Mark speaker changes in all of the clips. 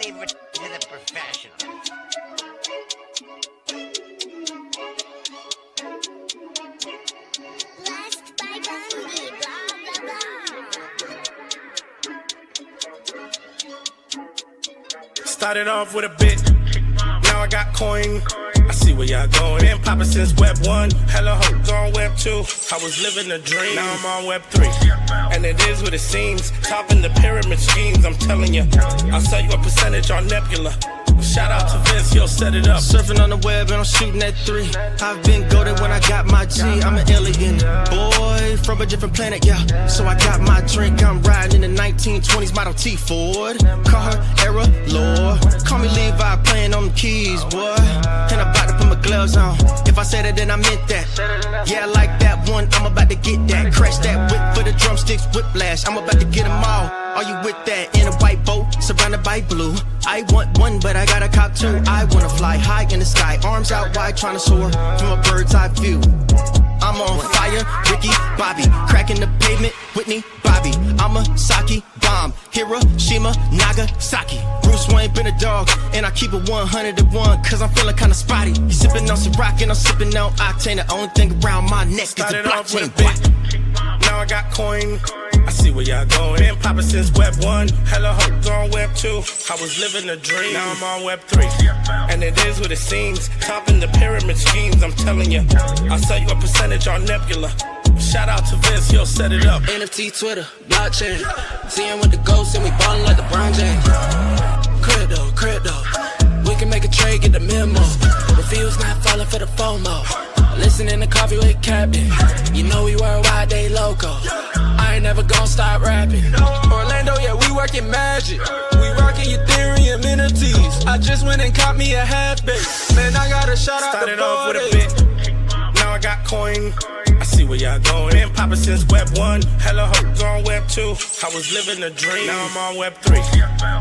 Speaker 1: leave it to the professionals.
Speaker 2: Blessed by Bungie, blah, blah, blah.
Speaker 3: Started off with a bit, now I got coin. I see where y'all going. Been poppin' since Web 1, hella hoes on Web 2. I was living a dream, now I'm on Web 3. And it is what it seems, topping the pyramid schemes, I'm telling you. I'll sell you a percentage on Nebula. Shout out to Vince, he'll set it up.
Speaker 4: Surfing on the web and I'm shooting at 3. I've been golden when I got my G. I'm an alien boy from a different planet, yeah. So I got my drink, I'm riding in the 1920s Model T Ford. Call her Era Lord. Call me Levi, playing on the keys, boy. And I'm about to put my gloves on. If I said it, then I meant that. Yeah, I like that one, I'm about to get that. Crash that whip for the drumsticks, whiplash. I'm about to get them all. Are you with that? In a white boat, surrounded by blue. I want one, but I got a cop too. I wanna fly high in the sky, arms out wide, trying to soar from a bird's eye view. I'm on fire, Ricky, Bobby, cracking the pavement, Whitney, Bobby. I'm a Saki bomb, Hiroshima, Nagasaki. Bruce Wayne been a dog, and I keep it 101, cause I'm feeling kinda spotty. You sipping on some rock, and I'm sipping on octane. The only thing around my neck is the
Speaker 3: Started off with a
Speaker 4: blockchain.
Speaker 3: bit, now I got coin. I see where y'all going. Been poppin' since Web 1, hella hoes on Web 2. I was living a dream, now I'm on Web 3. And it is what it seems, topping the pyramid schemes, I'm telling you. I'll sell you a percentage on Nebula. Shout out to Vince, he'll set it up.
Speaker 4: NFT, Twitter, blockchain. Seeing with the ghosts and we ballin' like LeBron James. Crypto. We can make a trade, get the memo. The field's not falling for the FOMO. Listening to Coffee with Captain. You know we worldwide, they loco. I ain't never gonna stop rapping. Orlando, yeah, we working magic. We rocking Ethereum entities. I just went and caught me a half base. Man, I gotta shout out
Speaker 3: Started
Speaker 4: the
Speaker 3: off with a
Speaker 4: party.
Speaker 3: bit, now I got coin. I see where y'all going. Been poppin' since Web 1, hella hoes on Web 2. I was living a dream, now I'm on Web 3.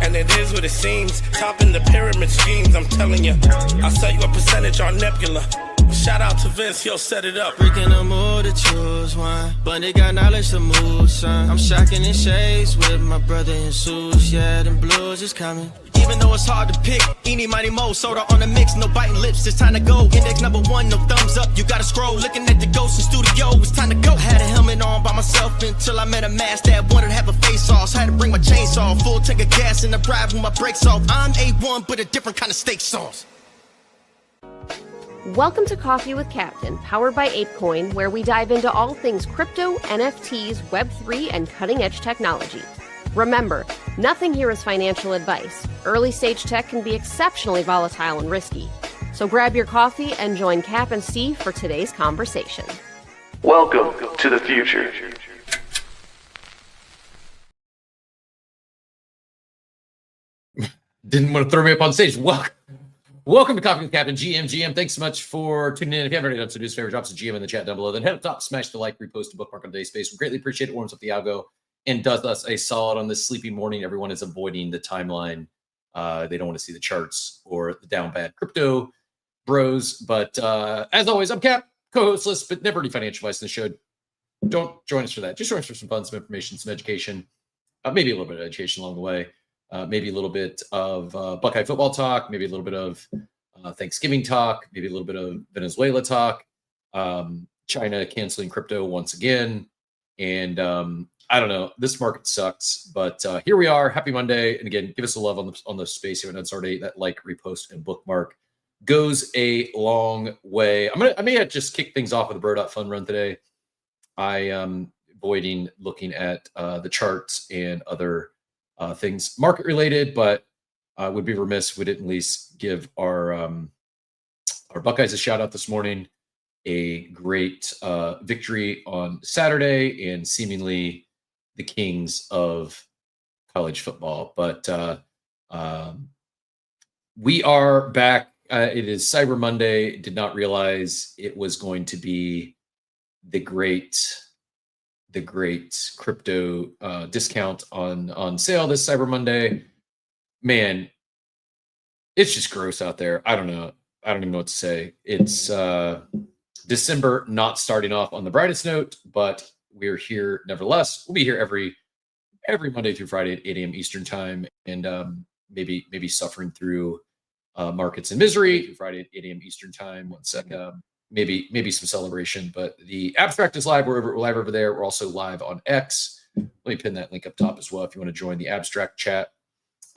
Speaker 3: And it is what it seems, topping the pyramid schemes, I'm telling you. I'll sell you a percentage on Nebula. Shout out to Vince, he'll set it up.
Speaker 4: Freaking I'm more to choose one, but they got knowledge to move, son. I'm shocking in shades with my brother in suits, yeah, them blues is coming. Even though it's hard to pick, eeny, mighty, mo, soda on the mix, no biting lips, it's time to go. Index number 1, no thumbs up, you gotta scroll. Looking at the ghost in studio, it's time to go. Had a helmet on by myself until I met a mask that wanted to have a face off. So I had to bring my chainsaw, full tank of gas in the ride with my brakes off. I'm A1, but a different kind of steak sauce.
Speaker 5: Welcome to Coffee with Captain, powered by ApeCoin, where we dive into all things crypto, NFTs, Web3, and cutting-edge technology. Remember, nothing here is financial advice. Early-stage tech can be exceptionally volatile and risky. So grab your coffee and join Cap and Steve for today's conversation.
Speaker 6: Welcome to the future.
Speaker 7: Didn't want to throw me up on stage. Welcome to Coffee with Captain. GM. Thanks so much for tuning in. If you haven't already done so, do us a favor, drop us a GM in the chat down below. Then head up top, smash the like, repost, and bookmark on today's space. We greatly appreciate it. Warms up the algo and does us a solid on this sleepy morning. Everyone is avoiding the timeline. They don't want to see the charts or the down bad crypto bros. But as always, I'm Cap, co-hostless, but never any financial advice in the show. Don't join us for that. Just join us for some fun, some information, some education, maybe a little bit of education along the way. Maybe a little bit of Buckeye football talk, maybe a little bit of Thanksgiving talk, maybe a little bit of Venezuela talk, China canceling crypto once again. And I don't know, this market sucks, but here we are. Happy Monday. And again, give us a love on the space here. And that's already that like, repost, and bookmark goes a long way. I may have just kick things off with a bro.fun run today. I am avoiding looking at the charts and other things market related, but would be remiss if we didn't at least give our Buckeyes a shout out this morning. A great victory on Saturday, and seemingly the kings of college football. But we are back. It is Cyber Monday. Did not realize it was going to be the great crypto discount on sale this Cyber Monday. Man, it's just gross out there. I don't know. I don't even know what to say. It's December not starting off on the brightest note, but we're here nevertheless. We'll be here every Monday through Friday at 8 a.m. Eastern time. And maybe suffering through markets in misery. Friday at 8 a.m. Eastern time. 1 sec. Maybe some celebration, but the abstract is live. We're live over there. We're also live on X. Let me pin that link up top as well if you want to join the abstract chat.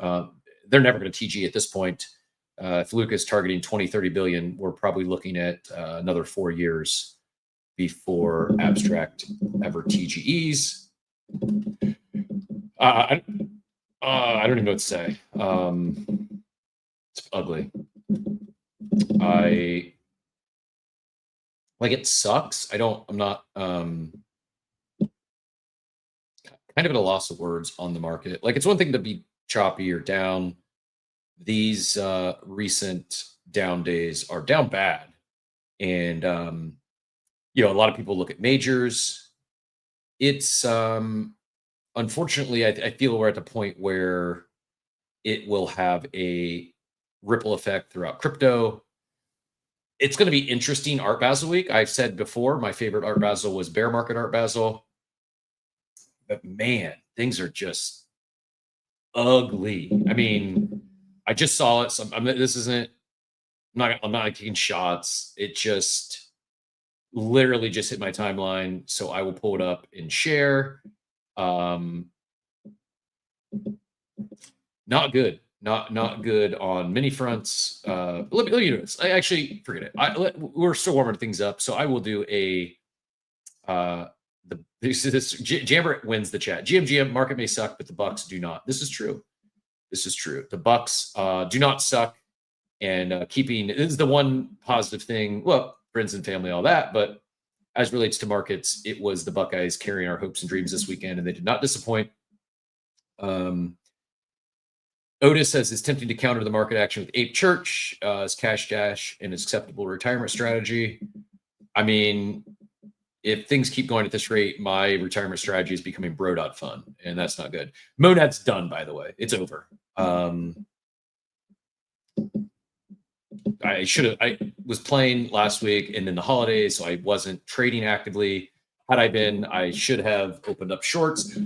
Speaker 7: They're never going to TG at this point. If Luke is targeting 20, 30 billion, we're probably looking at another 4 years before abstract ever TGEs. I don't even know what to say. It's ugly. It sucks. I'm not kind of at a loss of words on the market. Like, it's one thing to be choppy or down. These recent down days are down bad. And, a lot of people look at majors. It's, unfortunately, I feel we're at the point where it will have a ripple effect throughout crypto. It's going to be interesting Art Basel week. I've said before, my favorite Art Basel was bear market Art Basel. But man, things are just ugly. I mean, I just saw it. I'm not taking shots. It just literally just hit my timeline. So I will pull it up and share. Not good. Not good on many fronts. Let me do this. I actually forget it. We're still warming things up, so I will do a. Jambert wins the chat. GM market may suck, but the Bucks do not. This is true. The Bucks do not suck, and this is the one positive thing. Well, friends and family, all that, but as relates to markets, it was the Buckeyes carrying our hopes and dreams this weekend, and they did not disappoint. Otis says it's tempting to counter the market action with Ape Church as cash dash and acceptable retirement strategy. I mean, if things keep going at this rate, my retirement strategy is becoming bro.fun, and that's not good. Monad's done, by the way. It's over. I was playing last week and then the holidays, so I wasn't trading actively. Had I been, I should have opened up shorts.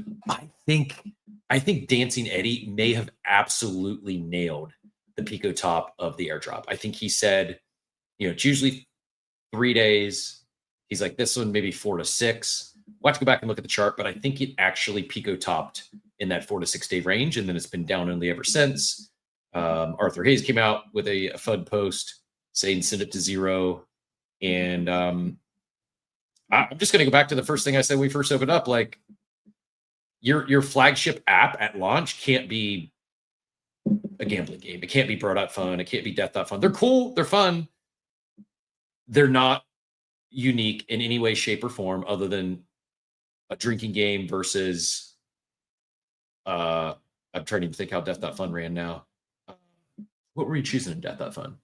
Speaker 7: I think Dancing Eddie may have absolutely nailed the Pico top of the airdrop. I think he said, it's usually 3 days. He's like, this one maybe 4 to 6. We'll have to go back and look at the chart, but I think it actually Pico topped in that 4 to 6 day range, and then it's been down only ever since. Arthur Hayes came out with a FUD post saying send it to 0. And I'm just going to go back to the first thing I said when we first opened up. Like, your flagship app at launch can't be a gambling game. It can't be bro.fun. It can't be death.fun. They're cool. They're fun. They're not unique in any way, shape, or form other than a drinking game versus I'm trying to think how death.fun ran now. What were you choosing in death.fun?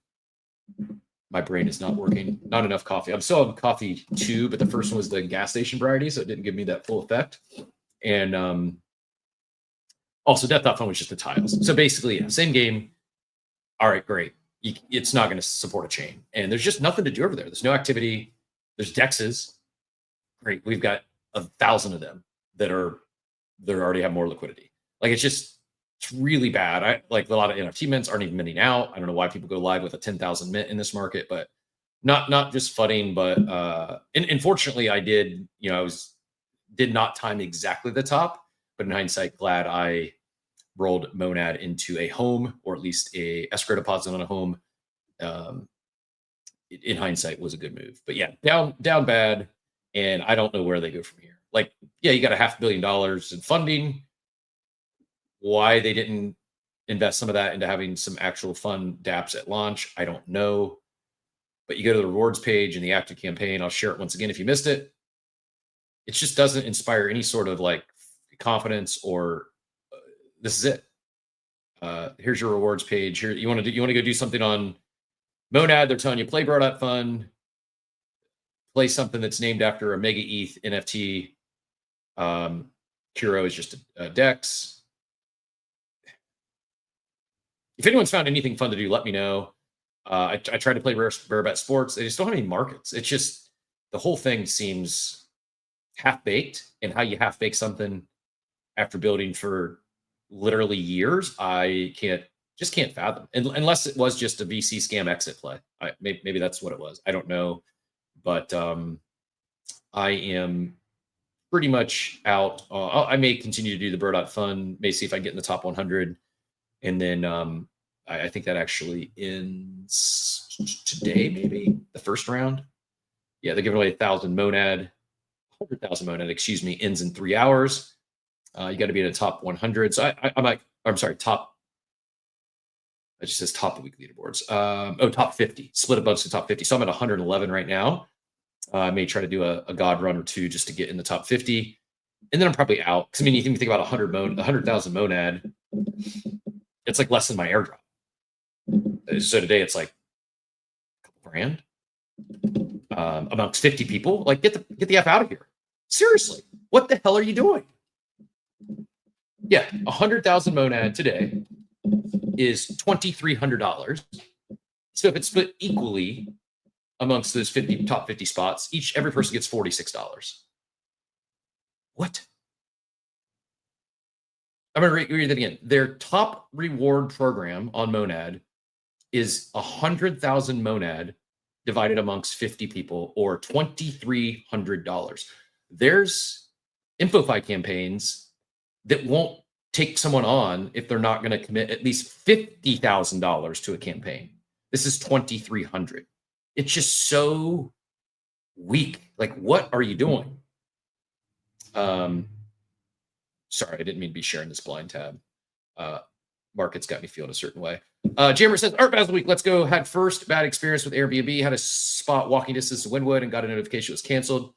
Speaker 7: My brain is not working. Not enough coffee. I'm still having coffee too, but the first one was the gas station variety, so it didn't give me that full effect. And also death.fun was just the tiles. So basically, yeah, same game. All right, great. It's not going to support a chain. And there's just nothing to do over there. There's no activity. There's dexes. Great. We've got 1,000 of them that already have more liquidity. Like, it's really bad. I like a lot of NFT mints aren't even minting out. I don't know why people go live with a 10,000 mint in this market, but not just fudding, but and unfortunately I did not time exactly the top, but in hindsight, glad I rolled Monad into a home, or at least a escrow deposit on a home. In hindsight was a good move, but yeah, down bad. And I don't know where they go from here. Like, yeah, you got $500 million in funding. Why they didn't invest some of that into having some actual fun dApps at launch, I don't know. But you go to the rewards page and the active campaign. I'll share it once again if you missed it. It just doesn't inspire any sort of like confidence or this is it. Here's your rewards page. Here you want to go do something on Monad. They're telling you play bro.fun, play something that's named after a mega ETH NFT. Kuro is just a DEX. If anyone's found anything fun to do, let me know. I tried to play Rare Bet Sports. They just don't have any markets. It's just the whole thing seems half-baked, and how you half-bake something after building for literally years, I can't Just can't fathom, unless it was just a VC scam exit play. Maybe that's what it was. I don't know, but I am pretty much out. I may continue to do the Bird Fund. May see if I can get in the top 100, and then I think that actually ends today. Maybe the first round. Yeah, they're giving away 100,000 monad. Excuse me, ends in 3 hours. You got to be in a top 100. So I'm sorry, top. It just says top of the week leaderboards. Top 50, split above the top 50. So I'm at 111 right now. I may try to do a god run or two just to get in the top 50. And then I'm probably out. Because I mean, you think about 100,000 monad, it's like less than my airdrop. So today it's like a couple grand amongst 50 people. Like, get the F out of here. Seriously, what the hell are you doing? Yeah, 100,000 monad today is $2,300. So if it's split equally amongst those top 50 spots, every person gets $46. What? I'm going to read that again. Their top reward program on Monad is 100,000 Monad divided amongst 50 people, or $2,300. There's InfoFi campaigns that won't take someone on if they're not going to commit at least $50,000 to a campaign. This is $2,300. It's just so weak. Like, what are you doing? Sorry, I didn't mean to be sharing this blind tab. Markets got me feeling a certain way. Jammer says, Art Basel Week, let's go. Had first bad experience with Airbnb, had a spot walking distance to Wynwood and got a notification it was canceled.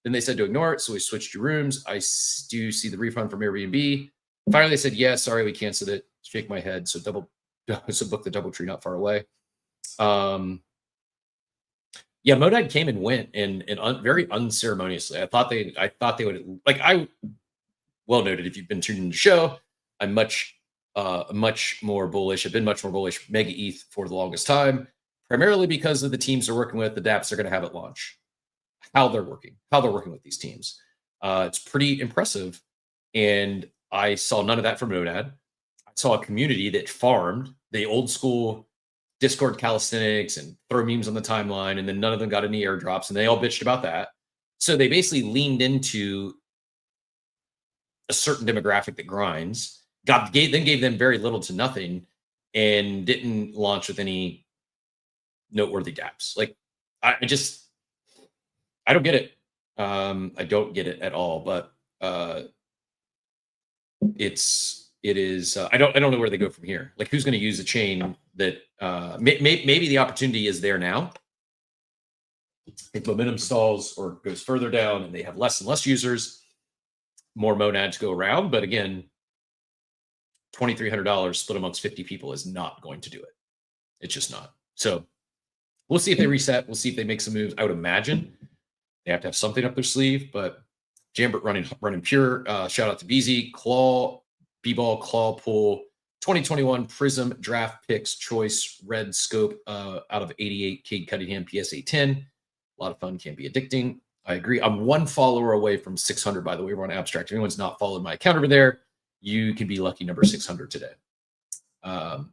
Speaker 7: Then they said to ignore it, so we switched to rooms. I do see the refund from Airbnb. Finally, they said, yeah, sorry, we canceled it. Shake my head. So book the DoubleTree not far away. Yeah, Monad came and went and very unceremoniously. I thought they would, like, I well noted, if you've been tuning in the show, I'm much more bullish. I've been much more bullish Mega ETH for the longest time, primarily because of the teams they're working with, the dApps they're going to have at launch, how they're working with these teams. It's pretty impressive. And I saw none of that from Monad. I saw a community that farmed the old school Discord calisthenics and throw memes on the timeline, and then none of them got any airdrops, and they all bitched about that. So they basically leaned into a certain demographic that grinds, gave them very little to nothing, and didn't launch with any noteworthy dApps. Like, I don't get it. I don't get it at all. But it is. I don't know where they go from here. Like, who's going to use a chain that maybe the opportunity is there now? If momentum stalls or goes further down and they have less and less users, more monads go around. But again, $2,300 split amongst 50 people is not going to do it. It's just not. So we'll see if they reset. We'll see if they make some moves. I would imagine they have to have something up their sleeve. But Jambert running pure. Shout out to BZ, Claw, B-Ball, Claw Pool, 2021 Prism Draft Picks Choice Red Scope out of 88, Cade Cunningham, PSA 10. A lot of fun, can be addicting. I agree. I'm one follower away from 600, by the way. We're on Abstract. If anyone's not followed my account over there, you can be lucky number 600 today. I'm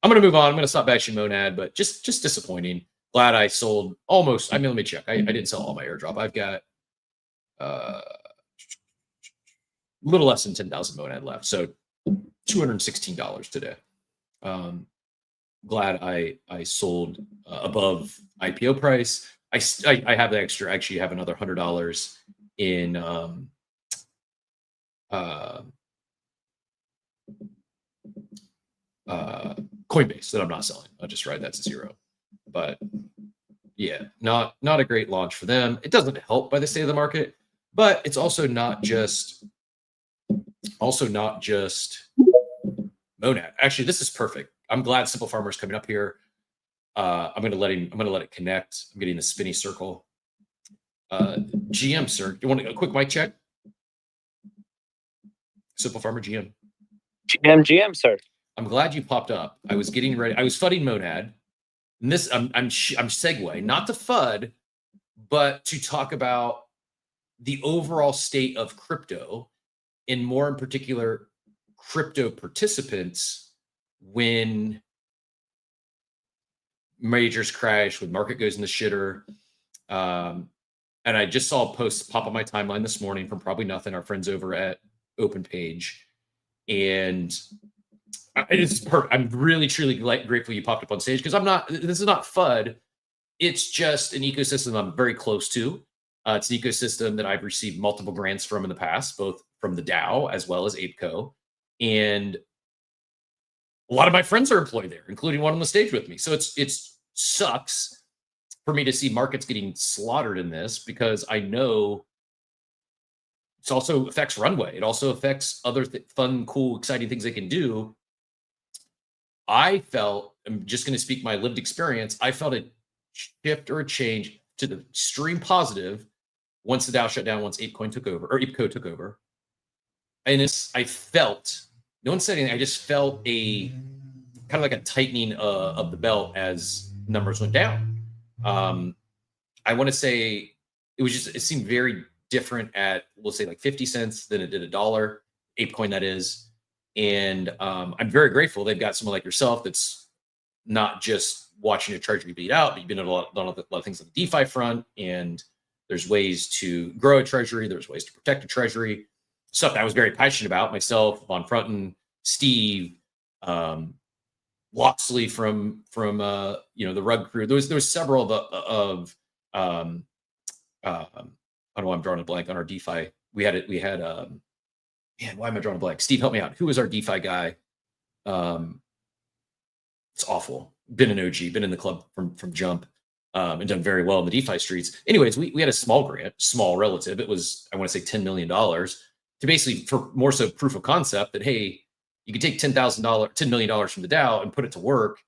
Speaker 7: going to move on. I'm going to stop bashing Monad, but just disappointing. Glad I sold almost. I mean, let me check. I didn't sell all my airdrop. I've got a little less than 10,000 Monad left. So $216 today. Glad I sold above IPO price. I have the extra. I actually have another $100 in Coinbase that I'm not selling. I'll just ride that to zero. But yeah, not a great launch for them. It doesn't help by the state of the market, but it's also not just Monad. Actually, this is perfect. I'm glad Simple Farmer is coming up here. I'm gonna let it connect. I'm getting the spinny circle. GM, sir, do you want a quick mic check? Simple Farmer GM.
Speaker 8: GM, sir.
Speaker 7: I'm glad you popped up. I was getting ready. I was fudding Monad. And this, I'm segue, not to FUD, but to talk about the overall state of crypto, and more in particular, crypto participants when majors crash, when market goes in the shitter. And I just saw a post pop on my timeline this morning from Probably Nothing, our friends over at OpenPage. And I'm really, truly grateful you popped up on stage, because this is not FUD. It's just an ecosystem I'm very close to. It's an ecosystem that I've received multiple grants from in the past, both from the DAO as well as ApeCo. And a lot of my friends are employed there, including one on the stage with me. So it sucks for me to see markets getting slaughtered in this, because I know it also affects Runway. It also affects other fun, cool, exciting things they can do. I'm just going to speak my lived experience. I felt a shift or a change to the extreme positive once the DAO shut down, once ApeCoin took over, or ApeCo took over. And I felt, no one said anything, I just felt a kind of like a tightening of the belt as numbers went down. I want to say it seemed very different at, we'll say, like 50 cents than it did $1, ApeCoin that is. And I'm very grateful they've got someone like yourself that's not just watching a treasury beat out, but you've been done a lot of things on the DeFi front, and there's ways to grow a treasury, there's ways to protect a treasury, stuff that I was very passionate about myself, Von Frunten, Steve, Loxley from the Rug Crew. There was several of I don't know, I'm drawing a blank on our DeFi. We had man, why am I drawing a blank? Steve, help me out. Who was our DeFi guy? It's awful. Been an OG, been in the club from jump, and done very well in the DeFi streets. Anyways, we had a small grant, small relative. It was, I want to say, $10 million to basically, for more so proof of concept that, hey, you could take $10 million from the DAO and put it to work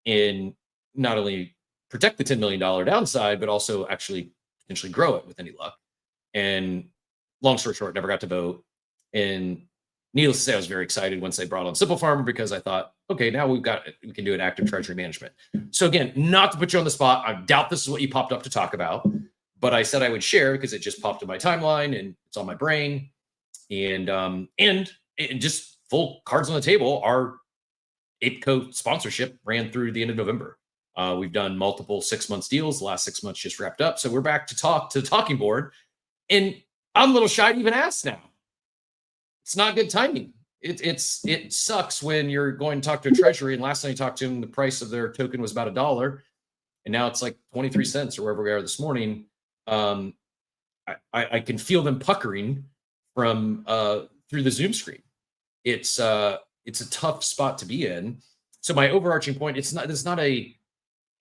Speaker 7: in not only protect the $10 million downside, but also actually potentially grow it with any luck. And long story short, never got to vote. And needless to say, I was very excited once they brought on Simple Farmer, because I thought, okay, now we can do an active treasury management. So again, not to put you on the spot, I doubt this is what you popped up to talk about, but I said I would share because it just popped in my timeline and it's on my brain. And just full cards on the table, our ApeCo sponsorship ran through the end of November. We've done multiple 6 months deals. The last 6 months just wrapped up. So we're back to the talking board. And I'm a little shy to even ask now. It's not good timing. It sucks when you're going to talk to a treasury, and last time you talked to them, the price of their token was about $1, and now it's like 23 cents or wherever we are this morning. I can feel them puckering from through the Zoom screen. It's a tough spot to be in. So my overarching point, it's not a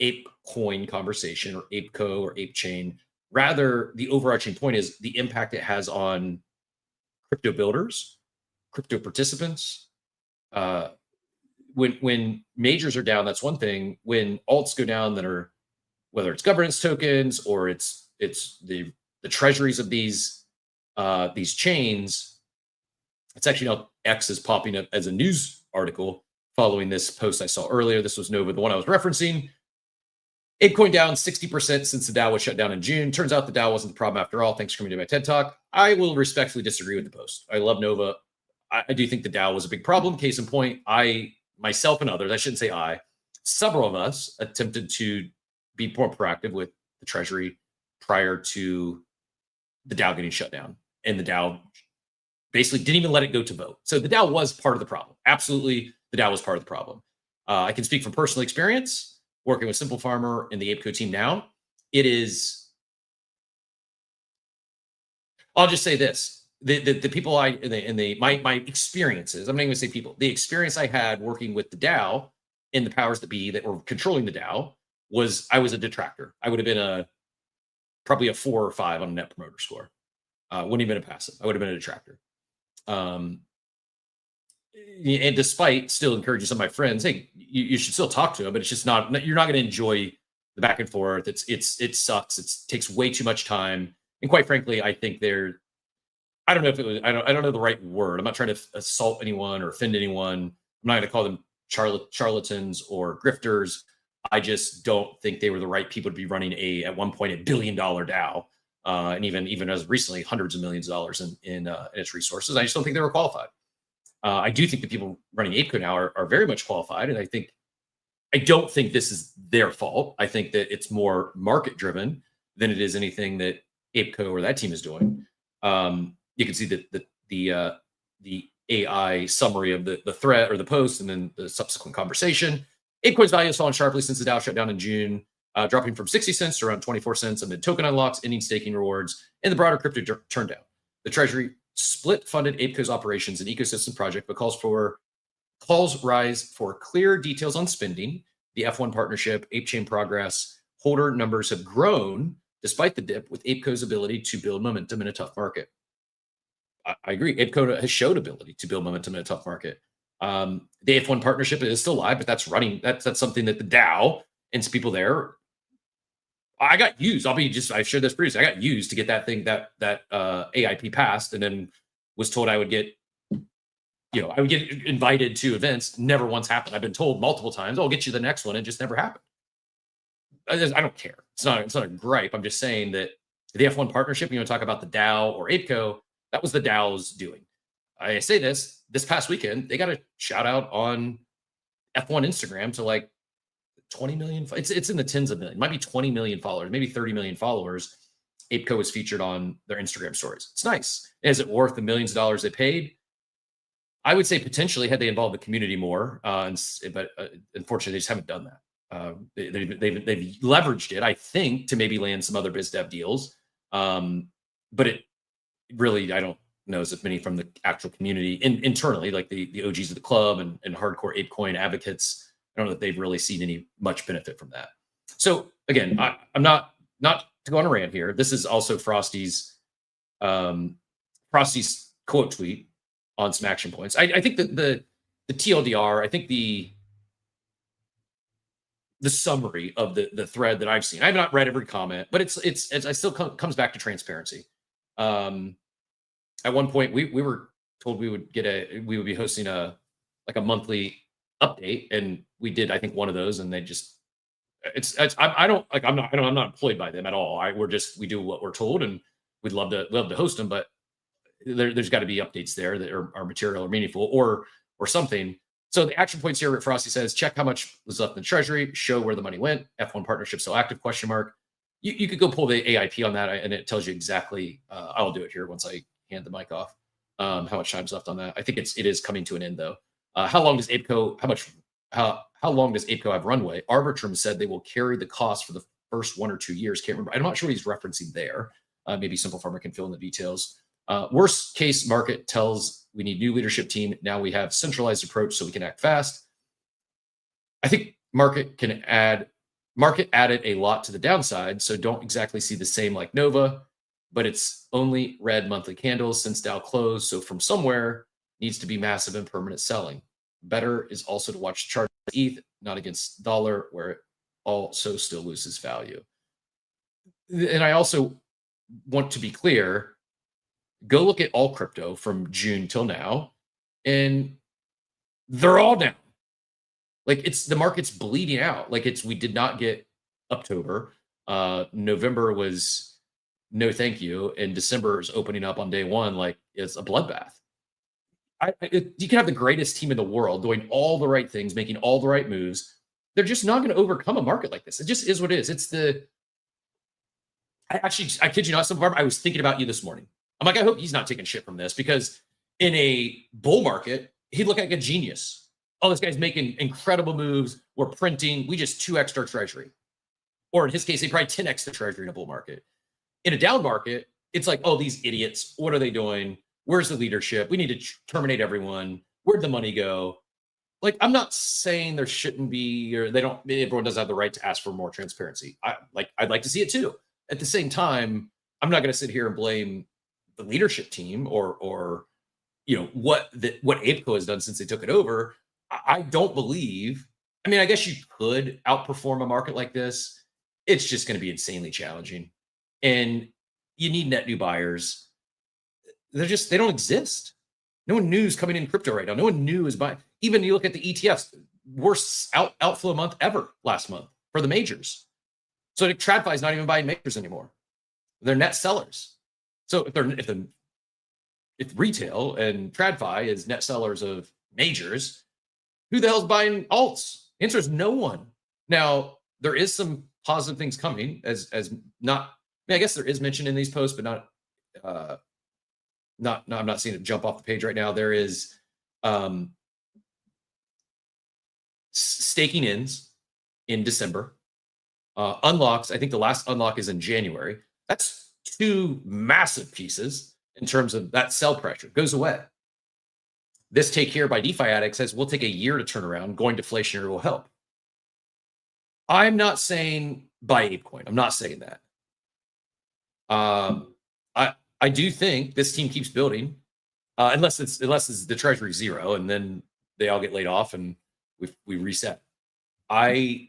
Speaker 7: ApeCoin conversation or ApeCo or ApeChain. Rather, the overarching point is the impact it has on crypto builders, crypto participants. When majors are down, that's one thing. When alts go down, that are, whether it's governance tokens or it's the treasuries of these chains, it's actually now X is popping up as a news article following this post I saw earlier. This was Nova, the one I was referencing. ApeCoin down 60% since the DAO was shut down in June. Turns out the DAO wasn't the problem after all. Thanks for coming to my TED Talk. I will respectfully disagree with the post. I love Nova. I do think the DAO was a big problem. Case in point, myself and others, I shouldn't say several of us attempted to be more proactive with the treasury prior to the DAO getting shut down. And the DAO basically didn't even let it go to vote. So the DAO was part of the problem. Absolutely, the DAO was part of the problem. I can speak from personal experience working with Simple Farmer and the ApeCo team now. It is, I'll just say this. The people my experiences, I'm not even gonna say people, the experience I had working with the DAO and the powers that be that were controlling the DAO was, I was a detractor. I would have been probably a 4 or 5 on a net promoter score. Wouldn't have been a passive. I would have been a detractor. And despite still encouraging some of my friends, hey, you should still talk to them, but it's just not, you're not going to enjoy the back and forth. It sucks. It takes way too much time. And quite frankly, I think I don't know if it was, I don't know the right word. I'm not trying to assault anyone or offend anyone. I'm not going to call them charlatans or grifters. I just don't think they were the right people to be running at one point, $1 billion DAO. And even as recently, hundreds of millions of dollars in its resources. I just don't think they were qualified. I do think the people running ApeCo now are very much qualified, and I don't think this is their fault. I think that it's more market driven than it is anything that ApeCo or that team is doing. You can see that the AI summary of the thread or the post and then the subsequent conversation. ApeCoin's value has fallen sharply since the DAO shut down in June, dropping from 60 cents to around 24 cents amid token unlocks, ending staking rewards, and the broader crypto turndown. The Treasury split funded ApeCo's operations and ecosystem project, but calls rise for clear details on spending. The F1 partnership, ApeChain progress, holder numbers have grown despite the dip, with ApeCo's ability to build momentum in a tough market. I agree. ApeCo has showed ability to build momentum in a tough market. The F1 partnership is still live, but that's running. That's something that the DAO and some people there. I got used. I shared this previously. I got used to get that thing that AIP passed, and then was told I would get invited to events. Never once happened. I've been told multiple times, "I'll get you the next one," and it just never happened. I don't care. It's not a gripe. I'm just saying that the F1 partnership. You want to talk about the DAO or ApeCo? That was the DAO's doing. I say this past weekend, they got a shout out on F1 Instagram to like 20 million. It's in the tens of millions, might be 20 million followers, maybe 30 million followers. ApeCo was featured on their Instagram stories. It's nice. Is it worth the millions of dollars they paid? I would say potentially had they involved the community more, but unfortunately they just haven't done that. They've leveraged it, I think, to maybe land some other biz dev deals. But it really, I don't know as many from the actual community internally, like the OGs of the club and hardcore ApeCoin advocates. I don't know that they've really seen much benefit from that. So again, I'm not to go on a rant here. This is also Frosty's quote tweet on some action points. I think that the TLDR, I think the summary of the thread that I've seen. I have not read every comment, but it's I still comes back to transparency. At one point, we were told we would be hosting a monthly update, and we did, I think, one of those, and they just I'm not employed by them at all. We do what we're told, and we'd love to host them, but there's got to be updates there that are material or meaningful or something. So the action points here, Frosty says, check how much was left in the treasury, show where the money went, F1 partnership still active, ? You could go pull the AIP on that, and it tells you exactly. I'll do it here once I hand the mic off. How much time's left on that? I think it is coming to an end though. How long does ApeCo? How long does ApeCo have runway? Arbitrum said they will carry the cost for the first 1 or 2 years. Can't remember. I'm not sure what he's referencing there. Maybe Simple Farmer can fill in the details. Worst case market tells we need new leadership team. Now we have centralized approach so we can act fast. I think market added a lot to the downside, so don't exactly see the same like Nova, but it's only red monthly candles since Dow closed, so from somewhere needs to be massive and permanent selling. Better is also to watch the chart of ETH, not against dollar, where it also still loses value. And I also want to be clear, go look at all crypto from June till now, and they're all down. Like the market's bleeding out. Like we did not get October. November was no thank you, and December is opening up on day one like it's a bloodbath. You can have the greatest team in the world doing all the right things, making all the right moves. They're just not going to overcome a market like this. It just is what it is. I kid you not, I was thinking about you this morning. I'm like, I hope he's not taking shit from this, because in a bull market, he'd look like a genius. Oh, this guy's making incredible moves. We're printing. We just 2x our treasury. Or in his case, they probably 10x the treasury in a bull market. In a down market, it's like, oh, these idiots, what are they doing? Where's the leadership? We need to terminate everyone. Where'd the money go? Like, I'm not saying there shouldn't be, or everyone doesn't have the right to ask for more transparency. I'd like to see it too. At the same time, I'm not going to sit here and blame the leadership team or what ApeCo has done since they took it over. I don't believe. I mean, I guess you could outperform a market like this. It's just going to be insanely challenging, and you need net new buyers. They don't exist. No one new is coming in crypto right now. No one new is buying. Even you look at the ETFs, worst outflow month ever last month for the majors. So TradFi is not even buying majors anymore. They're net sellers. So if the if retail and TradFi is net sellers of majors, who the hell's buying alts? Answer is no one. Now, there is some positive things coming as not, I mean, I guess there is mention in these posts, but not, I'm not seeing it jump off the page right now. There is staking ends in December. Unlocks, I think the last unlock is in January. That's 2 massive pieces in terms of that sell pressure goes away. This take here by DeFi Addict says we'll take a year to turn around. Going deflationary will help. I'm not saying buy ApeCoin. I'm not saying that. I do think this team keeps building, unless it's the treasury zero, and then they all get laid off and we reset. I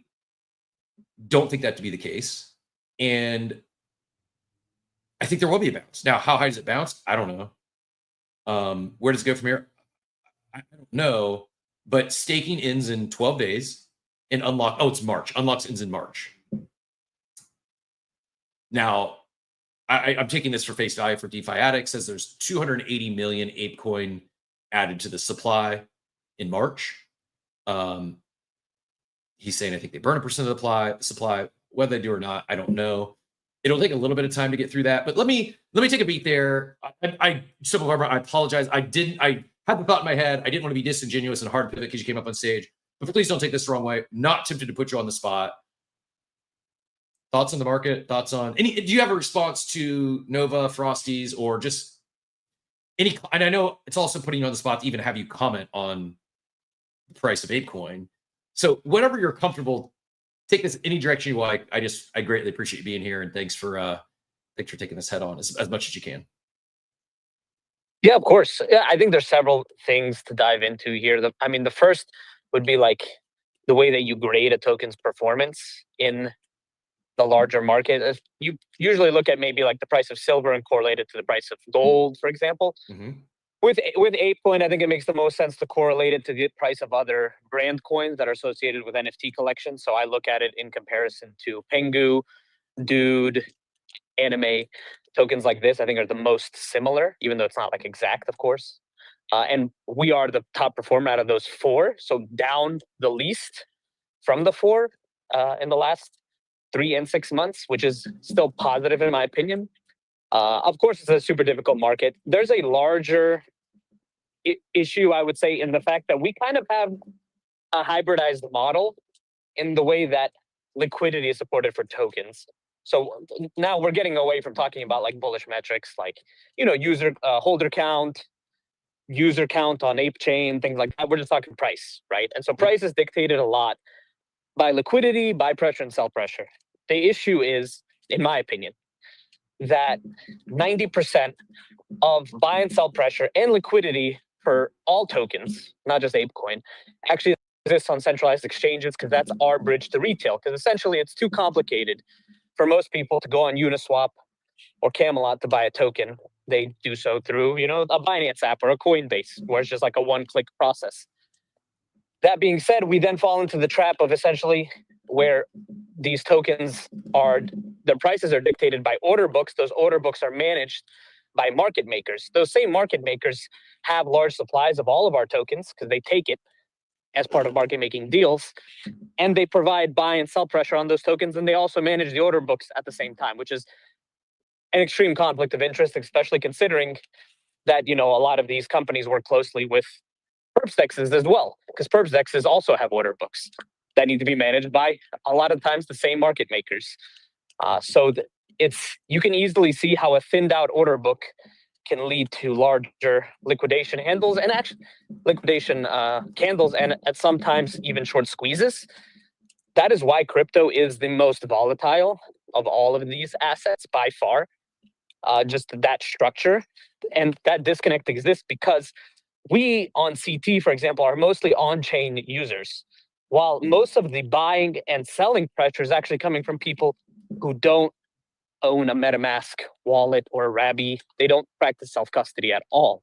Speaker 7: don't think that to be the case, and I think there will be a bounce. Now, how high does it bounce? I don't know. Where does it go from here? I don't know. But staking ends in 12 days, and unlock. Oh, it's March. Unlocks ends in March. Now, I'm taking this for face value for DeFi Addict. Says there's 280 million ApeCoin added to the supply in March. He's saying I think they burn 1% of the supply. Whether they do or not, I don't know. It'll take a little bit of time to get through that. But let me take a beat there. I apologize. I had the thought in my head. I didn't want to be disingenuous and hard pivot because you came up on stage. But please don't take this the wrong way. Not tempted to put you on the spot. Thoughts on the market? Thoughts on any? Do you have a response to Nova, Frosties, or just any? And I know it's also putting you on the spot to even have you comment on the price of ApeCoin. So whatever you're comfortable, take this any direction you like. I greatly appreciate you being here, and thanks for taking this head on as much as you can.
Speaker 8: Yeah, of course. Yeah, I think there's several things to dive into here. The first would be like the way that you grade a token's performance in the larger market. You usually look at maybe like the price of silver and correlate it to the price of gold, for example.
Speaker 7: Mm-hmm.
Speaker 8: With ApeCoin, I think it makes the most sense to correlate it to the price of other brand coins that are associated with NFT collections. So I look at it in comparison to Pengu, Dude, Anime. Tokens like this, I think, are the most similar, even though it's not like exact, of course. And we are the top performer out of those 4. So down the least from the 4 in the last 3 and 6 months, which is still positive in my opinion. Of course, it's a super difficult market. There's a larger issue, I would say, in the fact that we kind of have a hybridized model in the way that liquidity is supported for tokens. So now we're getting away from talking about like bullish metrics, like, user holder count, user count on ApeChain, things like that. We're just talking price, right? And so price is dictated a lot by liquidity, buy pressure, and sell pressure. The issue is, in my opinion, that 90% of buy and sell pressure and liquidity for all tokens, not just ApeCoin, actually exists on centralized exchanges, because that's our bridge to retail. Because essentially it's too complicated for most people to go on Uniswap or Camelot to buy a token. They do so through, a Binance app or a Coinbase, where it's just like a one-click process. That being said, we then fall into the trap of essentially where these tokens their prices are dictated by order books. Those order books are managed by market makers. Those same market makers have large supplies of all of our tokens because they take it as part of market making deals, and they provide buy and sell pressure on those tokens, and they also manage the order books at the same time, which is an extreme conflict of interest, especially considering that, a lot of these companies work closely with perps dexes as well, because perps dexes also have order books that need to be managed by a lot of times the same market makers. You can easily see how a thinned out order book can lead to larger liquidation handles and liquidation candles, and at sometimes even short squeezes. That is why crypto is the most volatile of all of these assets by far. Just that structure and that disconnect exists because we on CT, for example, are mostly on-chain users, while most of the buying and selling pressure is actually coming from people who don't own a MetaMask wallet or a Rabby. They don't practice self-custody at all.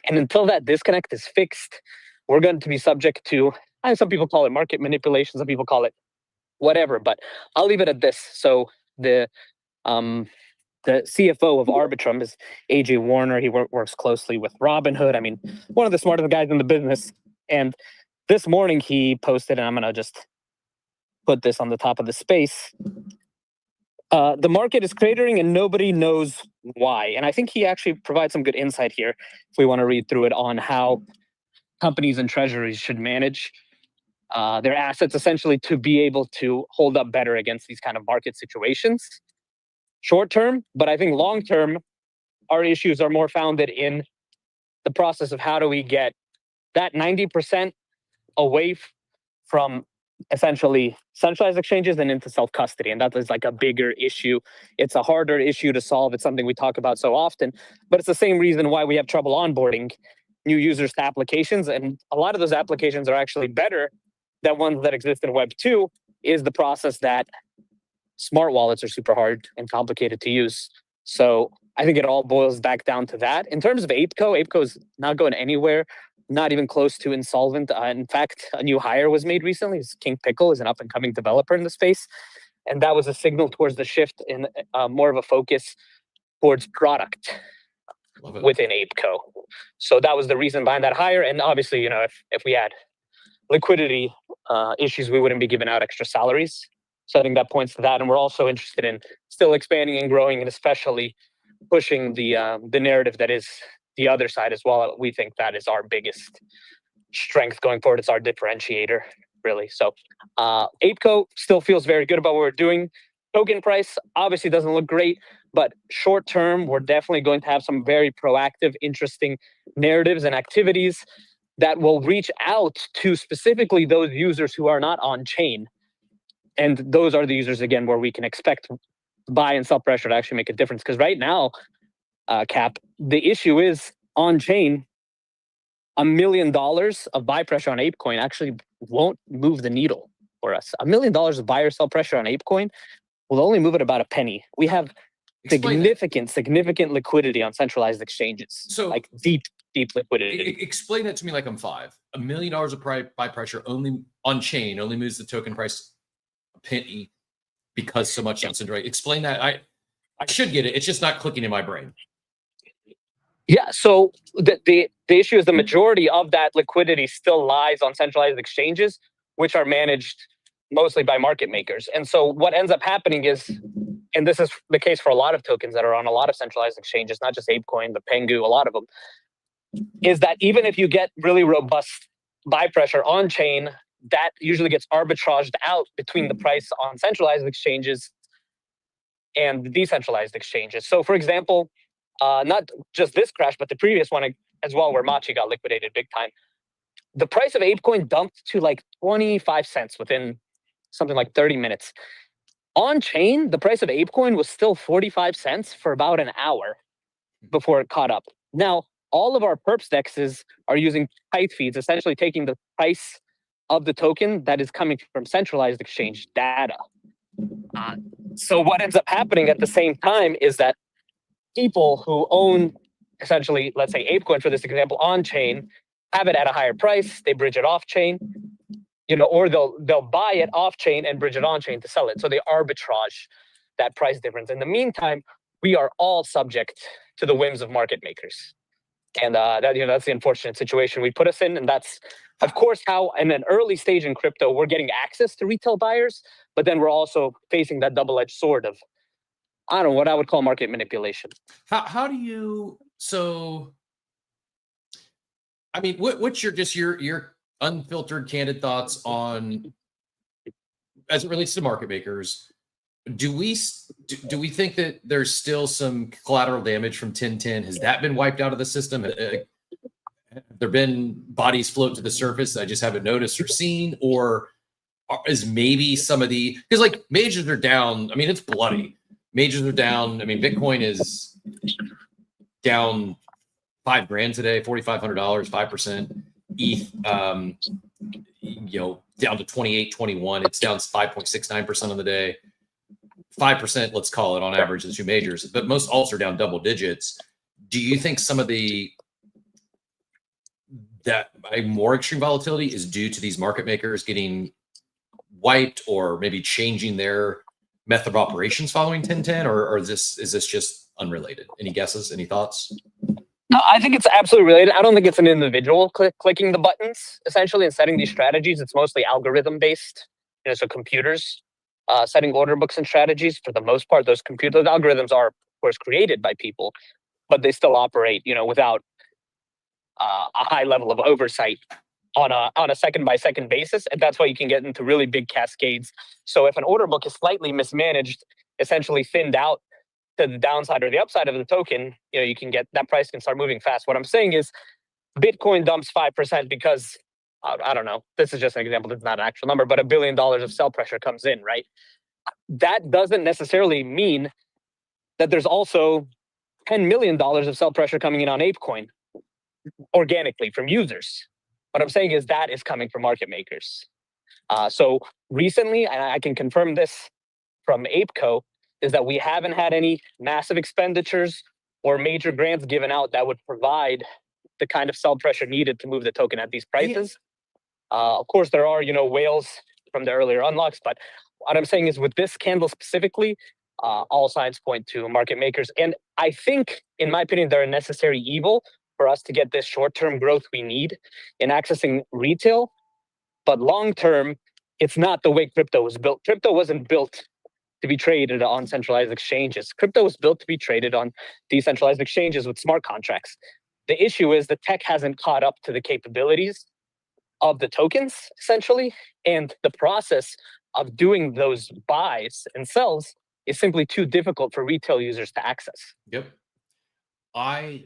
Speaker 8: And until that disconnect is fixed, we're going to be subject to, some people call it market manipulation, some people call it whatever, but I'll leave it at this. So the the CFO of Arbitrum is AJ Warner. He works closely with Robinhood. I mean, one of the smartest guys in the business. And this morning he posted, and I'm going to just put this on the top of the space. The market is cratering and nobody knows why. And I think he actually provides some good insight here if we want to read through it on how companies and treasuries should manage their assets essentially to be able to hold up better against these kind of market situations. Short term, but I think long term, our issues are more founded in the process of how do we get that 90% away from essentially centralized exchanges and into self-custody. And that is like a bigger issue. It's a harder issue to solve. It's something we talk about so often, but it's the same reason why we have trouble onboarding new users to applications. And a lot of those applications are actually better than ones that exist in Web 2 is the process that smart wallets are super hard and complicated to use. So I think it all boils back down to that. In terms of ApeCo is not going anywhere, not even close to insolvent. In fact, a new hire was made recently. It's King Pickle is an up-and-coming developer in the space. And that was a signal towards the shift in more of a focus towards product within ApeCo. So that was the reason behind that hire. And obviously, you know, if we had liquidity issues, we wouldn't be giving out extra salaries. So I think that points to that. And we're also interested in still expanding and growing and especially pushing the narrative that is the other side as well. We think that is our biggest strength going forward. It's our differentiator, really. So ApeCo still feels very good about what we're doing. Token price obviously doesn't look great, but short term, we're definitely going to have some very proactive, interesting narratives and activities that will reach out to specifically those users who are not on chain. And those are the users, again, where we can expect buy and sell pressure to actually make a difference. Because right now, Cap, the issue is on chain, $1 million of buy pressure on ApeCoin actually won't move the needle for us. $1 million of buy or sell pressure on ApeCoin will only move it about a penny. We have significant liquidity on centralized exchanges. So like deep liquidity.
Speaker 7: Explain that to me like I'm five. $1 million of buy pressure only on chain only moves the token price a penny because so much on centralized. Explain that. I should get it. It's just not clicking in my brain.
Speaker 8: Yeah. So the issue is the majority of that liquidity still lies on centralized exchanges, which are managed mostly by market makers. And so what ends up happening is, and this is the case for a lot of tokens that are on a lot of centralized exchanges, not just ApeCoin, but Pengu, a lot of them, is that even if you get really robust buy pressure on chain, that usually gets arbitraged out between the price on centralized exchanges and the decentralized exchanges. So for example, not just this crash, but the previous one as well, where Machi got liquidated big time, the price of ApeCoin dumped to like 25 cents within something like 30 minutes. On chain, the price of ApeCoin was still 45 cents for about an hour before it caught up. Now, all of our perps dexes are using tight feeds, essentially taking the price of the token that is coming from centralized exchange data. So what ends up happening at the same time is that people who own essentially, let's say ApeCoin for this example, on chain, have it at a higher price, they bridge it off chain, you know, or they'll buy it off chain and bridge it on chain to sell it. So they arbitrage that price difference. In the meantime, we are all subject to the whims of market makers. And that's the unfortunate situation we put us in. And that's, of course, how in an early stage in crypto, we're getting access to retail buyers, but then we're also facing that double-edged sword of, I don't know, what I would call market manipulation.
Speaker 7: How do you, so, I mean, what's your unfiltered, candid thoughts on, as it relates to market makers? Do we think that there's still some collateral damage from 1010? Has that been wiped out of the system? Have there been bodies float to the surface that I just haven't noticed or seen? Or is maybe some of the, because like majors are down. I mean, it's bloody. Majors are down. I mean, Bitcoin is down $5,000 today, $4,500, 5%. ETH, down to 28, 21. It's down 5.69% on the day. 5%, let's call it on average, the two majors, but most alts are down double digits. Do you think some of that more extreme volatility is due to these market makers getting wiped or maybe changing their method of operations following 1010, or is this just unrelated? Any guesses? Any thoughts?
Speaker 8: No, I think it's absolutely related. I don't think it's an individual clicking the buttons, essentially, and setting these strategies. It's mostly algorithm-based, so computers setting order books and strategies. For the most part, those algorithms are, of course, created by people, but they still operate, without a high level of oversight on a second-by-second basis, and that's why you can get into really big cascades. So if an order book is slightly mismanaged, essentially thinned out to the downside or the upside of the token, you can get that price can start moving fast. What I'm saying is Bitcoin dumps 5% because I don't know, this is just an example, this is not an actual number, but $1 billion of sell pressure comes in, right? That doesn't necessarily mean that there's also $10 million of sell pressure coming in on ApeCoin organically from users. What I'm saying is that is coming from market makers. So recently, and I can confirm this from ApeCo, is that we haven't had any massive expenditures or major grants given out that would provide the kind of sell pressure needed to move the token at these prices. Of course, there are, whales from the earlier unlocks, but what I'm saying is with this candle specifically, all signs point to market makers. And I think, in my opinion, they're a necessary evil for us to get this short-term growth we need in accessing retail. But long-term, it's not the way crypto was built. Crypto wasn't built to be traded on centralized exchanges. Crypto was built to be traded on decentralized exchanges with smart contracts. The issue is the tech hasn't caught up to the capabilities of the tokens, essentially, and the process of doing those buys and sells is simply too difficult for retail users to access.
Speaker 7: Yep. I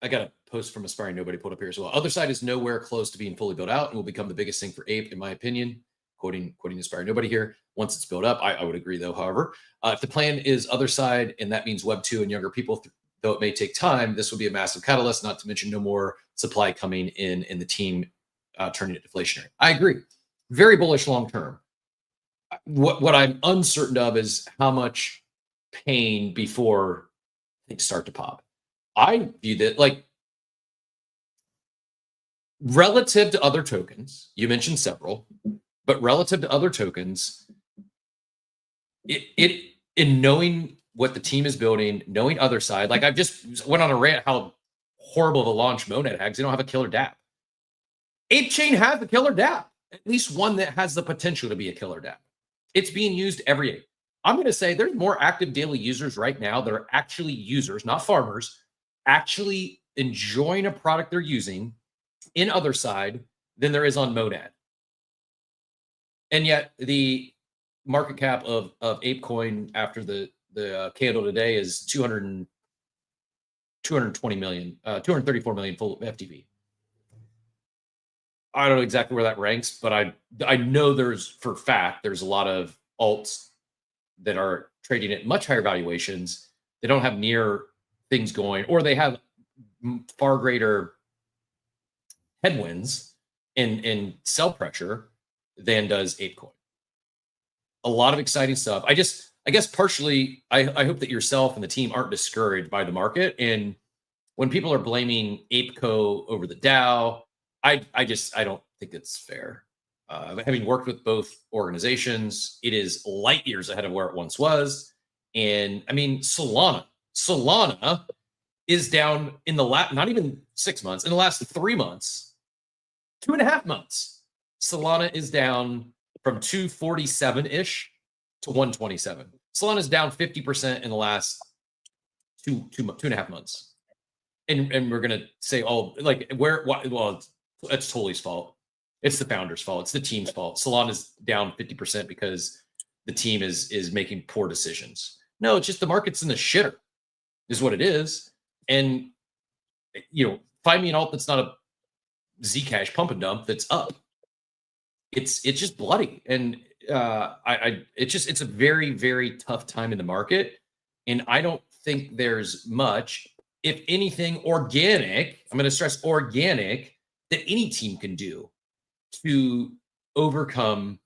Speaker 7: got a post from Aspiring Nobody pulled up here as well. Otherside is nowhere close to being fully built out and will become the biggest thing for Ape, in my opinion. Quoting Aspiring Nobody here. Once it's built up, I would agree, though, however. If the plan is Otherside, and that means Web 2 and younger people, though it may take time, this will be a massive catalyst, not to mention no more supply coming in and the team turning it deflationary. I agree. Very bullish long term. What I'm uncertain of is how much pain before things start to pop. I view that like relative to other tokens, you mentioned several, but relative to other tokens, it in knowing what the team is building, knowing Otherside, like I've just went on a rant how horrible the launch Monad had because they don't have a killer dApp. ApeChain has a killer dApp, at least one that has the potential to be a killer dApp. It's being used every day. I'm going to say there's more active daily users right now that are actually users, not farmers, actually enjoying a product they're using in Otherside than there is on Monad. And yet the market cap of ApeCoin after the candle today is 234 million full FTV. I don't know exactly where that ranks, but I know there's for a fact there's a lot of alts that are trading at much higher valuations. They don't have near things going, or they have far greater headwinds and sell pressure than does ApeCoin. A lot of exciting stuff. I guess partially, I hope that yourself and the team aren't discouraged by the market. And when people are blaming ApeCo over the DAO, I don't think it's fair. Having worked with both organizations, it is light years ahead of where it once was. And I mean, Solana is down in the not even 6 months, in the last 3 months, 2.5 months. Solana is down from 247-ish to 127. Solana is down 50% in the last two and a half months. And we're going to say, oh, like well, it's Tully's fault. It's the founder's fault. It's the team's fault. Solana's down 50% because the team is making poor decisions. No, it's just the market's in the shitter is what it is. And, find me an alt that's not a Zcash pump and dump that's up. It's just bloody. And it's a very, very tough time in the market. And I don't think there's much, if anything, organic, I'm going to stress organic, that any team can do to overcome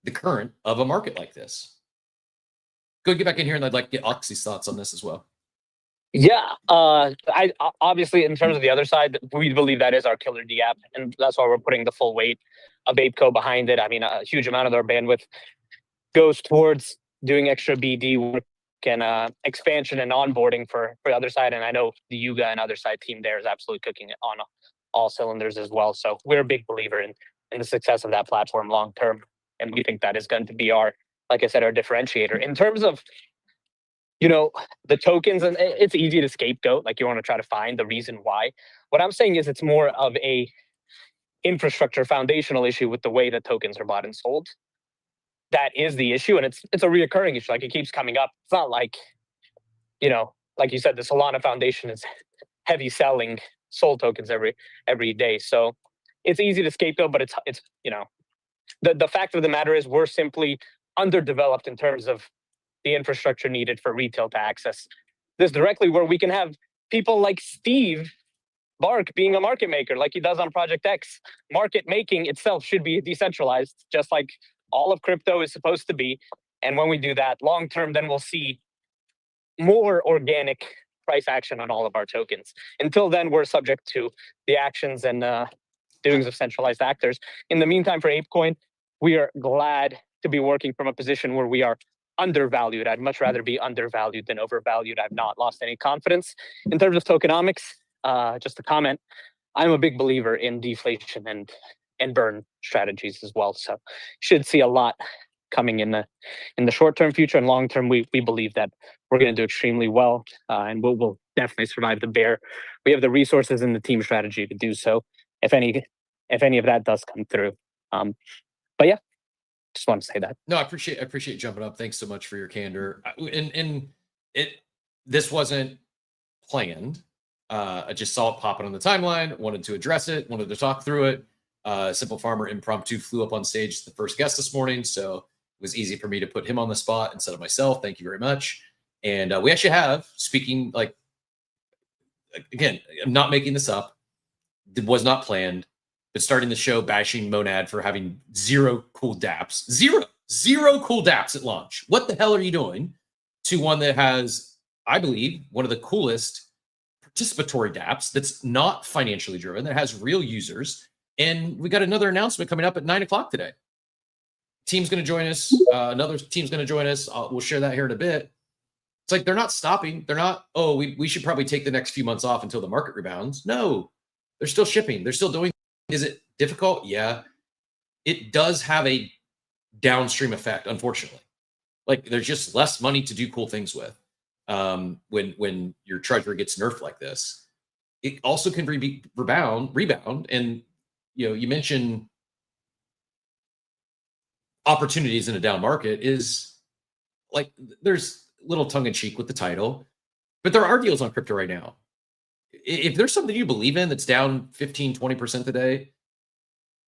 Speaker 7: the current of a market like this. Go get back in here, and I'd like to get Oxy's thoughts on this as well.
Speaker 8: Yeah, I obviously, in terms of the other side, we believe that is our killer dApp, and that's why we're putting the full weight of ApeCo behind it. I mean, a huge amount of their bandwidth goes towards doing extra BD work and expansion and onboarding for Otherside. And I know the Yuga and Otherside team there is absolutely cooking it on all cylinders as well. So we're a big believer in the success of that platform long term. And we think that is going to be our, like I said, our differentiator. In terms of, the tokens, and it's easy to scapegoat, like you want to try to find the reason why. What I'm saying is it's more of a infrastructure foundational issue with the way that tokens are bought and sold. That is the issue, and it's a reoccurring issue. Like, it keeps coming up. It's not like, like you said, the Solana Foundation is heavy selling SOL tokens every day. So it's easy to scapegoat, but it's the fact of the matter is we're simply underdeveloped in terms of the infrastructure needed for retail to access this directly, where we can have people like Steve Bark being a market maker like he does on Project X. Market making itself should be decentralized, just like all of crypto is supposed to be. And when we do that long term, then we'll see more organic price action on all of our tokens. Until then, we're subject to the actions and doings of centralized actors. In the meantime, for ApeCoin, we are glad to be working from a position where we are undervalued. I'd much rather be undervalued than overvalued. I've not lost any confidence. In terms of tokenomics, just a comment, I'm a big believer in deflation and burn strategies as well. So should see a lot coming in the short-term future, and long-term, we believe that we're going to do extremely well, and we'll definitely survive the bear. We have the resources and the team strategy to do so, if any of that does come through. But yeah, just want to say that.
Speaker 7: No, I appreciate you jumping up. Thanks so much for your candor. This wasn't planned. I just saw it popping on the timeline, wanted to address it, wanted to talk through it. Simple Farmer Impromptu flew up on stage as the first guest this morning, so it was easy for me to put him on the spot instead of myself. Thank you very much. And we actually have, speaking, like, again, I'm not making this up. It was not planned, but starting the show bashing Monad for having zero cool dApps. Zero cool dApps at launch. What the hell are you doing? To one that has, I believe, one of the coolest participatory dApps that's not financially driven, that has real users. And we got another announcement coming up at 9:00 today. Team's going to join us. Another team's going to join us. We'll share that here in a bit. It's like they're not stopping. They're not, we should probably take the next few months off until the market rebounds. No, they're still shipping. They're still doing. Is it difficult? Yeah. It does have a downstream effect, unfortunately. Like, there's just less money to do cool things with when your treasury gets nerfed like this. It also can rebound. And, you mentioned opportunities in a down market is like, there's little tongue in cheek with the title, but there are deals on crypto right now. If there's something you believe in that's down 15, 20% today,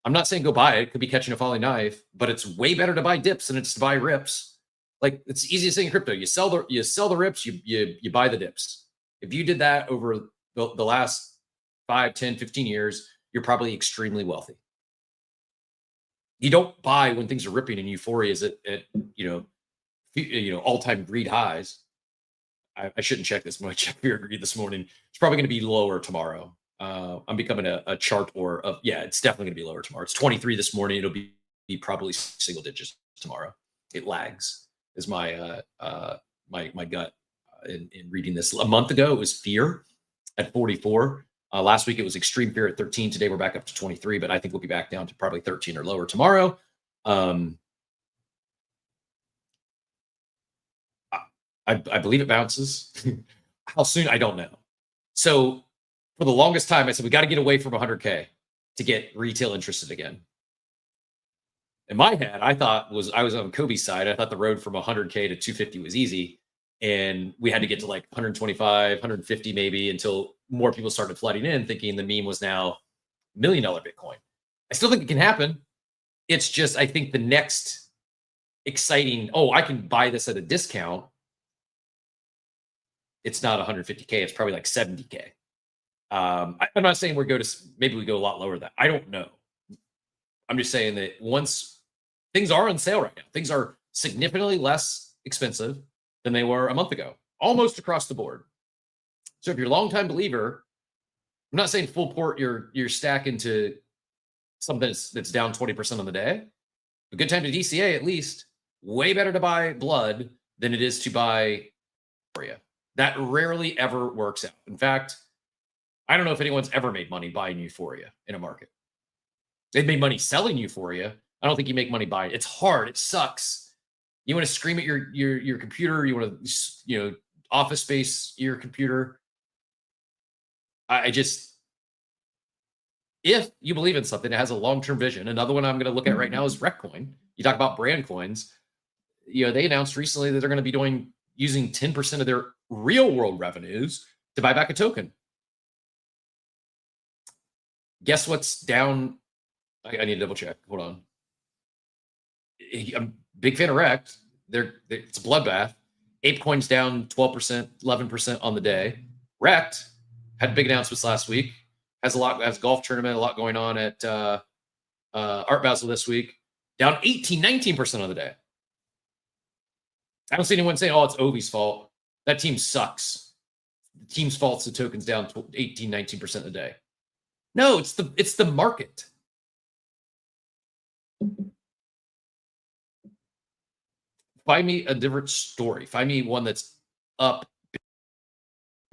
Speaker 7: I'm not saying go buy it. It could be catching a falling knife, but it's way better to buy dips than it's to buy rips. Like, it's the easiest thing in crypto. You sell the rips, you buy the dips. If you did that over the last 5, 10, 15 years, you're probably extremely wealthy. You don't buy when things are ripping and euphoria is at all-time greed highs. I shouldn't check this, but I checked fear greed this morning. It's probably going to be lower tomorrow. I'm becoming a chart it's definitely going to be lower tomorrow. It's 23 this morning. It'll be probably single digits tomorrow. It lags is my my gut in reading this. A month ago, it was fear at 44. Last week, it was extreme fear at 13. Today, we're back up to 23, but I think we'll be back down to probably 13 or lower tomorrow. I believe it bounces. How soon? I don't know. So for the longest time, I said, we got to get away from 100K to get retail interested again. In my head, I was on Kobe's side. I thought the road from 100K to 250 was easy. And we had to get to like 125, 150 maybe until more people started flooding in, thinking the meme was now $1 million Bitcoin. I still think it can happen. It's just, I think the next exciting, I can buy this at a discount. It's not 150K. It's probably like 70K. I'm not saying maybe we go a lot lower than that. I don't know. I'm just saying that once things are on sale right now, things are significantly less expensive than they were a month ago, almost across the board. So if you're a longtime believer, I'm not saying full port your stack into something that's down 20% on the day. A good time to DCA at least. way better to buy blood than it is to buy euphoria. That rarely ever works out. In fact, I don't know if anyone's ever made money buying euphoria in a market. They've made money selling euphoria. I don't think you make money buying it. It's hard. It sucks. You want to scream at your computer. You want to, office space your computer. I just, if you believe in something that has a long-term vision, another one I'm going to look at right now is RecCoin. You talk about brand coins. They announced recently that they're going to be using 10% of their real world revenues to buy back a token. Guess what's down? I need to double check. Hold on. I'm a big fan of Rect. It's a bloodbath. ApeCoin's down 12%, 11% on the day. Rect had big announcements last week. Has golf tournament, a lot going on at Art Basel this week. Down 18, 19% on the day. I don't see anyone saying, it's Ovi's fault. That team sucks. The team's fault the token's down 18, 19% a day. No, it's the market. Find me a different story. Find me one that's up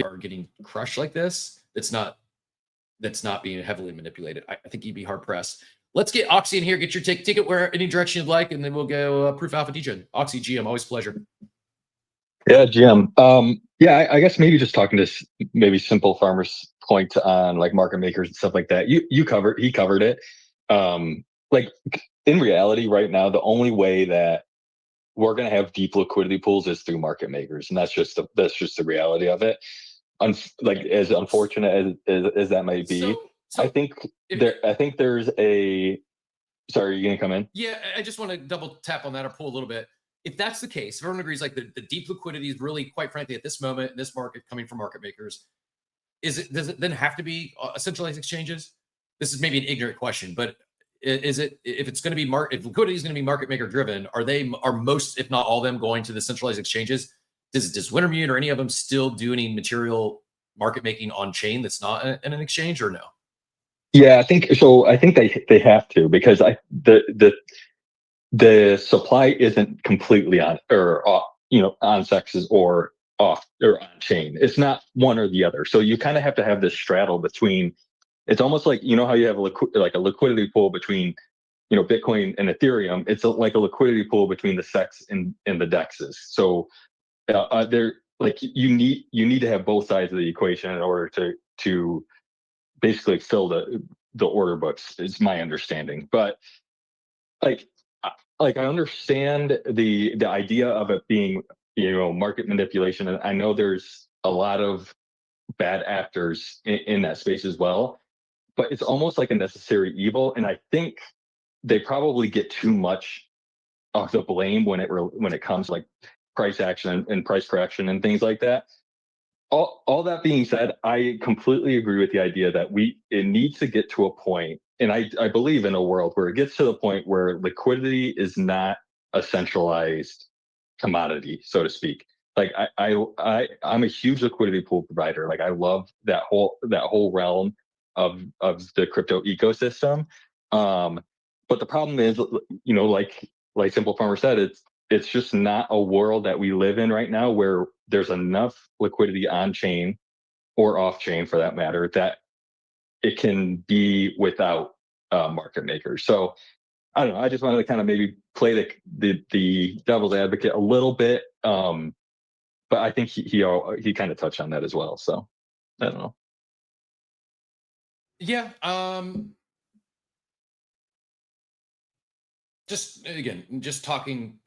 Speaker 7: or getting crushed like this. That's not being heavily manipulated. I think you'd be hard pressed. Let's get Oxy in here. Get your ticket where any direction you'd like, and then we'll go Proof Alpha DJ. Oxy GM, always a pleasure.
Speaker 9: Yeah, GM. I guess maybe just talking to maybe Simple Farmer's point on like market makers and stuff like that. He covered it. Like in reality, right now, the only way that we're going to have deep liquidity pools is through market makers, and that's just the reality of it. Like as unfortunate as that might be, I think there's a. Sorry, are you going to come in?
Speaker 7: Yeah, I just want to double tap on that or pull a little bit. If that's the case, if everyone agrees, like the deep liquidity is really, quite frankly, at this moment in this market coming from market makers, does it then have to be centralized exchanges? This is maybe an ignorant question, but is it, if it's going to be if liquidity is going to be market maker driven, are most, if not all of them, going to the centralized exchanges? Does Wintermute or any of them still do any material market making on chain that's not in an exchange, or no?
Speaker 9: Yeah, I think so. I think they have to, because the supply isn't completely on or off, on sexes or off or on chain. It's not one or the other. So you kind of have to have this straddle between. It's almost like how you have a liquidity pool between Bitcoin and Ethereum. It's like a liquidity pool between the SEX and the DEXs. So they're like you need to have both sides of the equation in order to basically fill the order books, is my understanding. But like I understand the idea of it being market manipulation, and I know there's a lot of bad actors in that space as well, but it's almost like a necessary evil, and I think they probably get too much of the blame when it comes like price action and price correction and things like that. All that being said, I completely agree with the idea that it needs to get to a point, and I believe in a world where it gets to the point where liquidity is not a centralized commodity, so to speak. Like I'm a huge liquidity pool provider. Like I love that whole realm of the crypto ecosystem. But the problem is, like Simple Farmer said, it's just not a world that we live in right now where there's enough liquidity on chain or off chain, for that matter, that it can be without market makers. So I don't know. I just wanted to kind of maybe play the devil's advocate a little bit, but I think he kind of touched on that as well. So I don't know.
Speaker 7: Yeah. Just talking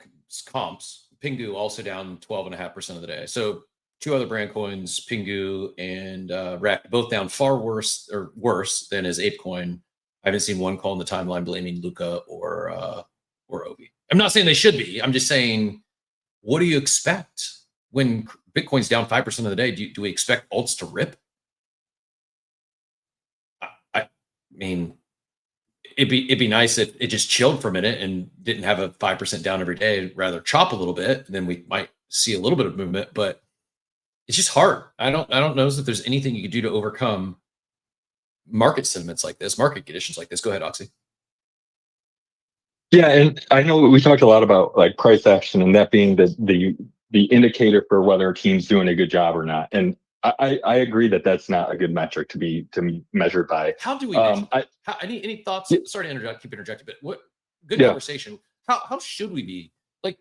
Speaker 7: comps. Pingu also down 12.5% of the day. So two other brand coins, Pingu and Rect, both down far worse than is ApeCoin. I haven't seen one call in the timeline blaming Luca or Ovi. I'm not saying they should be. I'm just saying, what do you expect when Bitcoin's down 5% of the day? Do we expect alts to rip? I mean, it'd be nice if it just chilled for a minute and didn't have a 5% down every day, rather chop a little bit, then we might see a little bit of movement, but it's just hard. I don't know if there's anything you could do to overcome market sentiments like this, market conditions like this. Go ahead, Oxy.
Speaker 9: Yeah, and I know we talked a lot about like price action and that being the indicator for whether a team's doing a good job or not. And I agree that that's not a good metric to be measured by.
Speaker 7: How do we measure?
Speaker 9: I
Speaker 7: Any thoughts?
Speaker 9: yeah,
Speaker 7: Sorry to keep interjecting, but what good
Speaker 9: yeah,
Speaker 7: conversation. How should we be? Like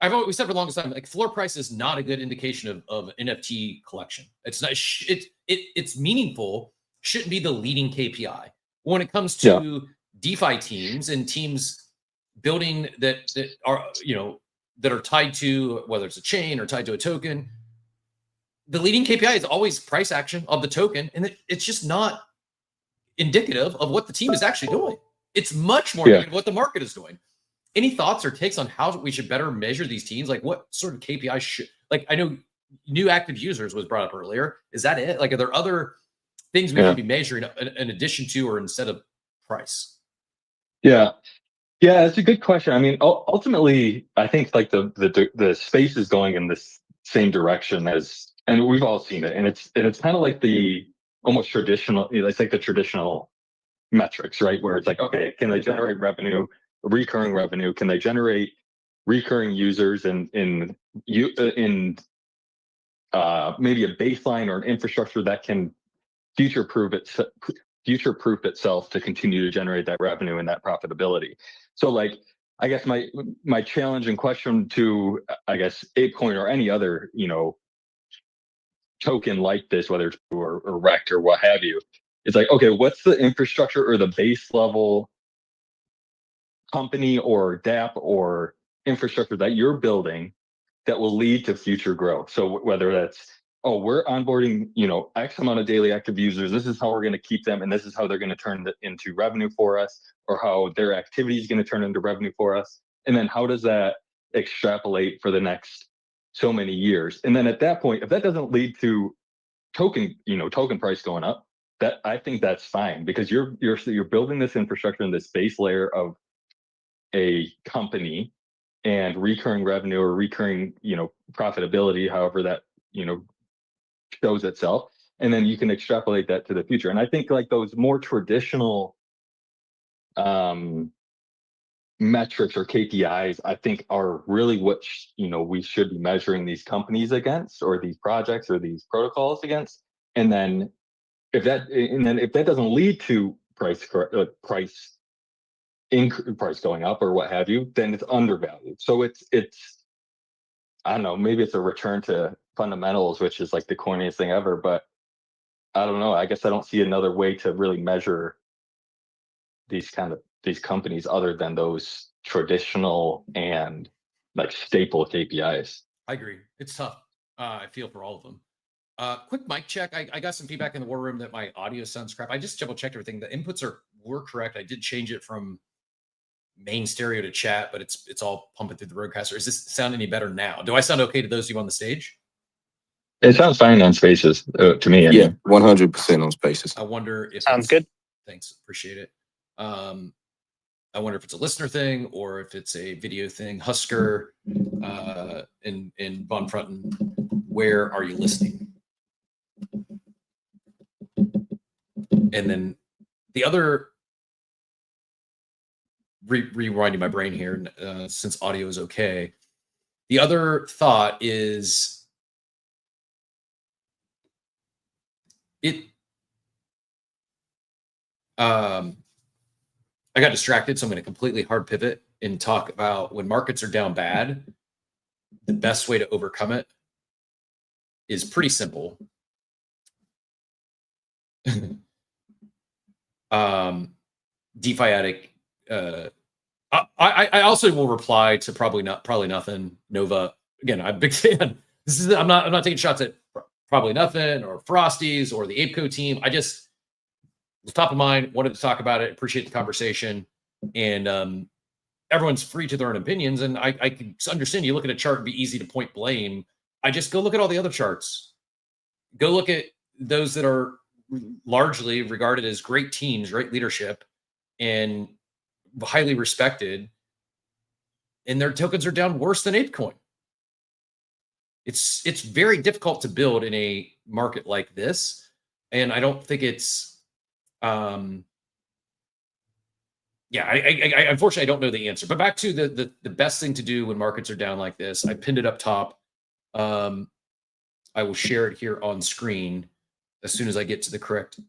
Speaker 7: we said for the longest time, like floor price is not a good indication of NFT collection. It's not. It's meaningful. Shouldn't be the leading KPI when it comes
Speaker 9: yeah,
Speaker 7: to DeFi teams and teams building that are that are tied to whether it's a chain or tied to a token. The leading KPI is always price action of the token, and it's just not indicative of what the team is actually doing. It's much more
Speaker 9: yeah.
Speaker 7: indicative of what the market is doing. Any thoughts or takes on how we should better measure these teams? Like what sort of KPI should, like I know new active users was brought up earlier. Is that it? Like, are there other things we
Speaker 9: Yeah.
Speaker 7: should be measuring in addition to or instead of price?
Speaker 9: Yeah. Yeah, it's a good question. I mean, ultimately, I think like the space is going in this same direction as, and we've all seen it, and it's kind of like the almost traditional. It's like the traditional metrics, right? Where it's like, okay, can they generate revenue, recurring revenue? Can they generate recurring users in maybe a baseline or an infrastructure that can future-proof itself to continue to generate that revenue and that profitability. So like, I guess my challenge and question to, I guess, ApeCoin or any other, token like this, whether it's or Rect or what have you, is like, okay, what's the infrastructure or the base level company or DApp or infrastructure that you're building that will lead to future growth? So whether that's, oh, we're onboarding, X amount of daily active users, this is how we're going to keep them, and this is how they're going to turn into revenue for us, or how their activity is going to turn into revenue for us. And then how does that extrapolate for the next so many years? And then at that point, if that doesn't lead to token price going up, that I think that's fine, because you're building this infrastructure in this base layer of a company and recurring revenue or recurring, profitability, however that, shows itself. And then you can extrapolate that to the future. And I think like those more traditional metrics or KPIs, I think are really what we should be measuring these companies against, or these projects or these protocols against. And then if that doesn't lead to price going up or what have you, then it's undervalued. So it's I don't know, maybe it's a return to fundamentals, which is like the corniest thing ever, but I don't know. I guess I don't see another way to really measure these companies other than those traditional and like staple KPIs.
Speaker 7: I agree. It's tough. I feel for all of them. Quick mic check. I got some feedback in the war room that my audio sounds crap. I just double checked everything. The inputs were correct. I did change it from main stereo to chat, but it's all pumping through the roadcaster. Is this sound any better now? Do I sound okay to those of you on the stage?
Speaker 9: It sounds fine on Spaces to me.
Speaker 10: Yeah, 100% on Spaces.
Speaker 7: I wonder if
Speaker 8: Sounds good.
Speaker 7: Thanks, appreciate it. I wonder if it's a listener thing or if it's a video thing. Husker in Von Frunten, where are you listening? And then the other, rewinding my brain here, since audio is okay. The other thought is I got distracted, so I'm going to completely hard pivot and talk about when markets are down bad, the best way to overcome it is pretty simple. DeFi Addict. I also will reply to probably nothing. Nova. Again, I'm a big fan. I'm not taking shots at probably nothing or Frosties or the ApeCo team. I just was top of mind, wanted to talk about it, appreciate the conversation, and everyone's free to their own opinions. And I can understand you look at a chart and be easy to point blame. I just go look at all the other charts. Go look at those that are largely regarded as great teams, great leadership, and highly respected, and their tokens are down worse than ApeCoin. It's very difficult to build in a market like this, and I don't think it's yeah, I unfortunately I don't know the answer. But back to the best thing to do when markets are down like this. I pinned it up top. I will share it here on screen as soon as I get to the correct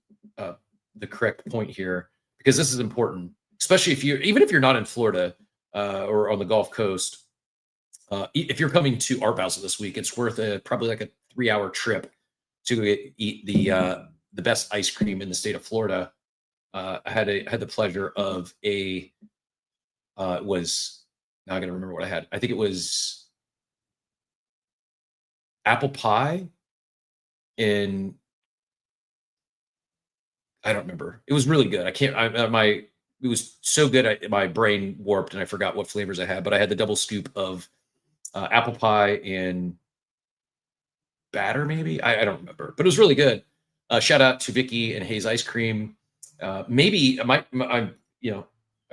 Speaker 7: point here, because this is important, especially even if you're not in Florida or on the Gulf Coast. If you're coming to Art Basel this week, it's worth probably like a 3-hour trip to eat the best ice cream in the state of Florida. I had the pleasure of it was, now I gotta remember what I had. I think it was apple pie in, I don't remember. It was really good. It was so good. My brain warped and I forgot what flavors I had, but I had the double scoop of apple pie and batter, maybe. I don't remember, but it was really good. Shout out to Vicky and Hayes Ice Cream. Maybe I've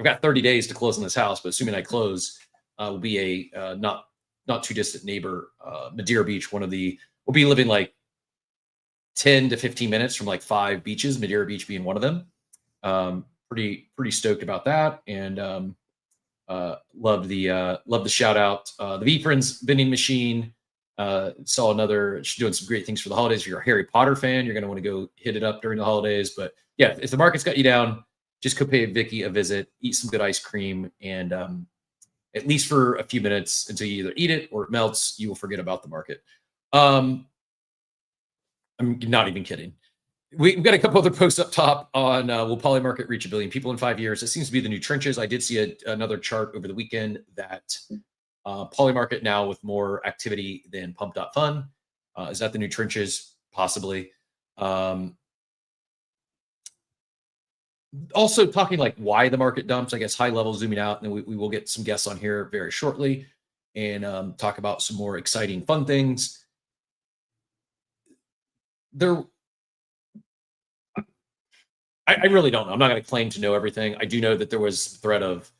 Speaker 7: got 30 days to close on this house, but assuming I close, will be a not too distant neighbor, Madeira Beach. We'll be living like 10 to 15 minutes from like 5 beaches, Madeira Beach being one of them. Pretty stoked about that, and love the shout out. The V Friends vending machine. Saw another. She's doing some great things for the holidays. If you're a Harry Potter fan, you're going to want to go hit it up during the holidays. But yeah, if the market's got you down, just go pay Vicky a visit, eat some good ice cream, and at least for a few minutes until you either eat it or it melts, you will forget about the market. I'm not even kidding. We've got a couple other posts up top on will poly market reach 1 billion people in 5 years? It seems to be the new trenches. I did see another chart over the weekend that poly market now with more activity than pump.fun. Is that the new trenches? Possibly. Also talking like why the market dumps, I guess high level zooming out, and then we will get some guests on here very shortly and talk about some more exciting fun things. I really don't know. I'm not going to claim to know everything. I do know that there was threat of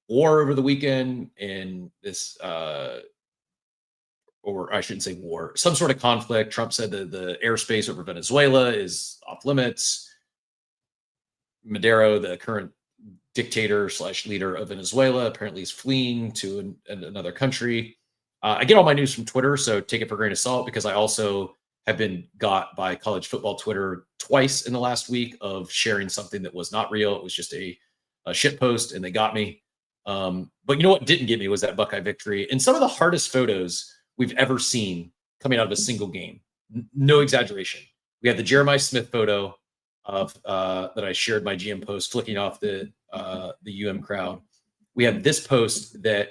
Speaker 7: war over the weekend, and this, or I shouldn't say war, some sort of conflict. Trump said that the airspace over Venezuela is off limits. Maduro, the current dictator / leader of Venezuela, apparently is fleeing to another country. I get all my news from Twitter, so take it for a grain of salt, because I also have been got by college football Twitter twice in the last week of sharing something that was not real. It was just a shit post, and they got me. But you know what didn't get me was that Buckeye victory and some of the hardest photos we've ever seen coming out of a single game. No exaggeration. We had the Jeremiah Smith photo of that I shared my GM post flicking off the UM crowd. We have this post that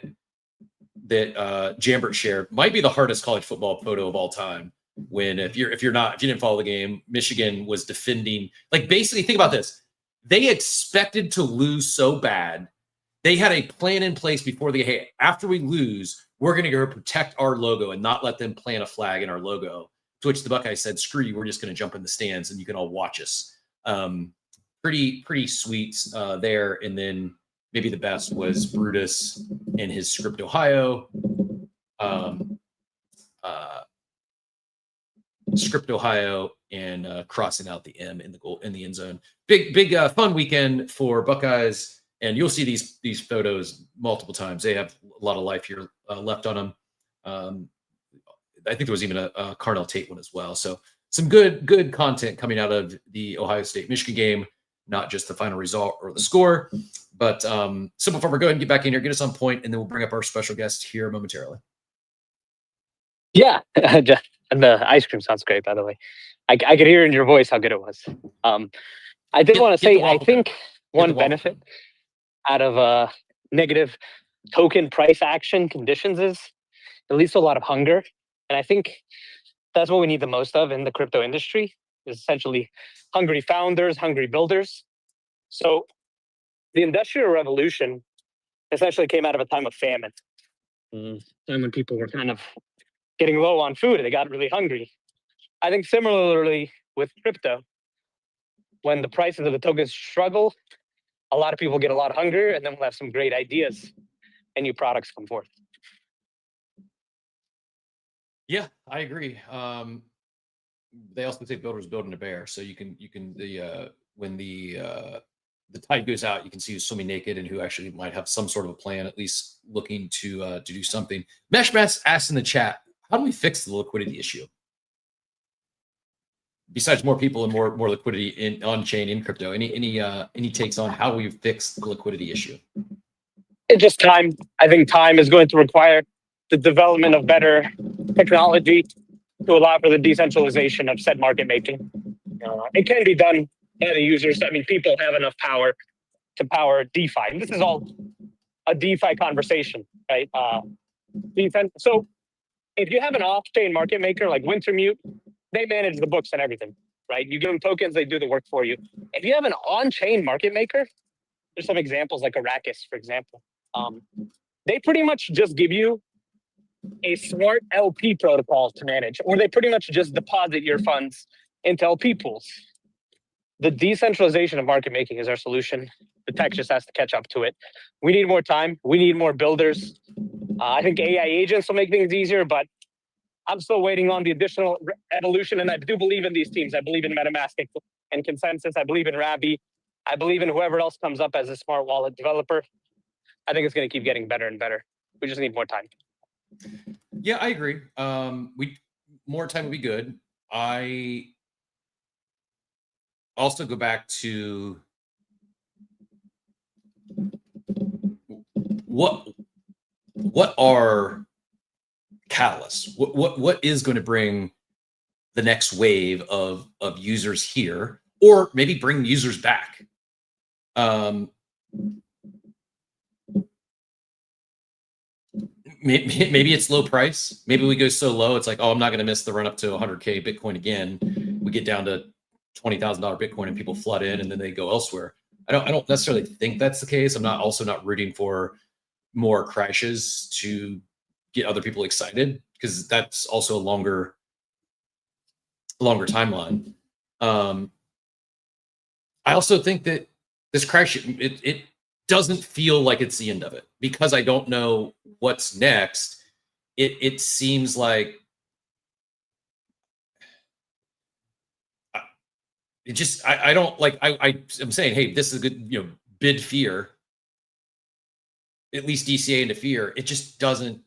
Speaker 7: Jambert shared, might be the hardest college football photo of all time. When if you didn't follow the game, Michigan was defending, like, basically think about this. They expected to lose so bad. They had a plan in place before the, hey, after we lose, we're going to go protect our logo and not let them plant a flag in our logo. To which the Buckeyes said, screw you, we're just going to jump in the stands and you can all watch us. Pretty sweet there. And then maybe the best was Brutus in his Script Ohio. Script Ohio and crossing out the M in the end zone. Big fun weekend for Buckeyes, and you'll see these photos multiple times. They have a lot of life here left on them. I think there was even a Carnell Tate one as well. So some good content coming out of the Ohio State Michigan game, not just the final result or the score. But Simple Farmer, go ahead and get back in here, get us on point, and then we'll bring up our special guest here momentarily.
Speaker 8: Yeah, and the ice cream sounds great, by the way. I could hear in your voice how good it was. I did want to say, I think one benefit out of negative token price action conditions is at least a lot of hunger. And I think that's what we need the most of in the crypto industry, is essentially hungry founders, hungry builders. So the Industrial Revolution essentially came out of a time of famine. Time when people were kind of getting low on food and they got really hungry. I think similarly with crypto, when the prices of the tokens struggle, a lot of people get a lot of hunger, and then we'll have some great ideas and new products come forth.
Speaker 7: Yeah, I agree. They also say builders building a bear, so you can when the the tide goes out, you can see who's swimming naked and who actually might have some sort of a plan, at least looking to do something. Meshmas asked in the chat, how do we fix the liquidity issue? Besides more people and more liquidity in on chain in crypto, any takes on how we fix the liquidity issue?
Speaker 8: It's just time. I think time is going to require the development of better technology to allow for the decentralization of said market making. It can be done by the users. I mean, people have enough power to power DeFi. And this is all a DeFi conversation, right? So if you have an off-chain market maker like Wintermute, they manage the books and everything, right? You give them tokens, they do the work for you. If you have an on-chain market maker, there's some examples like Arrakis, for example. They pretty much just give you a smart LP protocol to manage, or they pretty much just deposit your funds into LP pools. The decentralization of market making is our solution. The tech just has to catch up to it. We need more time. We need more builders. I think AI agents will make things easier, but I'm still waiting on the additional evolution. And I do believe in these teams. I believe in MetaMask and Consensus. I believe in Rabby. I believe in whoever else comes up as a smart wallet developer. I think it's going to keep getting better and better. We just need more time.
Speaker 7: Yeah, I agree. More time would be good. I also go back to what are catalysts? What is going to bring the next wave of users here, or maybe bring users back? Maybe it's low price. Maybe we go so low, it's like, oh, I'm not going to miss the run up to 100K Bitcoin again. We get down to $20,000 Bitcoin and people flood in, and then they go elsewhere. I don't necessarily think that's the case. I'm also not rooting for more crashes to get other people excited, because that's also a longer timeline. I also think that this crash, it doesn't feel like it's the end of it, because I don't know what's next. It seems like it just, I don't like, I'm saying, hey, this is a good, bid fear, at least DCA into fear. It just doesn't,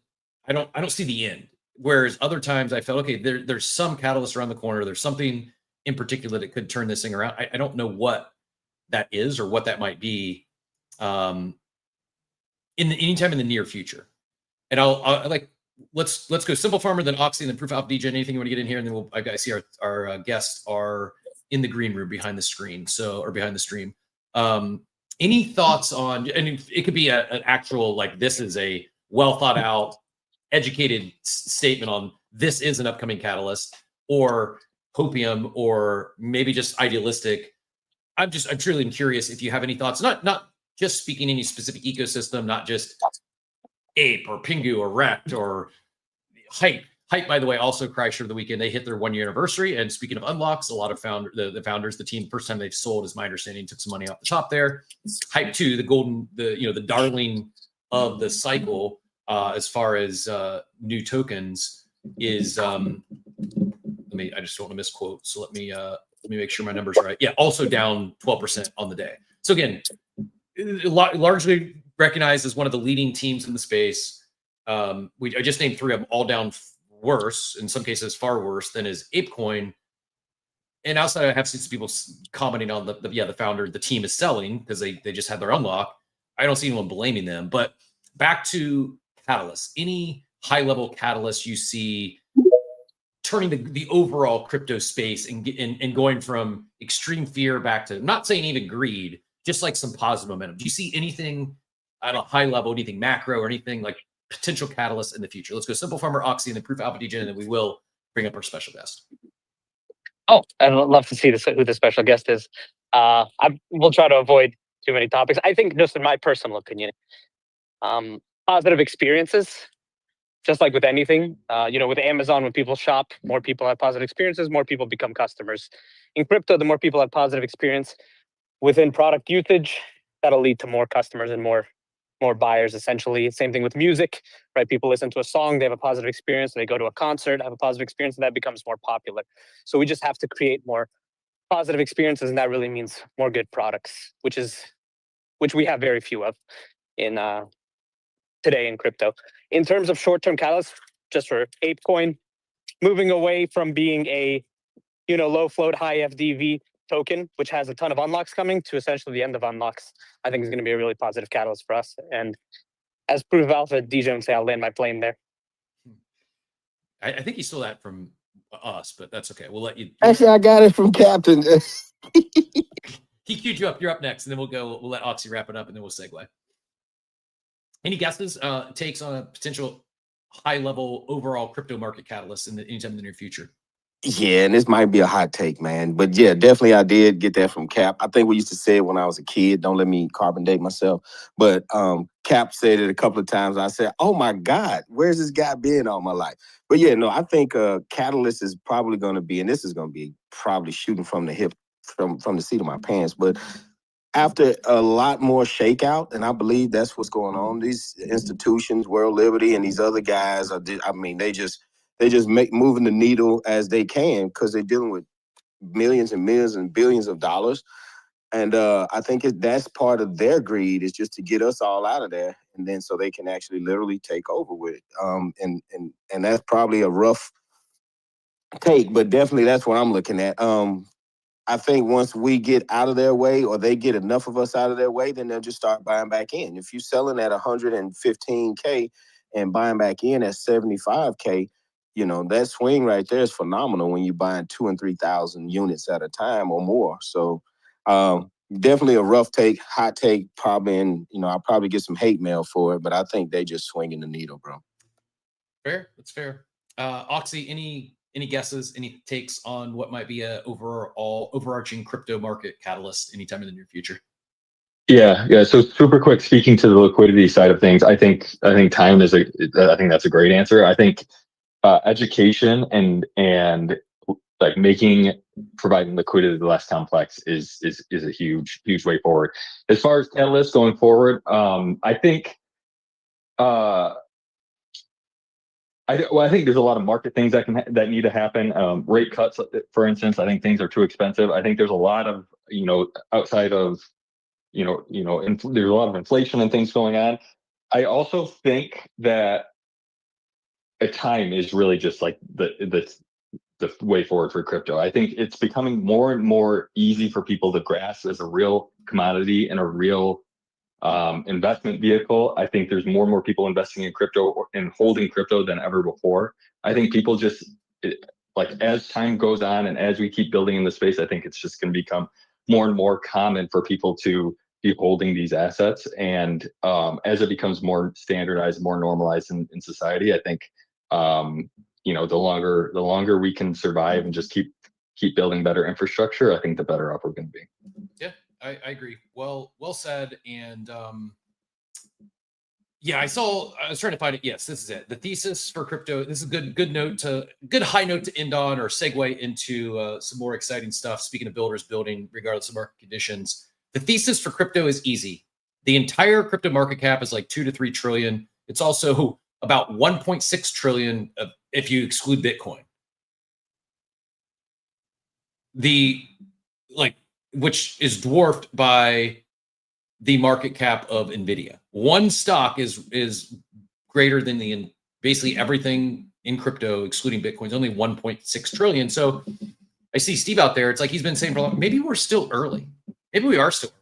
Speaker 7: I don't see the end. Whereas other times I felt, okay, there's some catalyst around the corner. There's something in particular that could turn this thing around. I don't know what that is or what that might be anytime in the near future. And I'll like, let's go Simple Farmer, then Oxy, and then Proof Alpha DJ. Anything you want to get in here? And then I see our guests are in the green room behind the screen. Or behind the stream. Any thoughts on, and it could be an actual, like, this is a well thought out, educated statement on this is an upcoming catalyst, or hopium, or maybe just idealistic. I'm truly curious if you have any thoughts, not just speaking any specific ecosystem, not just Ape or Pingu or Rect or Hype. Hype, by the way, also crashed over the weekend. They hit their 1-year anniversary. And speaking of unlocks, a lot of the founders, the team, first time they've sold, is my understanding, took some money off the top there. Hype 2, the darling of the cycle, as far as new tokens, is I just don't want to misquote. So let me make sure my numbers are right. Yeah, also down 12% on the day. So again, largely recognized as one of the leading teams in the space. I just named 3 of them, all down worse, in some cases far worse than is ApeCoin. And outside, I have seen some people commenting on the founder, the team is selling because they just had their unlock. I don't see anyone blaming them. But back to catalysts. Any high level catalysts you see turning the overall crypto space and going from extreme fear back to, I'm not saying even greed, just like some positive momentum. Do you see anything at a high level, anything macro or anything like potential catalysts in the future? Let's go Simple Farmer, Oxy, and then Proof Alpha DJ, and then we will bring up our special guest.
Speaker 8: Oh, I'd love to see who the special guest is. We'll try to avoid too many topics. I think, just in my personal opinion, positive experiences, just like with anything, with Amazon, when people shop, more people have positive experiences, more people become customers. In crypto, the more people have positive experience within product usage, that'll lead to more customers and more buyers, essentially. Same thing with music, right? People listen to a song, they have a positive experience. They go to a concert, have a positive experience, and that becomes more popular. So we just have to create more positive experiences, and that really means more good products, which we have very few of in today in crypto. In terms of short-term catalysts, just for ApeCoin, moving away from being a low float, high FDV token, which has a ton of unlocks coming, to essentially the end of unlocks, I think is going to be a really positive catalyst for us. And as proof of alpha, DJ would say I'll land my plane there.
Speaker 7: I think he stole that from us, but that's okay. We'll let you.
Speaker 10: Actually, I got it from Captain.
Speaker 7: He queued you up. You're up next, and then we'll let Oxy wrap it up, and then we'll segue. Any guesses, takes on a potential high-level overall crypto market catalyst anytime in the near future?
Speaker 10: Yeah, and this might be a hot take, man. But yeah, definitely I did get that from Cap. I think we used to say it when I was a kid. Don't let me carbon date myself. But Cap said it a couple of times. I said, oh my God, where's this guy been all my life? But yeah, no, I think catalyst is probably going to be, and this is going to be probably shooting from the hip, from the seat of my pants. But after a lot more shakeout, and I believe that's what's going on, these institutions, World Liberty, and these other guys are, I mean, they just make moving the needle as they can, because they're dealing with millions and millions and billions of dollars. And I think that's part of their greed, is just to get us all out of there, and then so they can actually literally take over with it. And that's probably a rough take, but definitely that's what I'm looking at. I think once we get out of their way, or they get enough of us out of their way, then they'll just start buying back in. If you're selling at 115K and buying back in at 75K, that swing right there is phenomenal when you're buying 2,000 and 3,000 units at a time or more. So definitely a rough take, hot take, probably, and I'll probably get some hate mail for it, but I think they just swinging the needle, bro.
Speaker 7: Fair, that's fair. Oxy, any guesses, any takes on what might be a overarching crypto market catalyst anytime in the near future?
Speaker 9: Yeah. So super quick, speaking to the liquidity side of things, I think time is I think that's a great answer. I think education and like providing liquidity less complex is a huge way forward. As far as catalysts going forward, I think I think there's a lot of market things that need to happen. Rate cuts, for instance, I think things are too expensive. I think there's a lot of outside of there's a lot of inflation and things going on. I also think that a time is really just like the way forward for crypto. I think it's becoming more and more easy for people to grasp as a real commodity and a real investment vehicle. I think there's more and more people investing in crypto and holding crypto than ever before. I think people as time goes on and as we keep building in the space, I think it's just going to become more and more common for people to be holding these assets. And as it becomes more standardized, more normalized in society, I think the longer we can survive and just keep building better infrastructure, I think the better off we're going to be.
Speaker 7: Yeah, I agree. Well said. And yeah, I was trying to find it. Yes, this is it. The thesis for crypto. This is a good high note to end on, or segue into some more exciting stuff. Speaking of builders building, regardless of market conditions, the thesis for crypto is easy. The entire crypto market cap is like 2 to 3 trillion. It's also about 1.6 trillion if you exclude Bitcoin. Which is dwarfed by the market cap of Nvidia. One stock is greater than basically everything in crypto, excluding Bitcoin, is only 1.6 trillion. So I see Steve out there. It's like he's been saying for a long. Maybe we're still early. Maybe we are still early.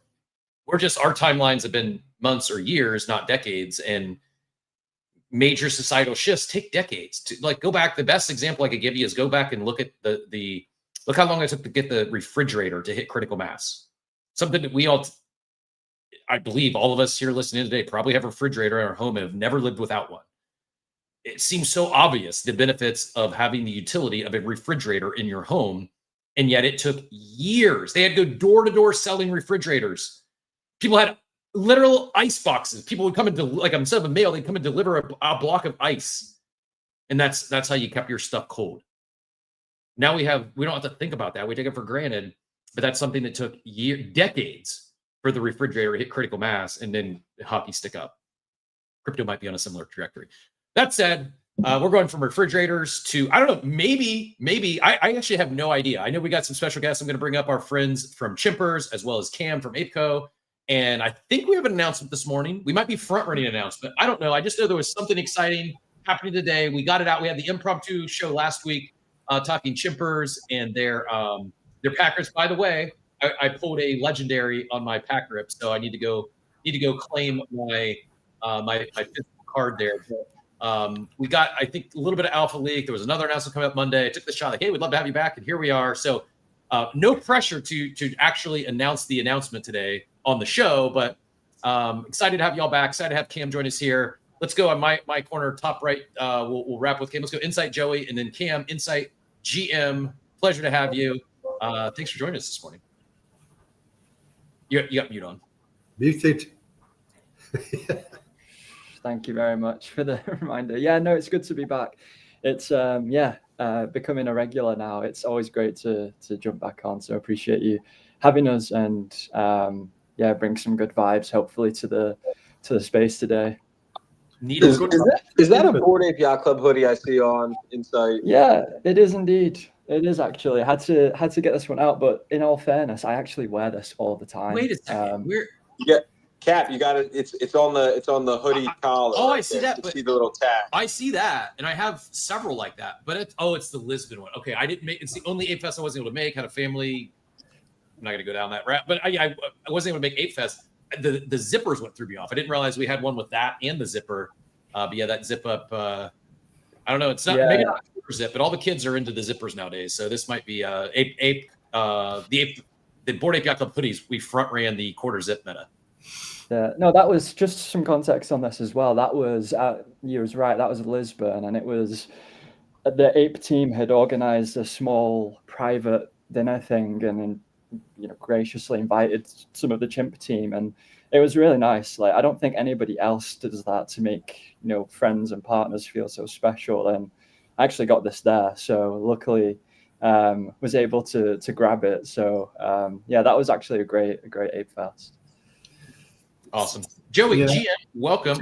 Speaker 7: We're just, our timelines have been months or years, not decades. And major societal shifts take decades to go back. The best example I could give you is go back and look at look how long it took to get the refrigerator to hit critical mass. Something that I believe all of us here listening today probably have a refrigerator in our home and have never lived without one. It seems so obvious, the benefits of having the utility of a refrigerator in your home. And yet it took years. They had to go door to door selling refrigerators. People had literal ice boxes. People would come and instead of a mail, they'd come and deliver a block of ice. And that's how you kept your stuff cold. Now we don't have to think about that. We take it for granted, but that's something that took decades for the refrigerator to hit critical mass and then hockey stick up. Crypto might be on a similar trajectory. That said, We're going from refrigerators to, I don't know, maybe, I actually have no idea. I know we got some special guests. I'm going to bring up our friends from Chimpers as well as Cam from ApeCo. And I think we have an announcement this morning. We might be front running an announcement. I don't know. I just know there was something exciting happening today. We got it out. We had the impromptu show last week talking Chimpers and their packers. By the way, I pulled a legendary on my pack rip, so I need to go claim my my physical card there. But, we got, I think, a little bit of alpha leak. There was another announcement coming up Monday. I took the shot like, hey, we'd love to have you back, and here we are. So no pressure to actually announce the announcement today on the show, but excited to have y'all back. Excited to have Cam join us here. Let's go on my corner, top right. We'll wrap with Cam. Let's go Insight Joey, and then Cam, Insight GM. Pleasure to have you. Thanks for joining us this morning. You got mute on.
Speaker 11: Muted.
Speaker 12: Thank you very much for the reminder. Yeah, no, it's good to be back. It's becoming a regular now. It's always great to jump back on. So appreciate you having us, and bring some good vibes hopefully to the space today.
Speaker 13: Is that a Bored Ape Yacht Club hoodie I see on Insight?
Speaker 12: Yeah, it is indeed. It is actually. I had to get this one out, but in all fairness, I actually wear this all the time.
Speaker 7: Wait a second.
Speaker 13: Cap, you got it. It's on the hoodie collar.
Speaker 7: Oh,
Speaker 13: right
Speaker 7: I see
Speaker 13: there.
Speaker 7: that.
Speaker 13: You
Speaker 7: But
Speaker 13: see the little tag.
Speaker 7: I see that, and I have several like that. But it's the Lisbon one. Okay, I didn't make. It's the only Ape Fest I wasn't able to make. Had a family. I'm not going to go down that route, but I wasn't able to make Ape Fest. The zippers went through me off. I didn't realize we had one with that and the zipper. But yeah, that zip up. I don't know. It's not maybe not super zip, but all the kids are into the zippers nowadays. So this might be the Bored Ape Yacht Club hoodies. We front ran the quarter zip meta.
Speaker 12: Yeah, no, that was just some context on this as well. That was, you was right, that was Lisbon, and it was, the Ape team had organized a small private dinner thing, and then, graciously invited some of the Chimp team, and it was really nice. Like, I don't think anybody else does that to make, friends and partners feel so special, and I actually got this there, so luckily was able to grab it. So that was actually a great Ape Fest.
Speaker 7: Awesome. Joey, GM, welcome.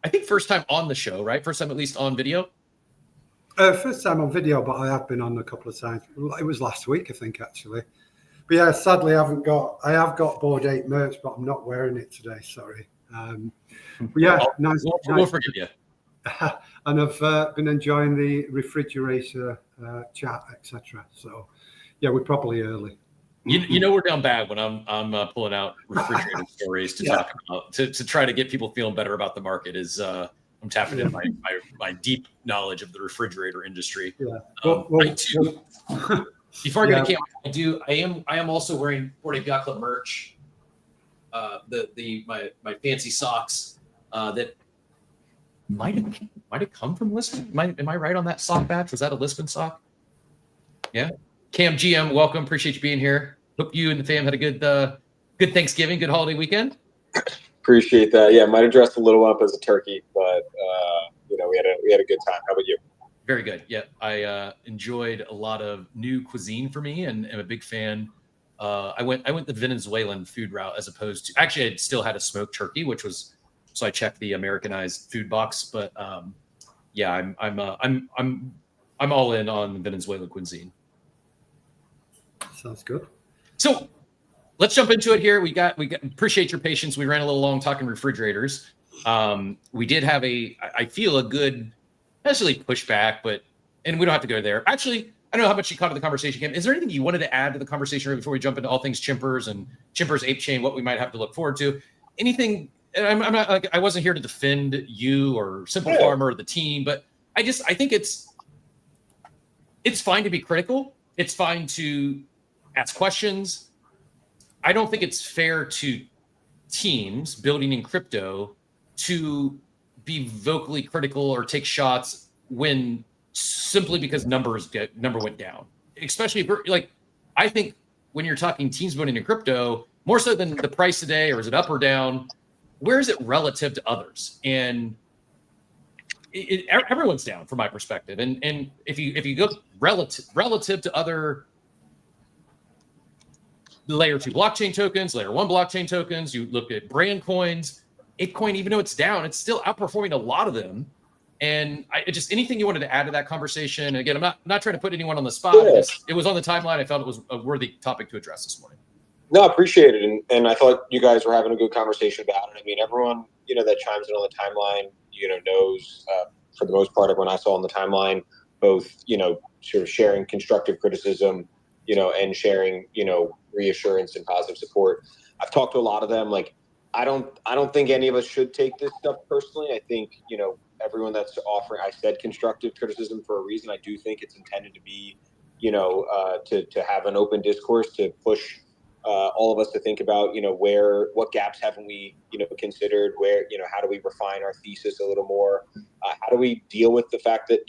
Speaker 7: I think first time on the show, right? First time at least on video?
Speaker 11: First time on video, but I have been on a couple of times. It was last week, I think, actually. But yeah, sadly, I have got Bored Ape merch, but I'm not wearing it today, sorry. But yeah, nice.
Speaker 7: We'll forgive you.
Speaker 11: And I've been enjoying the refrigerator chat, etc. So yeah, we're probably early.
Speaker 7: You know we're down bad when I'm pulling out refrigerator stories to talk about to try to get people feeling better about the market. Is I'm tapping in my deep knowledge of the refrigerator industry. Yeah. I too, before I go to camp, I am also wearing Bored Ape Yacht Club merch. My fancy socks that might have come from Lisbon. Am I right on that sock batch? Was that a Lisbon sock? Yeah. Cam GM, welcome. Appreciate you being here. Hope you and the fam had a good Thanksgiving, good holiday weekend.
Speaker 13: Appreciate that. Yeah, might have dressed a little up as a turkey, but we had a good time. How about you?
Speaker 7: Very good. Yeah, I enjoyed a lot of new cuisine for me, and am a big fan. I went the Venezuelan food route as opposed to, actually I still had a smoked turkey, which was, so I checked the Americanized food box, but I'm all in on Venezuelan cuisine.
Speaker 11: Sounds good.
Speaker 7: So let's jump into it here. We got appreciate your patience. We ran a little long talking refrigerators. We did have I feel a good, not necessarily pushback, and we don't have to go there. Actually, I don't know how much you caught of the conversation, Kim. Is there anything you wanted to add to the conversation before we jump into all things Chimpers and Chimpers ApeChain, what we might have to look forward to? Anything? I'm not like, I wasn't here to defend you or Simple Farmer or the team, but I think it's fine to be critical. It's fine to ask questions. I don't think it's fair to teams building in crypto to be vocally critical or take shots when simply because number went down. Especially if I think when you're talking teams building in crypto, more so than the price today or is it up or down, where is it relative to others? And everyone's down from my perspective. And if you go relative to other layer 2 blockchain tokens, layer 1 blockchain tokens, you look at brand coins, ApeCoin, even though it's down, it's still outperforming a lot of them. And just anything you wanted to add to that conversation. Again, I'm not trying to put anyone on the spot.
Speaker 13: Yeah.
Speaker 7: It was on the timeline. I felt it was a worthy topic to address this morning.
Speaker 13: No, I appreciate it. And I thought you guys were having a good conversation about it. I mean, everyone, that chimes in on the timeline, knows for the most part, everyone I saw on the timeline, both, sort of sharing constructive criticism, and sharing, reassurance and positive support. I've talked to a lot of them. Like, I don't think any of us should take this stuff personally. I think, everyone that's offering, I said constructive criticism for a reason. I do think it's intended to be, to have an open discourse, to push all of us to think about, what gaps haven't we, considered, where, how do we refine our thesis a little more? How do we deal with the fact that,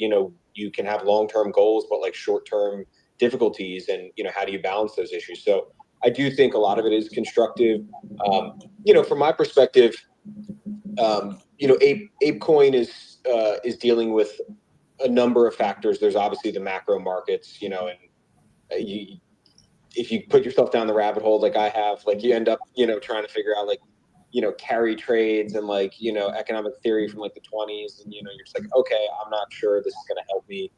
Speaker 13: you can have long-term goals, but like short-term difficulties, and, how do you balance those issues? So I do think a lot of it is constructive. From my perspective, ApeCoin is dealing with a number of factors. There's obviously the macro markets, and if you put yourself down the rabbit hole like I have, like you end up, trying to figure out like, carry trades and like, economic theory from like the 20s, and you're just like, okay, I'm not sure this is going to help me.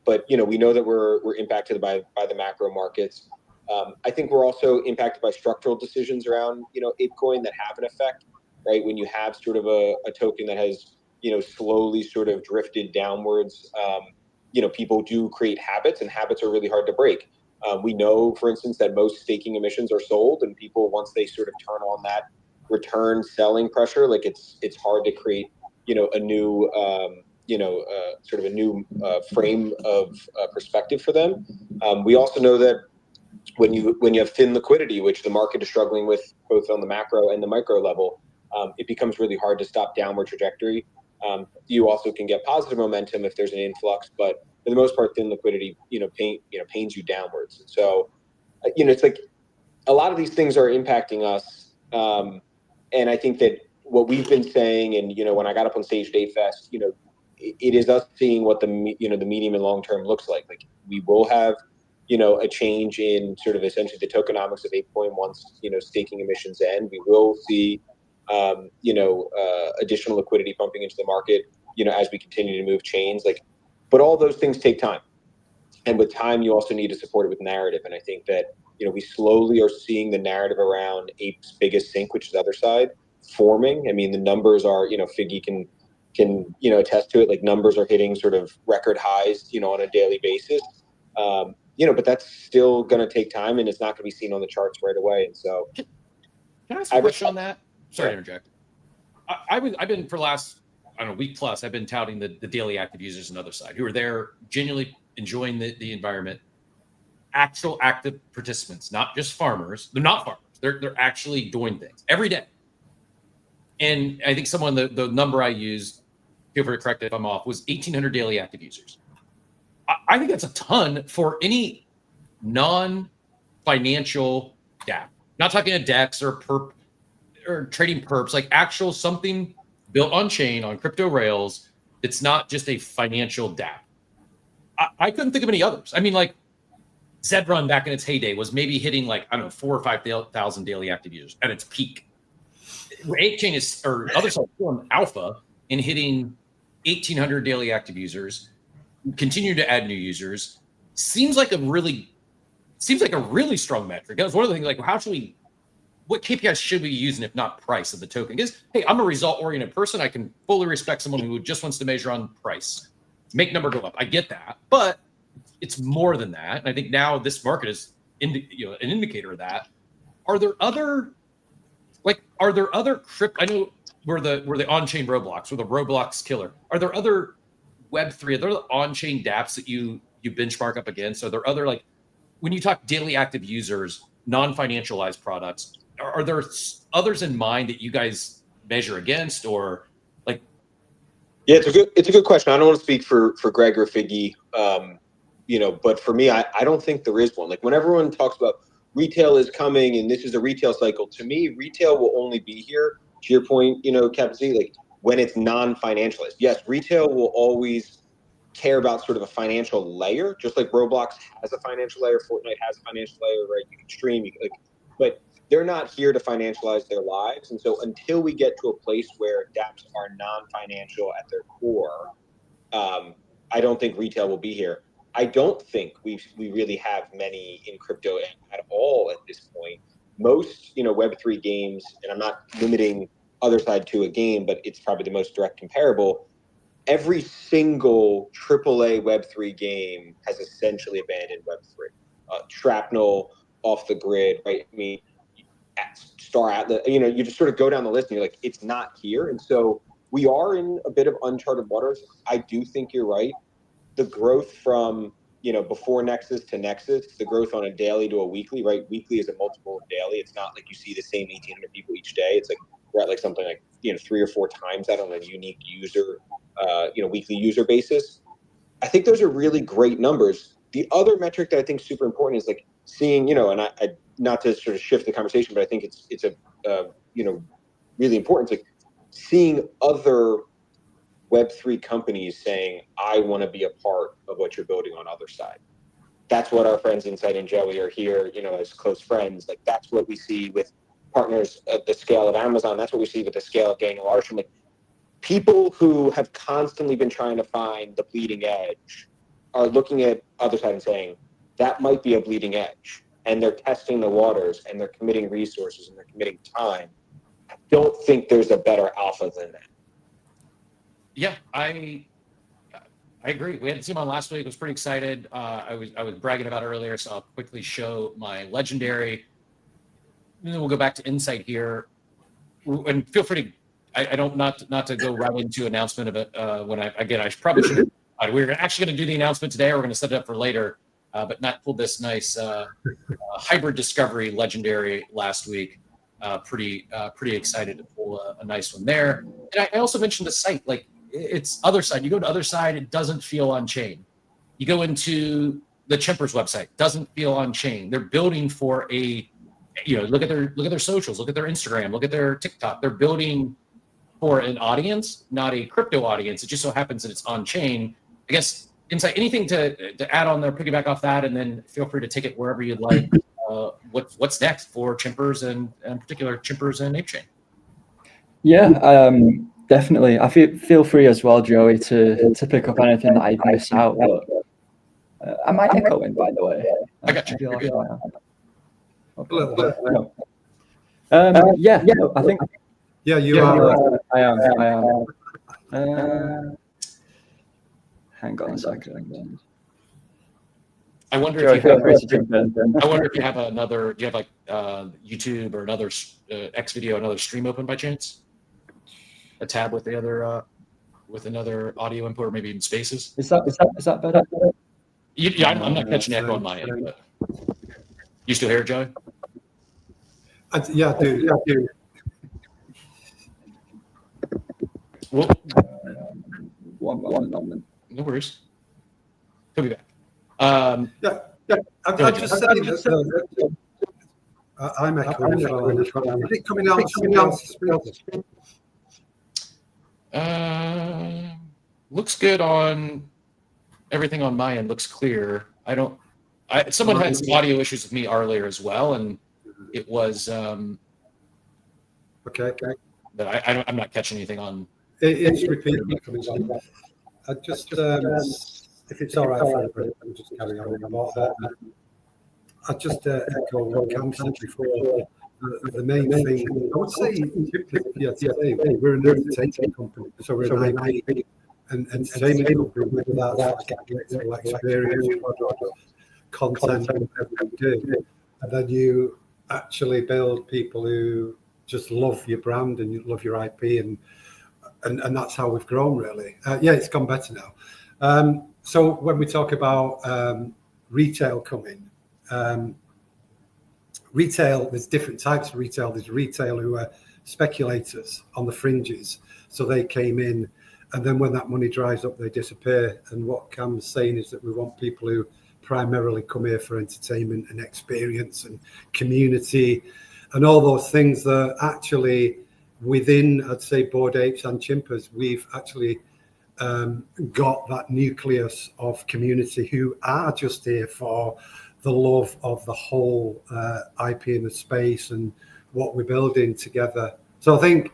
Speaker 13: But we know that we're impacted by the macro markets. I think we're also impacted by structural decisions around, ApeCoin that have an effect, right? When you have sort of a token that has, slowly sort of drifted downwards, people do create habits, and habits are really hard to break. We know, for instance, that most staking emissions are sold, and people, once they sort of turn on that return selling pressure, like it's hard to create, a new, sort of a new frame of perspective for them. We also know that when you have thin liquidity, which the market is struggling with both on the macro and the micro level, it becomes really hard to stop downward trajectory. You also can get positive momentum if there's an influx, but for the most part, thin liquidity, pains you downwards. And so, it's like a lot of these things are impacting us. And I think that what we've been saying, and, when I got up on stage at ApeFest, it is us seeing what the medium and long term looks like. Like, we will have, a change in sort of essentially the tokenomics of ApeCoin once, staking emissions end. We will see, additional liquidity pumping into the market, as we continue to move chains. Like, but all those things take time. And with time, you also need to support it with narrative. And I think that, we slowly are seeing the narrative around Ape's biggest sink, which is Otherside, forming. I mean, the numbers are, Figgy can attest to it. Like, numbers are hitting sort of record highs, on a daily basis. But that's still going to take time, and it's not going to be seen on the charts right away. And so,
Speaker 7: can I ask a question on that? Sorry to interject. I've been for the last, week plus, I've been touting the daily active users on Otherside who are there genuinely enjoying the environment, actual active participants, not just farmers. They're not farmers. They're actually doing things every day. And I think the number I used, feel free to correct it if I'm off, was 1,800 daily active users. I think that's a ton for any non-financial DApp. Not talking a DEX or perp or trading perps, like actual something built on chain on crypto rails. It's not just a financial DApp. I couldn't think of any others. I mean, like Zedrun back in its heyday was maybe hitting like, 4,000 or 5,000 daily active users at its peak. ApeChain or Otherside formed alpha in hitting 1,800 daily active users, continue to add new users. Seems like a really strong metric. That was one of the things, like, what KPIs should we be using if not price of the token? Because, hey, I'm a result-oriented person. I can fully respect someone who just wants to measure on price, make number go up. I get that, but it's more than that. And I think now this market is an indicator of that. Are there other crypto? I know we're the on-chain Roblox, we're the Roblox killer. Are there other Web3, are there on-chain dApps that you benchmark up against? Are there other, like, when you talk daily active users, non-financialized products, are there others in mind that you guys measure against, or like?
Speaker 13: Yeah, it's a good question. I don't want to speak for Greg or Figgy, but for me, I don't think there is one. Like, when everyone talks about retail is coming and this is a retail cycle, to me, retail will only be here, to your point, Captain Z, like, when it's non-financialized. Yes, retail will always care about sort of a financial layer, just like Roblox has a financial layer, Fortnite has a financial layer, right? You can stream, but they're not here to financialize their lives. And so until we get to a place where dApps are non-financial at their core, I don't think retail will be here. I don't think we really have many in crypto at all at this point. Most, Web3 games, and I'm not limiting Otherside to a game, but it's probably the most direct comparable. Every single AAA Web3 game has essentially abandoned Web3. Shrapnel, Off the Grid, right? I mean, Star Atlas, you just sort of go down the list and you're like, it's not here. And so we are in a bit of uncharted waters. I do think you're right. The growth from, before Nexus to Nexus, the growth on a daily to a weekly, right? Weekly is a multiple of daily. It's not like you see the same 1,800 people each day. It's like we're at like something like, 3 or 4 times that on a unique user, weekly user basis. I think those are really great numbers. The other metric that I think is super important is like seeing, and I not to sort of shift the conversation, but I think it's a really important. It's like seeing other Web3 companies saying, I want to be a part of what you're building on Otherside. That's what our friends Insight and Joey are here, as close friends. Like that's what we see with partners at the scale of Amazon. That's what we see with the scale of Daniel Arsham. Like people who have constantly been trying to find the bleeding edge are looking at Otherside and saying, that might be a bleeding edge. And they're testing the waters and they're committing resources and they're committing time. I don't think there's a better alpha than that.
Speaker 7: Yeah, I agree. We had the team on last week. I was pretty excited. I was bragging about it earlier, so I'll quickly show my legendary. And then we'll go back to Insight here. And feel free to, I don't not to go right into announcement of it when I probably should. We're actually going to do the announcement today. Or we're going to set it up for later, but not pull this nice hybrid discovery legendary last week. Pretty excited to pull a nice one there. And I also mentioned the site, like it's Otherside. You go to Otherside, it doesn't feel on chain. You go into the Chimpers website, doesn't feel on chain. They're building for a, look at their socials, look at their Instagram, look at their TikTok. They're building for an audience, not a crypto audience. It just so happens that it's on chain. I guess Insight, anything to add on there, piggyback off that, and then feel free to take it wherever you'd like. What's next for Chimpers and in particular Chimpers and ApeChain?
Speaker 12: Yeah, definitely. I feel free as well, Joey, to pick up anything that I miss out. But I might echo in, by the way.
Speaker 7: I got you.
Speaker 12: Yeah, I think.
Speaker 11: Yeah, you are.
Speaker 12: I am. Hang on a second.
Speaker 7: I wonder
Speaker 12: Joey,
Speaker 7: if you
Speaker 12: have
Speaker 7: another. Do you have like YouTube or another X video, another stream open by chance? A tab with the other with another audio input, or maybe even spaces.
Speaker 12: Is that better?
Speaker 7: Yeah, I'm not catching echo on my end, but you still hear it, Joey?
Speaker 11: Yeah, I do.
Speaker 7: Well,
Speaker 12: One moment.
Speaker 7: no worries. He'll be back.
Speaker 11: Yeah. I'm just saying that I'm echoing as well. Is it coming out?
Speaker 7: Looks good on everything on my end. Looks clear. Someone had some audio issues with me earlier as well, and it was
Speaker 11: okay.
Speaker 7: But I'm not catching anything on.
Speaker 11: It's repeatedly coming on. I just if it's all right for everybody, I'm just carrying on about that. I just echo what Cam said before. The main thing, I would say, we're an entertainment company, so we're an IP and entertainment company with that experience, content, whatever we do. And then you actually build people who just love your brand and you love your IP, and that's how we've grown, really. Yeah, it's gone better now. So when we talk about retail coming, retail, there's different types of retail. There's retail who are speculators on the fringes. So they came in, and then when that money dries up, they disappear. And what Cam's saying is that we want people who primarily come here for entertainment and experience and community and all those things that actually within, I'd say, Bored Apes and Chimpers, we've actually got that nucleus of community who are just here for the love of the whole IP in the space and what we're building together. So I think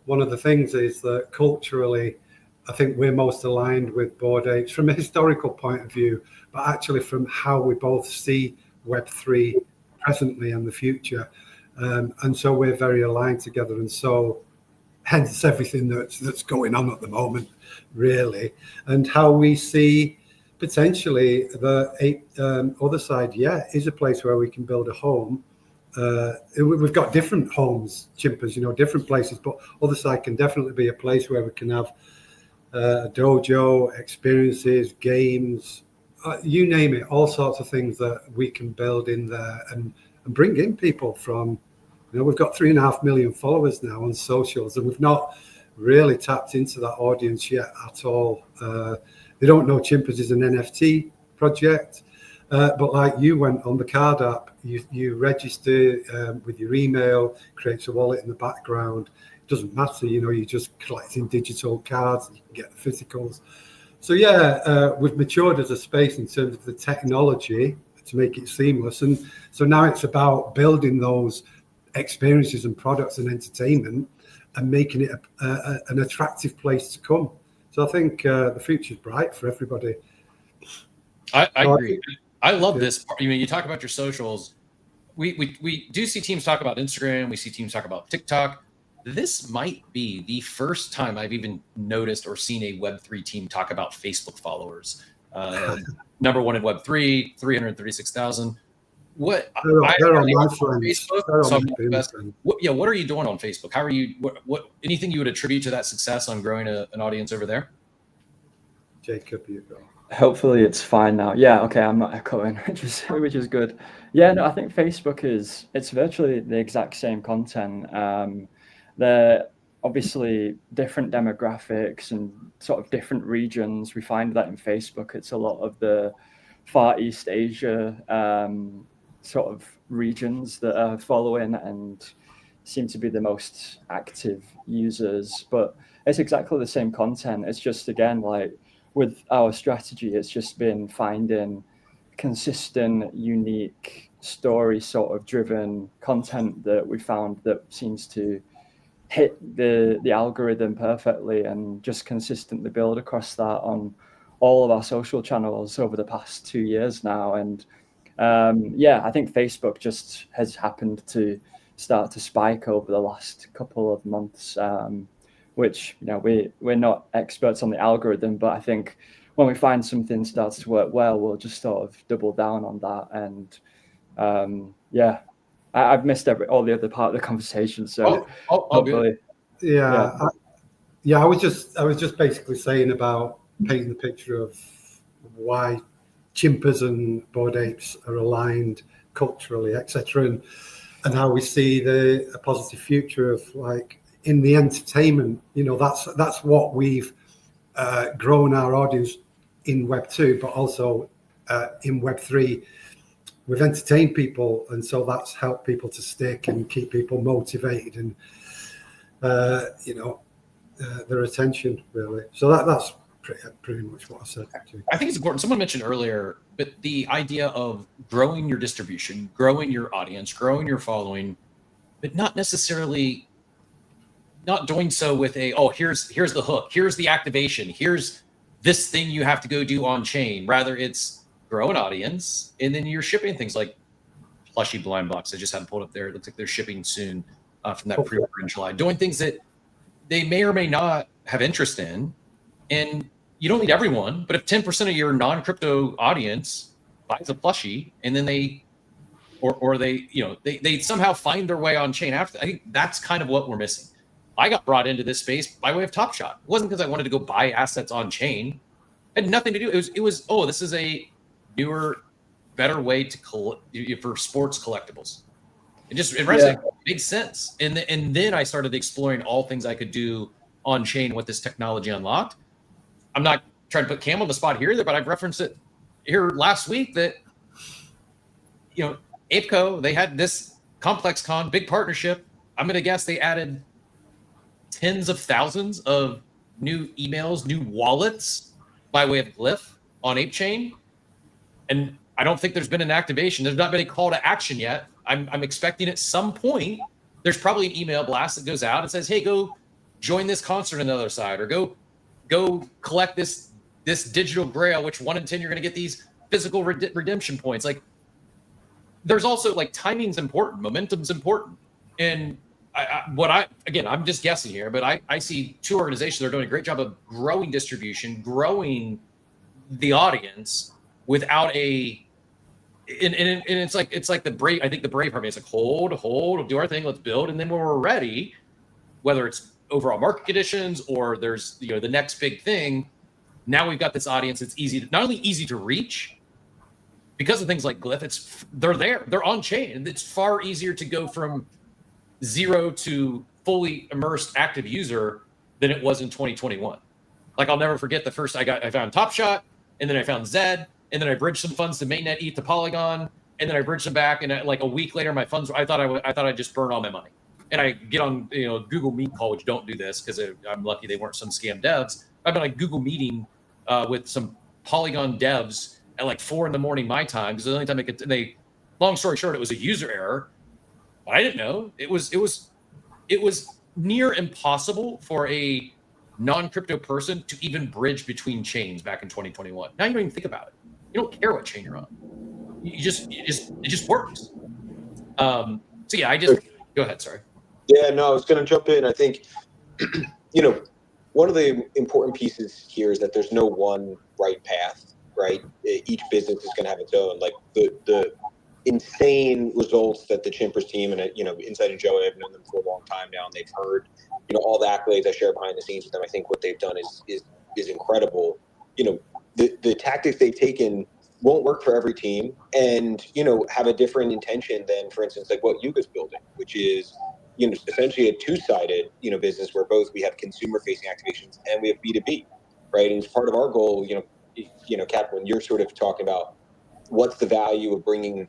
Speaker 11: one of the things is that culturally, I think we're most aligned with Bored Apes from a historical point of view, but actually from how we both see Web3 presently and the future. And so we're very aligned together. And so hence everything that's going on at the moment, really. And how we see potentially the Otherside, is a place where we can build a home. We've got different homes, Chimpers, different places, but Otherside can definitely be a place where we can have a dojo, experiences, games, you name it, all sorts of things that we can build in there and bring in people from, we've got 3.5 million followers now on socials, and we've not really tapped into that audience yet at all. They don't know Chimpers is an NFT project, but like you went on the card app, you register with your email, creates a wallet in the background. It doesn't matter, you're just collecting digital cards, and you can get the physicals. So we've matured as a space in terms of the technology to make it seamless. And so now it's about building those experiences and products and entertainment and making it an attractive place to come. So I think the future's bright for everybody.
Speaker 7: I agree. I love this part. You talk about your socials. We do see teams talk about Instagram. We see teams talk about TikTok. This might be the first time I've even noticed or seen a Web3 team talk about Facebook followers. Number one in Web3, 336,000. What?
Speaker 11: They're on my friends.
Speaker 7: Facebook. What are you doing on Facebook? How are you? What? Anything you would attribute to that success on growing an audience over there?
Speaker 11: Jacob, you go.
Speaker 12: Hopefully it's fine now. Yeah, okay, I'm not echoing, which is good. Yeah, no, I think Facebook it's virtually the exact same content. They're obviously different demographics and sort of different regions. We find that in Facebook, it's a lot of the Far East Asia sort of regions that are following and seem to be the most active users. But it's exactly the same content. It's just, again, like with our strategy, it's just been finding consistent, unique, story sort of driven content that we found that seems to hit the algorithm perfectly and just consistently build across that on all of our social channels over the past 2 years now. And I think Facebook just has happened to start to spike over the last couple of months, which we're not experts on the algorithm, but I think when we find something starts to work well, we'll just sort of double down on that. And I've missed all the other part of the conversation, so hopefully.
Speaker 11: I was just basically saying about painting the picture of why Chimpers and Bored Apes are aligned culturally, etc., and how we see a positive future of, like, in the entertainment. That's what we've grown our audience in Web 2, but also in Web 3. We've entertained people, and so that's helped people to stick and keep people motivated and their attention, really. So that's pretty much what I said.
Speaker 7: I think it's important. Someone mentioned earlier, but the idea of growing your distribution, growing your audience, growing your following, but not necessarily not doing so with here's the hook, here's the activation, here's this thing you have to go do on chain. Rather, it's grow an audience, and then you're shipping things like plushy blind box. I just had them pulled up there. It looks like they're shipping soon from that pre-order in July. Doing things that they may or may not have interest in, and you don't need everyone. But if 10% of your non-crypto audience buys a plushie, and then they somehow find their way on chain after, I think that's kind of what we're missing. I got brought into this space by way of Top Shot. It wasn't because I wanted to go buy assets on chain. It had nothing to do. It was this is a newer, better way to for sports collectibles. It made sense. And then I started exploring all things I could do on chain, what this technology unlocked. I'm not trying to put Cam on the spot here, but I've referenced it here last week that ApeCo, they had this Complex Con big partnership. I'm gonna guess they added tens of thousands of new emails, new wallets by way of Glyph on ApeChain. And I don't think there's been an activation. There's not been a call to action yet. I'm expecting at some point there's probably an email blast that goes out and says, hey, go join this concert on the other side, or go collect this digital grail, which 1 in 10 you're going to get these physical redemption points. Like, there's also, like, timing's important, momentum's important. And I'm just guessing here, but I see two organizations that are doing a great job of growing distribution, growing the audience without and it's like the brave. I think the brave part is like, hold, do our thing, let's build, and then when we're ready, whether it's overall market conditions or there's the next big thing, now we've got this audience. It's not only easy to reach because of things like Glyph. They're on chain, and it's far easier to go from 0 to fully immersed active user than it was in 2021. Like, I'll never forget the first I found Top Shot, and then I found Zed, and then I bridged some funds to mainnet ETH to Polygon, and then I bridged them back, and like a week later, my funds, I thought I'd just burn all my money. And I get on Google Meet call, which don't do this because I'm lucky they weren't some scam devs. I've been like Google meeting with some Polygon devs at like 4 a.m. my time, because the only time long story short, it was a user error. But I didn't know it was near impossible for a non-crypto person to even bridge between chains back in 2021. Now you don't even think about it. You don't care what chain you're on. It just works. So yeah, go ahead. Sorry.
Speaker 13: Yeah, no, I was going to jump in. I think, one of the important pieces here is that there's no one right path, right? Each business is going to have its own. Like the insane results that the Chimpers team and Inside and Joey have known them for a long time now, and they've heard all the accolades I share behind the scenes with them. I think what they've done is incredible. The tactics they've taken won't work for every team, and have a different intention than, for instance, like what Yuga's building, which is essentially a two-sided business where both we have consumer-facing activations and we have B2B, right? And it's part of our goal. Cap, when you're sort of talking about what's the value of bringing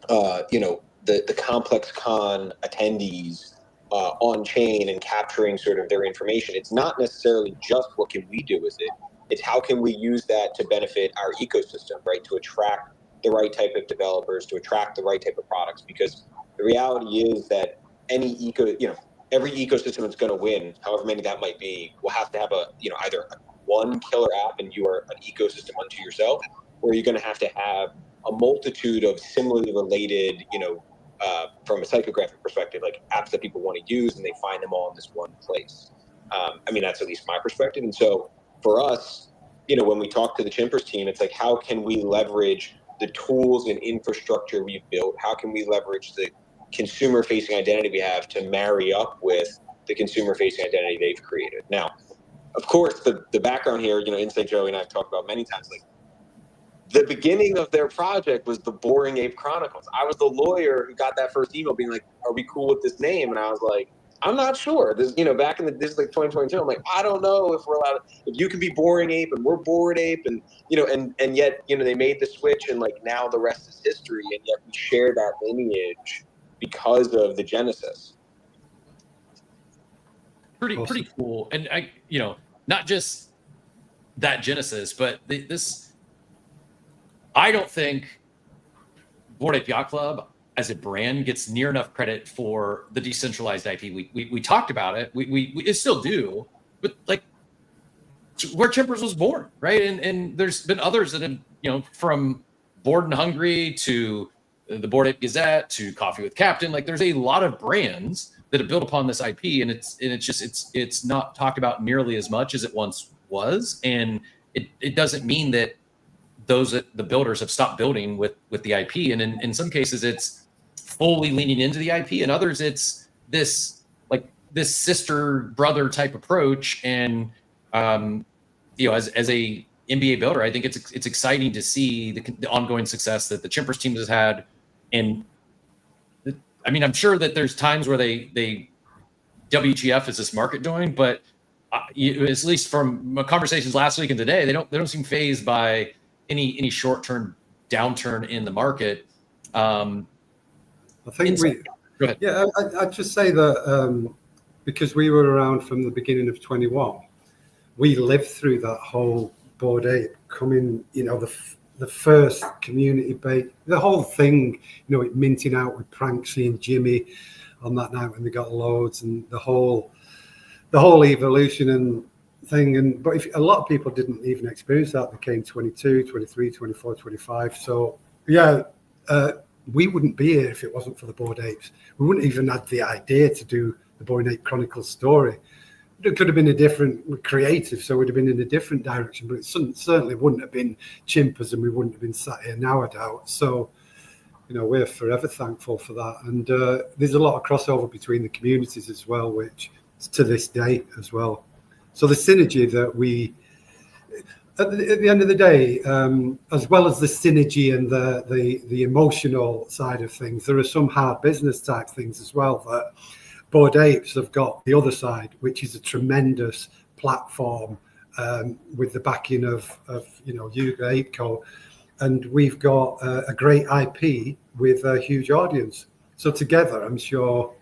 Speaker 13: the complex con attendees on chain and capturing sort of their information, it's not necessarily just what can we do with it. It's how can we use that to benefit our ecosystem, right? To attract the right type of developers, to attract the right type of products. Because the reality is that every ecosystem that's going to win, however many that might be, will have to have either one killer app and you are an ecosystem unto yourself, or you're going to have a multitude of similarly related, from a psychographic perspective, like apps that people want to use, and they find them all in this one place. That's at least my perspective. And so for us, when we talk to the Chimpers team, it's like, how can we leverage the tools and infrastructure we've built? How can we leverage the consumer-facing identity we have to marry up with the consumer-facing identity they've created? Now, of course, the background here, Inside Joey and I have talked about many times, like, the beginning of their project was the Boring Ape Chronicles. I was the lawyer who got that first email being like, are we cool with this name? And I was like, I'm not sure. This, back in this is like 2022. I'm like, I don't know if we're allowed, if you can be Boring Ape and we're Bored Ape, and and yet they made the switch, and like now the rest is history, and yet we share that lineage because of the genesis.
Speaker 7: Pretty cool. And I not just that genesis, but I don't think Bored Ape Yacht Club as a brand gets near enough credit for the decentralized IP. We talked about it. We still do, but like where Chimpers was born, right? And there's been others that have, from Bored and Hungry to the Bored Ape Gazette to Coffee with Captain. Like, there's a lot of brands that have built upon this IP, and it's not talked about nearly as much as it once was. And it doesn't mean that the builders have stopped building with the IP. And in some cases, it's fully leaning into the IP, and others it's this sister brother type approach. And as a NBA builder, I think it's exciting to see the ongoing success that the Chimpers team has had. And I'm sure that there's times where they WTF is this market doing, but at least from conversations last week and today, they don't seem fazed by any short-term downturn in the market.
Speaker 11: I think
Speaker 7: go ahead.
Speaker 11: Yeah, I'd just say that because we were around from the beginning of 21, we lived through that whole Bored Ape coming, the first community base, the whole thing, it minting out with Pranksy and Jimmy on that night when they got loads, and the whole evolution and thing. But if a lot of people didn't even experience that, they came 22, 23, 24, 25. So yeah, we wouldn't be here if it wasn't for the Bored Apes. We wouldn't even have the idea to do the Bored Ape Chronicles story. It could have been a different creative, so it would have been in a different direction, but it certainly wouldn't have been Chimpers, and we wouldn't have been sat here now, I doubt. So, we're forever thankful for that. And there's a lot of crossover between the communities as well, which to this day as well. So the synergy that we, at the end of the day, as well as the synergy and the emotional side of things, there are some hard business type things as well that Bored Apes have got the other side, which is a tremendous platform with the backing of Yuga ApeCo, and we've got a great IP with a huge audience. So together, I'm sure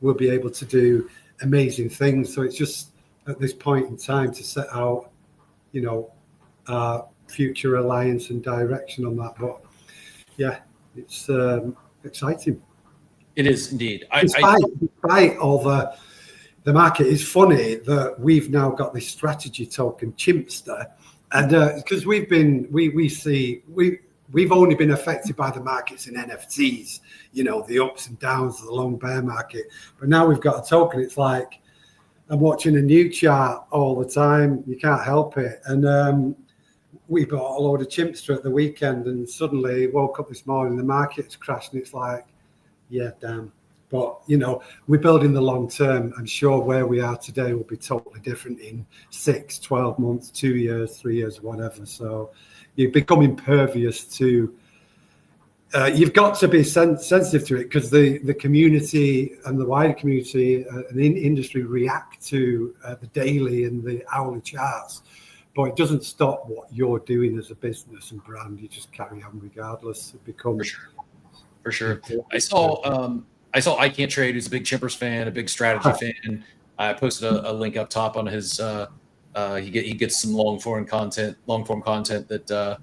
Speaker 11: we'll be able to do amazing things. So it's just at this point in time to set out, our future alliance and direction on that. But yeah, it's exciting.
Speaker 7: It is indeed.
Speaker 11: Despite all the market, is funny that we've now got this strategy token Chimpster, and because we've only been affected by the markets in NFTs, the ups and downs of the long bear market. But now we've got a token. It's like I'm watching a new chart all the time. You can't help it. And we bought a load of Chimpster at the weekend, and suddenly woke up this morning, the market's crashed, and it's like, yeah, damn. But, we're building the long term. I'm sure where we are today will be totally different in 6, 12 months, 2 years, 3 years, whatever. So you become impervious to, you've got to be sensitive to it, because the community and the wider community and the industry react to the daily and the hourly charts. But it doesn't stop what you're doing as a business and brand. You just carry on regardless. It becomes...
Speaker 7: For sure. I saw I Can't Trade, who's a big Chimpers fan, a big strategy fan. I posted a link up top on his he gets some long form content that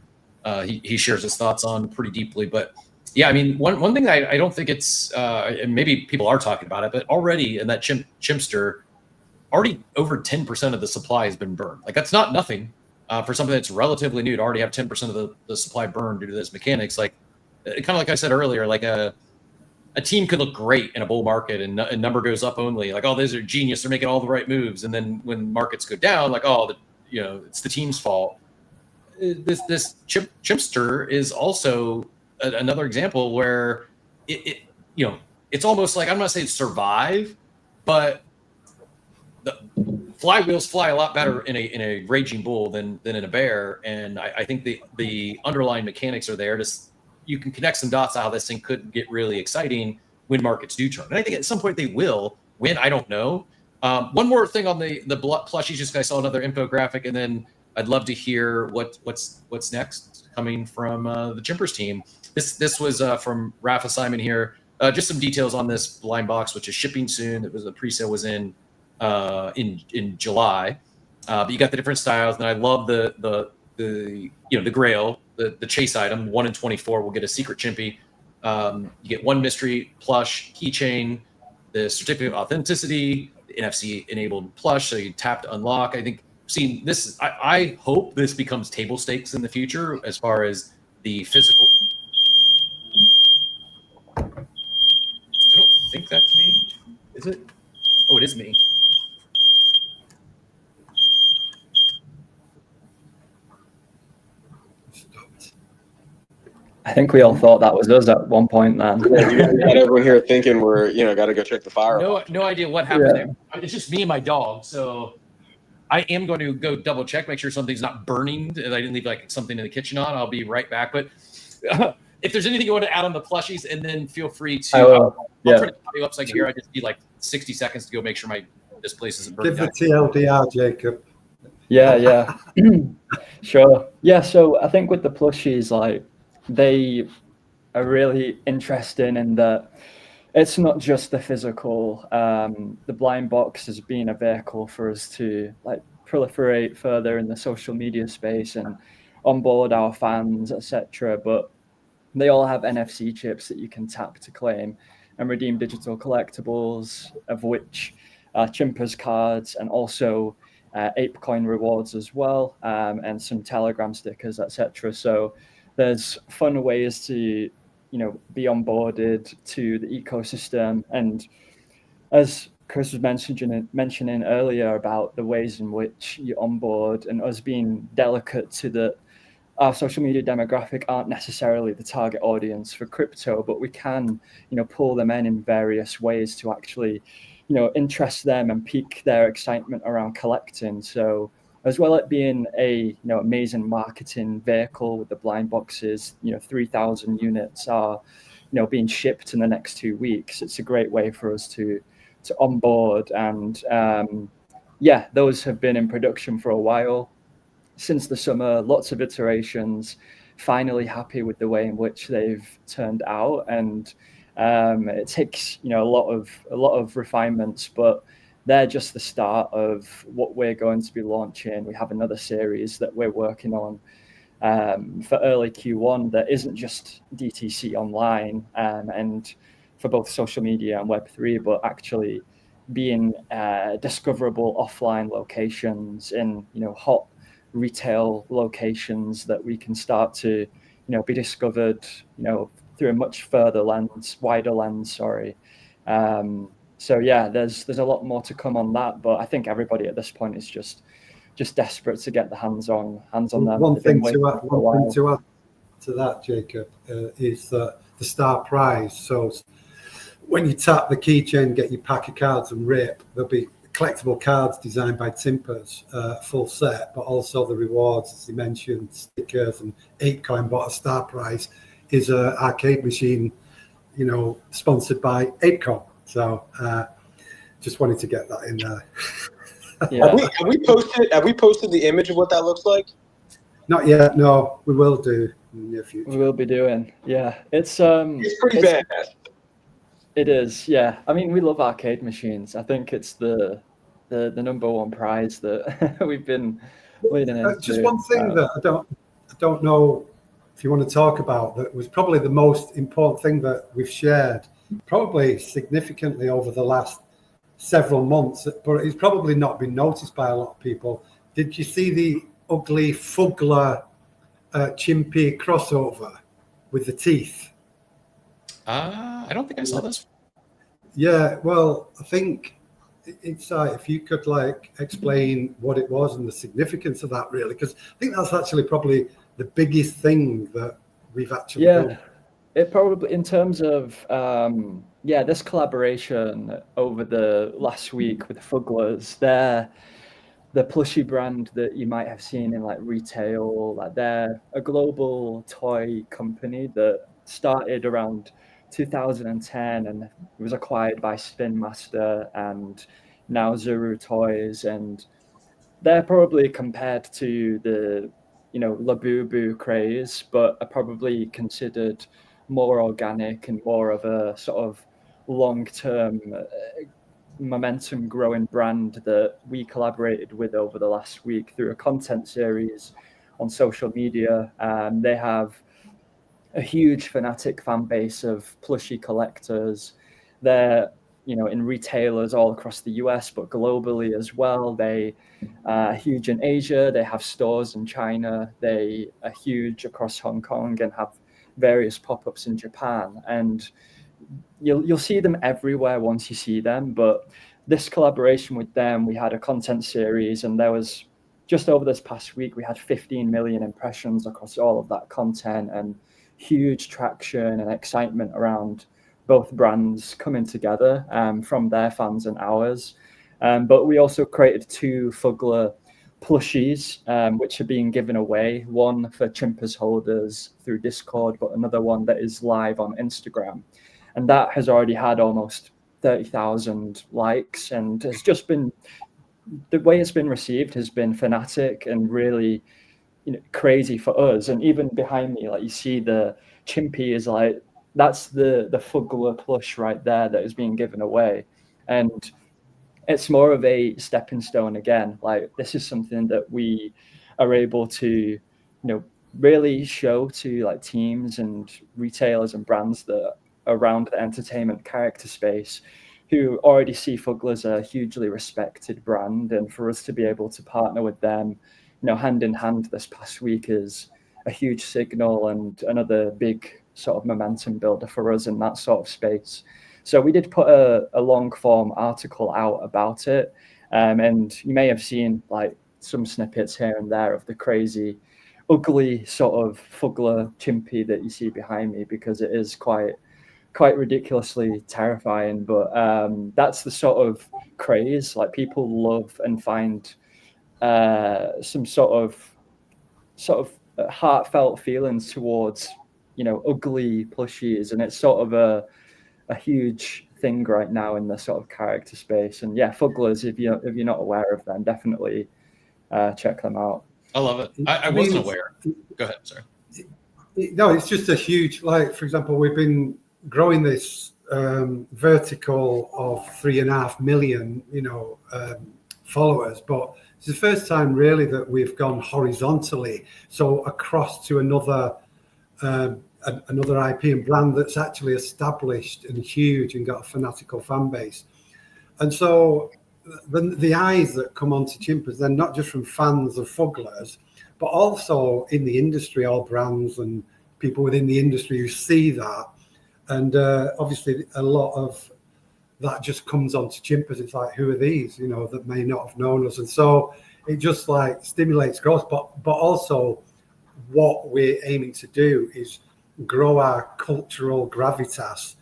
Speaker 7: he shares his thoughts on pretty deeply. But yeah, I mean, one thing I don't think it's and maybe people are talking about it, but already in that Chimpster, already over 10% of the supply has been burned. Like, that's not nothing for something that's relatively new to already have 10% of the supply burned due to this mechanics. Like, kind of like I said earlier, like a team could look great in a bull market and a number goes up only, like, oh, those are genius, they're making all the right moves. And then when markets go down, like, oh, it's the team's fault. This Chimpster is also another example where it's almost like, I'm not saying survive, but the flywheels fly a lot better in a raging bull than in a bear. And I think the underlying mechanics are there you can connect some dots on how this thing could get really exciting when markets do turn. And I think at some point they will. When, I don't know. One more thing on the plushies, just I saw another infographic, and then I'd love to hear what's next coming from the Chimpers team. This was from Rafa Simon here. Just some details on this blind box, which is shipping soon. The pre-sale was in July. But you got the different styles, and I love the Grail. The chase item, 1 in 24 will get a secret chimpy. You get one mystery plush keychain, the certificate of authenticity, the NFC enabled plush, so you tap to unlock. I think seeing this, I hope this becomes table stakes in the future as far as the physical. I don't think that's me. Is it? Oh, it is me.
Speaker 12: I think we all thought that was us at one point, man.
Speaker 13: Yeah, you got everyone here thinking we're, got to go check the fire.
Speaker 7: No idea what happened there. It's just me and my dog. So I am going to go double check, make sure something's not burning, and I didn't leave like something in the kitchen on. I'll be right back. But if there's anything you want to add on the plushies, and then feel free to. I'll try to pop you up so I can hear. I just need like 60 seconds to go make sure this place isn't burning.
Speaker 11: Give the TLDR, Jacob.
Speaker 12: Yeah. Sure. Yeah. So I think with the plushies, like, they are really interesting in that it's not just the physical. The blind box has been a vehicle for us to like proliferate further in the social media space and onboard our fans, etc. But they all have NFC chips that you can tap to claim and redeem digital collectibles, of which Chimpers cards and also ApeCoin rewards as well, and some Telegram stickers, etc. So there's fun ways to be onboarded to the ecosystem. And as Chris was mentioning earlier about the ways in which you onboard, and us being delicate to our social media demographic aren't necessarily the target audience for crypto, but we can, pull them in various ways to actually, interest them and pique their excitement around collecting. So as well as being a, amazing marketing vehicle with the blind boxes, 3,000 units are, being shipped in the next 2 weeks. It's a great way for us to onboard. And those have been in production for a while. Since the summer, lots of iterations, finally happy with the way in which they've turned out. And it takes, a lot of refinements, but they're just the start of what we're going to be launching. We have another series that we're working on for early Q1 that isn't just DTC online and for both social media and Web3, but actually being discoverable offline locations in, hot retail locations that we can start to, be discovered, through a much wider lens. So yeah, there's a lot more to come on that, but I think everybody at this point is just desperate to get the hands on them.
Speaker 11: One thing to add to that, Jacob, is that the star prize. So when you tap the keychain, get your pack of cards and rip, there'll be collectible cards designed by Chimpers, full set, but also the rewards, as you mentioned, stickers and ApeCoin. But a star prize is an arcade machine, sponsored by ApeCoin. So just wanted to get that in there.
Speaker 12: Yeah.
Speaker 13: Have we posted the image of what that looks like?
Speaker 11: Not yet. No, we will do in the near future.
Speaker 12: We will be doing. Yeah, it's
Speaker 13: pretty bad.
Speaker 12: It is. Yeah, I mean, we love arcade machines. I think it's the number one prize that we've been leading into.
Speaker 11: Just one thing that I don't know if you want to talk about, that was probably the most important thing that we've shared, probably significantly over the last several months, but it's probably not been noticed by a lot of people. Did you see the ugly Fugler Chimpy crossover with the teeth?
Speaker 7: I don't think I saw this.
Speaker 11: Yeah, well, I think it's if you could explain what it was and the significance of that, really, because I think that's actually probably the biggest thing that we've actually done.
Speaker 12: It probably, in terms of this collaboration over the last week with Fuglers, they're the plushie brand that you might have seen in retail. They're a global toy company that started around 2010 and was acquired by Spin Master and now Zuru Toys, and they're probably compared to the Labubu craze, but are probably considered more organic and more of a sort of long-term momentum growing brand that we collaborated with over the last week through a content series on social media. They have a huge fanatic fan base of plushie collectors. They're in retailers all across the US, but globally as well. They are huge in Asia. They have stores in China. They are huge across Hong Kong and have various pop-ups in Japan. And you'll see them everywhere once you see them. But this collaboration with them, we had a content series, and there was just over this past week, we had 15 million impressions across all of that content, and huge traction and excitement around both brands coming together from their fans and ours. But we also created 2 Fugler plushies, which are being given away, one for Chimpers holders through Discord, but another one that is live on Instagram. And that has already had almost 30,000 likes, and has just been, the way it's been received has been fanatic and really crazy for us. And even behind me, you see the Chimpy is that's the Fugler plush right there that is being given away. And it's more of a stepping stone again. This is something that we are able to, really show to like teams and retailers and brands that are around the entertainment character space who already see Fugler as a hugely respected brand, and for us to be able to partner with them, hand in hand this past week is a huge signal and another big sort of momentum builder for us in that sort of space. So we did put a long form article out about it, and you may have seen like some snippets here and there of the crazy, ugly sort of Fugler chimpy that you see behind me, because it is quite ridiculously terrifying. But that's the sort of craze, like people love and find some sort of heartfelt feelings towards ugly plushies, and it's sort of a huge thing right now in the sort of character space. And yeah, Fuglers, if you're not aware of them, definitely check them out.
Speaker 7: I love it. I wasn't aware. Go ahead, sorry.
Speaker 11: No, it's just a huge, like, for example, we've been growing this vertical of 3.5 million, followers, but it's the first time really that we've gone horizontally, so across to another IP and brand that's actually established and huge and got a fanatical fan base. And so the eyes that come onto Chimpers, they're not just from fans of Fuglers, but also in the industry, all brands and people within the industry who see that. And obviously a lot of that just comes onto Chimpers. It's like, who are these, that may not have known us? And so it just like stimulates growth, but also what we're aiming to do is grow our cultural gravitas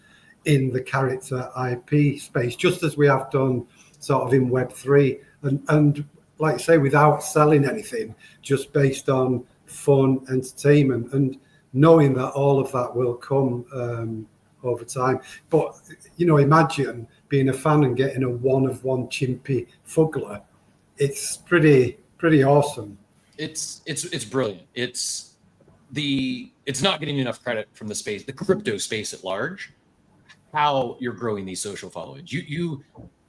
Speaker 11: in the character IP space, just as we have done sort of in Web3, and like I say, without selling anything, just based on fun, entertainment, and knowing that all of that will come over time. But imagine being a fan and getting a one-of-one chimpy Fugler. It's pretty awesome.
Speaker 7: It's brilliant. It's not getting enough credit from the space, the crypto space at large, how you're growing these social followings. You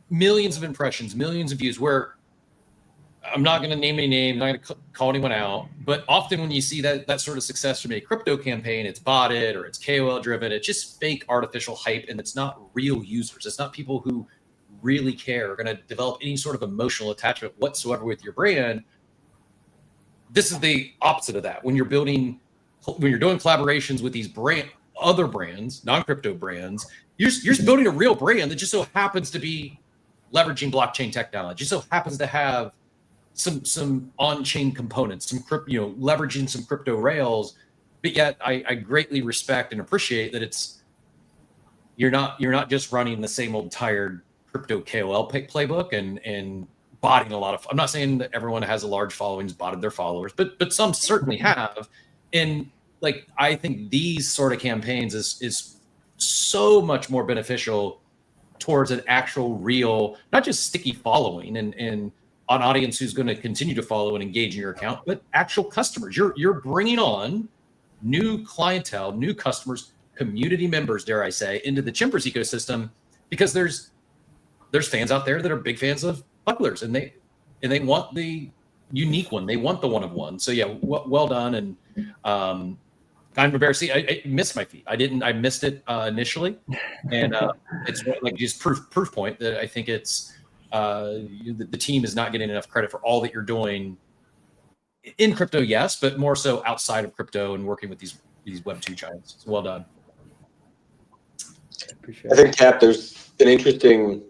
Speaker 7: millions of impressions, millions of views, where I'm not going to name any names, I'm not going to call anyone out, but often when you see that sort of success from a crypto campaign, it's botted or it's KOL driven. It's just fake artificial hype, and it's not real users. It's not people who really care, are going to develop any sort of emotional attachment whatsoever with your brand. This is the opposite of that. When you're doing collaborations with these other brands, non-crypto brands, you're just building a real brand that just so happens to be leveraging blockchain technology, just so happens to have some on-chain components, leveraging some crypto rails. But yet I greatly respect and appreciate that you're not just running the same old tired crypto KOL playbook and botting a lot of. I'm not saying that everyone has a large following has botted their followers, but some certainly have. And like, I think these sort of campaigns is so much more beneficial towards an actual real, not just sticky following and an audience who's going to continue to follow and engage in your account, but actual customers. You're bringing on new clientele, new customers, community members, dare I say, into the Chimpers ecosystem, because there's fans out there that are big fans of Fuglers, and they want the unique one. They want the one of one. So yeah, well done. And kind of embarrassing. I missed my feed. I missed it initially, and it's like just proof point that I think it's the team is not getting enough credit for all that you're doing in crypto, yes, but more so outside of crypto and working with these Web2 giants. So well done.
Speaker 13: I think, Cap, there's an interesting,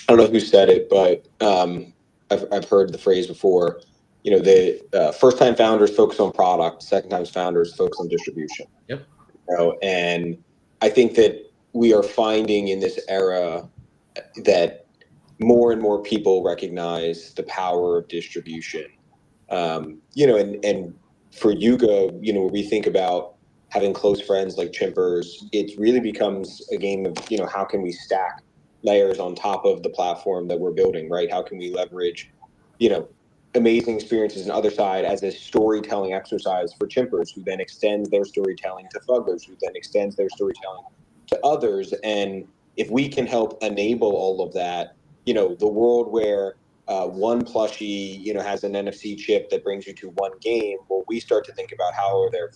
Speaker 13: I don't know who said it, but I've heard the phrase before. The first-time founders focus on product, second-time founders focus on distribution.
Speaker 7: Yep.
Speaker 13: And I think that we are finding in this era that more and more people recognize the power of distribution. And for Yuga, when we think about having close friends like Chimpers, it really becomes a game of, how can we stack layers on top of the platform that we're building, right? How can we leverage, amazing experiences on Otherside as a storytelling exercise for Chimpers, who then extends their storytelling to Fuglers, who then extends their storytelling to others. And if we can help enable all of that, the world where one plushie, you know, has an NFC chip that brings you to one game. Well, we start to think about how are there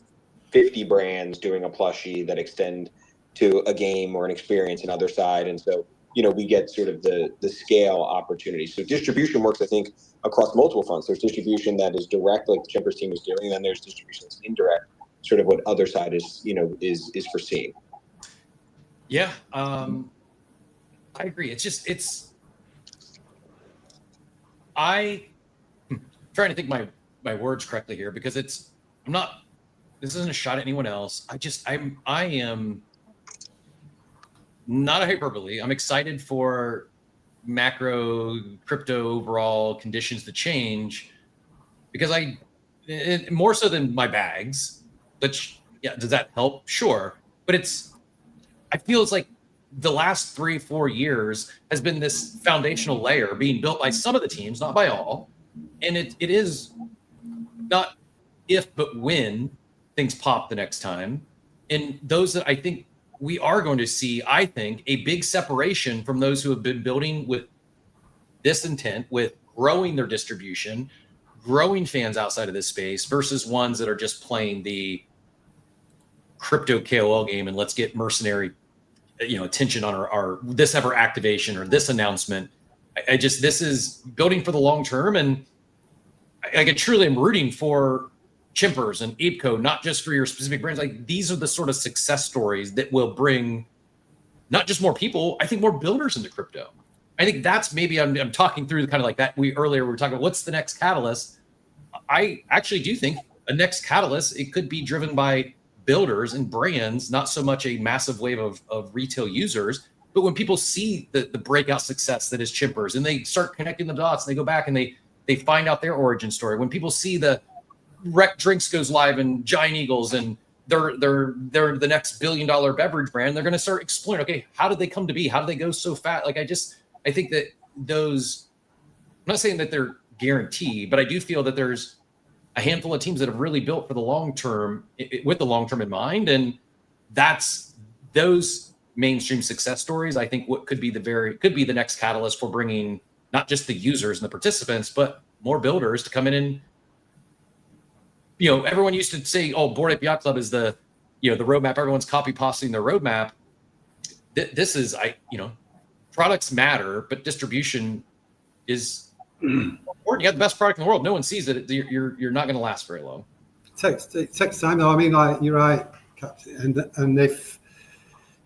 Speaker 13: 50 brands doing a plushie that extend to a game or an experience in Otherside. And so, you know, we get sort of the scale opportunity. So distribution works, I think, across multiple fronts. There's distribution that is direct, like the Chimpers team is doing, and then there's distribution that's indirect, sort of what Otherside is, you know, is foreseeing.
Speaker 7: Yeah, I agree. I'm trying to think my words correctly here, because this isn't a shot at anyone else. I am not a hyperbole. I'm excited for macro crypto overall conditions to change, because more so than my bags, which, yeah, does that help? Sure. But I feel it's like the last 3-4 years has been this foundational layer being built by some of the teams, not by all. And it is not if, but when things pop the next time. And those that I think we are going to see, I think, a big separation from those who have been building with this intent, with growing their distribution, growing fans outside of this space, versus ones that are just playing the crypto KOL game and let's get mercenary, you know, attention on our this ever activation or this announcement. This is building for the long term, and I truly am rooting for Chimpers and ApeCo, not just for your specific brands. Like, these are the sort of success stories that will bring not just more people, I think more builders into crypto. I think that's maybe I'm talking through kind of like that. Earlier we were talking about what's the next catalyst. I actually do think a next catalyst, it could be driven by builders and brands, not so much a massive wave of retail users, but when people see the breakout success that is Chimpers, and they start connecting the dots, and they go back and they find out their origin story. When people see the Rec Drinks goes live and Giant Eagles, and they're the next $1 billion beverage brand, they're going to start exploring, okay, how did they come to be? How did they go so fast? Like, I think that those, I'm not saying that they're guaranteed, but I do feel that there's a handful of teams that have really built for the long term, with the long term in mind. And that's those mainstream success stories, I think, what could be the next catalyst for bringing not just the users and the participants, but more builders to come in. And, you know, everyone used to say, oh, Bored Ape Yacht Club is the roadmap. Everyone's copy pasting their roadmap. This is, products matter, but distribution is important. You have the best product in the world. No one sees it. You're not going to last very long.
Speaker 11: It takes time, though. I mean, like, you're right, Captain. And if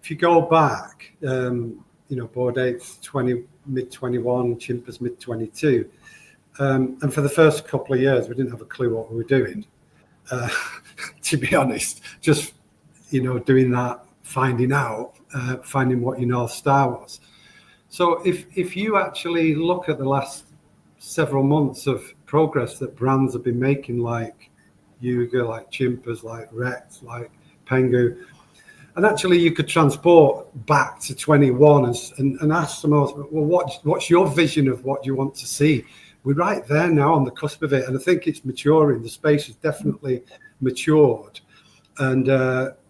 Speaker 11: you go back, Bored Apes mid-21, Chimpers mid-22, and for the first couple of years, we didn't have a clue what we were doing. To be honest, just doing that, finding out, finding what your North Star was. So if you actually look at the last several months of progress that brands have been making, like Yuga, like Chimpers, like Rex, like Pengu, and actually you could transport back to 21 and ask them all, well, what's your vision of what you want to see? We're right there now on the cusp of it, and I think it's maturing. The space has definitely matured, and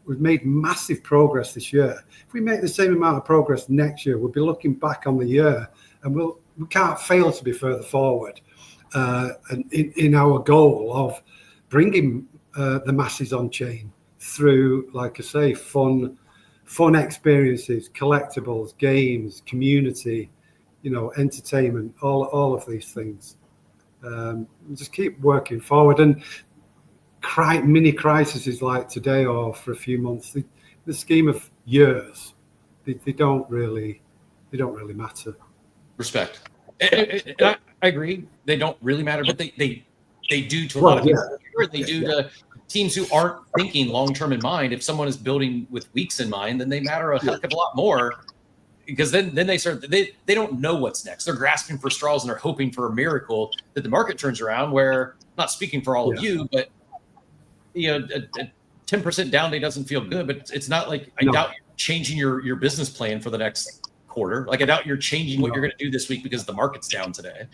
Speaker 11: we've made massive progress this year. If we make the same amount of progress next year, we'll be looking back on the year, and we can't fail to be further forward and in our goal of bringing the masses on chain through, like I say, fun experiences, collectibles, games, community, entertainment, all of these things. Just keep working forward, and mini crises like today or for a few months, the scheme of years, they don't really matter. Respect.
Speaker 7: I agree. They don't really matter, but they do to a lot of people. They do to teams who aren't thinking long term in mind. If someone is building with weeks in mind, then they matter a heck of a lot more. Because then they don't know what's next. They're grasping for straws and they're hoping for a miracle that the market turns around. Where, not speaking for all of you, but a 10% down day doesn't feel good. But it's not like I doubt you're changing your business plan for the next quarter. Like, I doubt you're changing what you're going to do this week because the market's down today.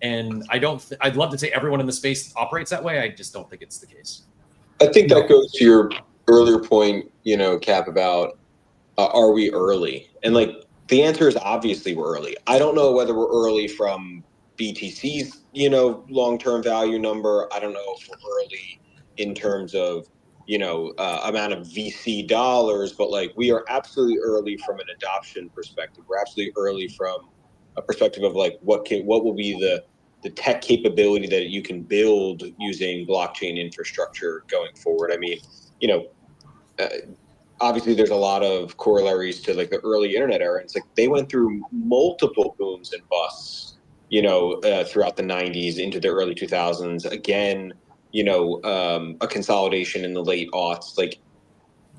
Speaker 7: And I'd love to say everyone in the space operates that way. I just don't think it's the case.
Speaker 13: I think that goes to your earlier point, Cap, about are we early? And like, the answer is obviously we're early. I don't know whether we're early from BTC's, long-term value number. I don't know if we're early in terms of, amount of VC dollars, but like we are absolutely early from an adoption perspective. We're absolutely early from a perspective of like what will be the tech capability that you can build using blockchain infrastructure going forward. I mean, obviously there's a lot of corollaries to like the early internet era. It's like they went through multiple booms and busts, throughout the 90s into the early 2000s. Again, a consolidation in the late aughts. Like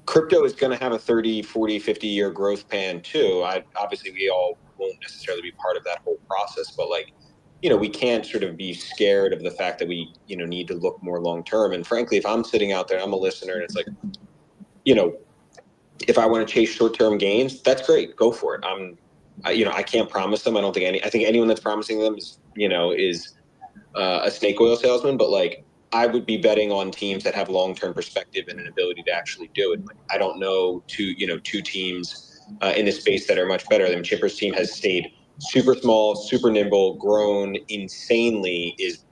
Speaker 13: crypto is going to have a 30, 40, 50 year growth pan too. Obviously we all won't necessarily be part of that whole process, but like, we can't sort of be scared of the fact that we, need to look more long term. And frankly, if I'm sitting out there, I'm a listener, and it's like, if I want to chase short term gains, that's great. Go for it. I can't promise them. I think anyone that's promising them is a snake oil salesman. But like, I would be betting on teams that have long term perspective and an ability to actually do it. Like, I don't know two teams in this space that are much better. The Chimpers team has stayed super small, super nimble, grown insanely, is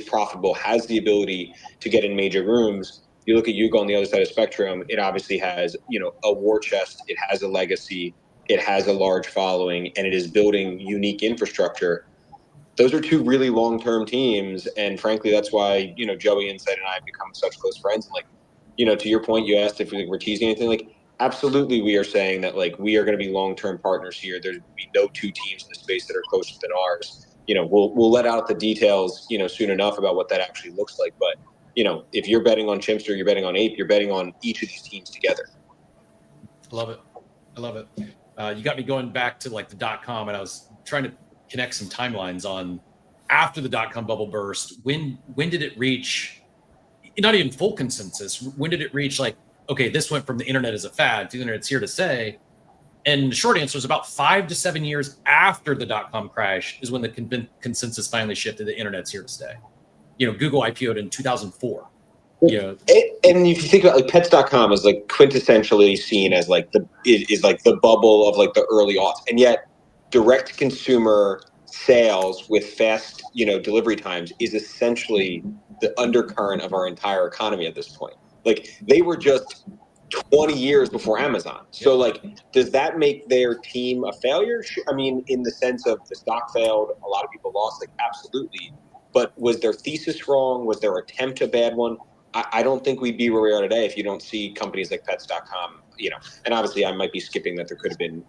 Speaker 13: profitable, has the ability to get in major rooms. You look at Yuga on the other side of the spectrum, it obviously has, a war chest, it has a legacy, it has a large following, and it is building unique infrastructure. Those are two really long-term teams, and frankly, that's why, Joey Insight and I have become such close friends. And like, to your point, you asked if we're teasing anything. Like, absolutely, we are saying that like we are going to be long-term partners here. There's be no two teams in the space that are closer than ours. We'll let out the details, soon enough about what that actually looks like. But if you're betting on Chimpster, you're betting on Ape, you're betting on each of these teams together.
Speaker 7: I love it. You got me going back to like the .com, and I was trying to connect some timelines on after the .com bubble burst. When did it reach, not even full consensus, when did it reach like, okay, this went from the internet as a fad to the internet's here to stay? And the short answer is about 5 to 7 years after the .com crash is when the consensus finally shifted. The internet's here to stay. Google IPO'd in 2004. And
Speaker 13: if you think about like pets.com is like quintessentially seen as like the bubble of like the early aughts, and yet direct to consumer sales with fast delivery times is essentially the undercurrent of our entire economy at this point. Like they were just 20 years before Amazon. So like, does that make their team a failure? I mean, in the sense of the stock failed, a lot of people lost, like absolutely. But was their thesis wrong? Was their attempt a bad one? I don't think we'd be where we are today if you don't see companies like pets.com, and obviously I might be skipping that there could have been,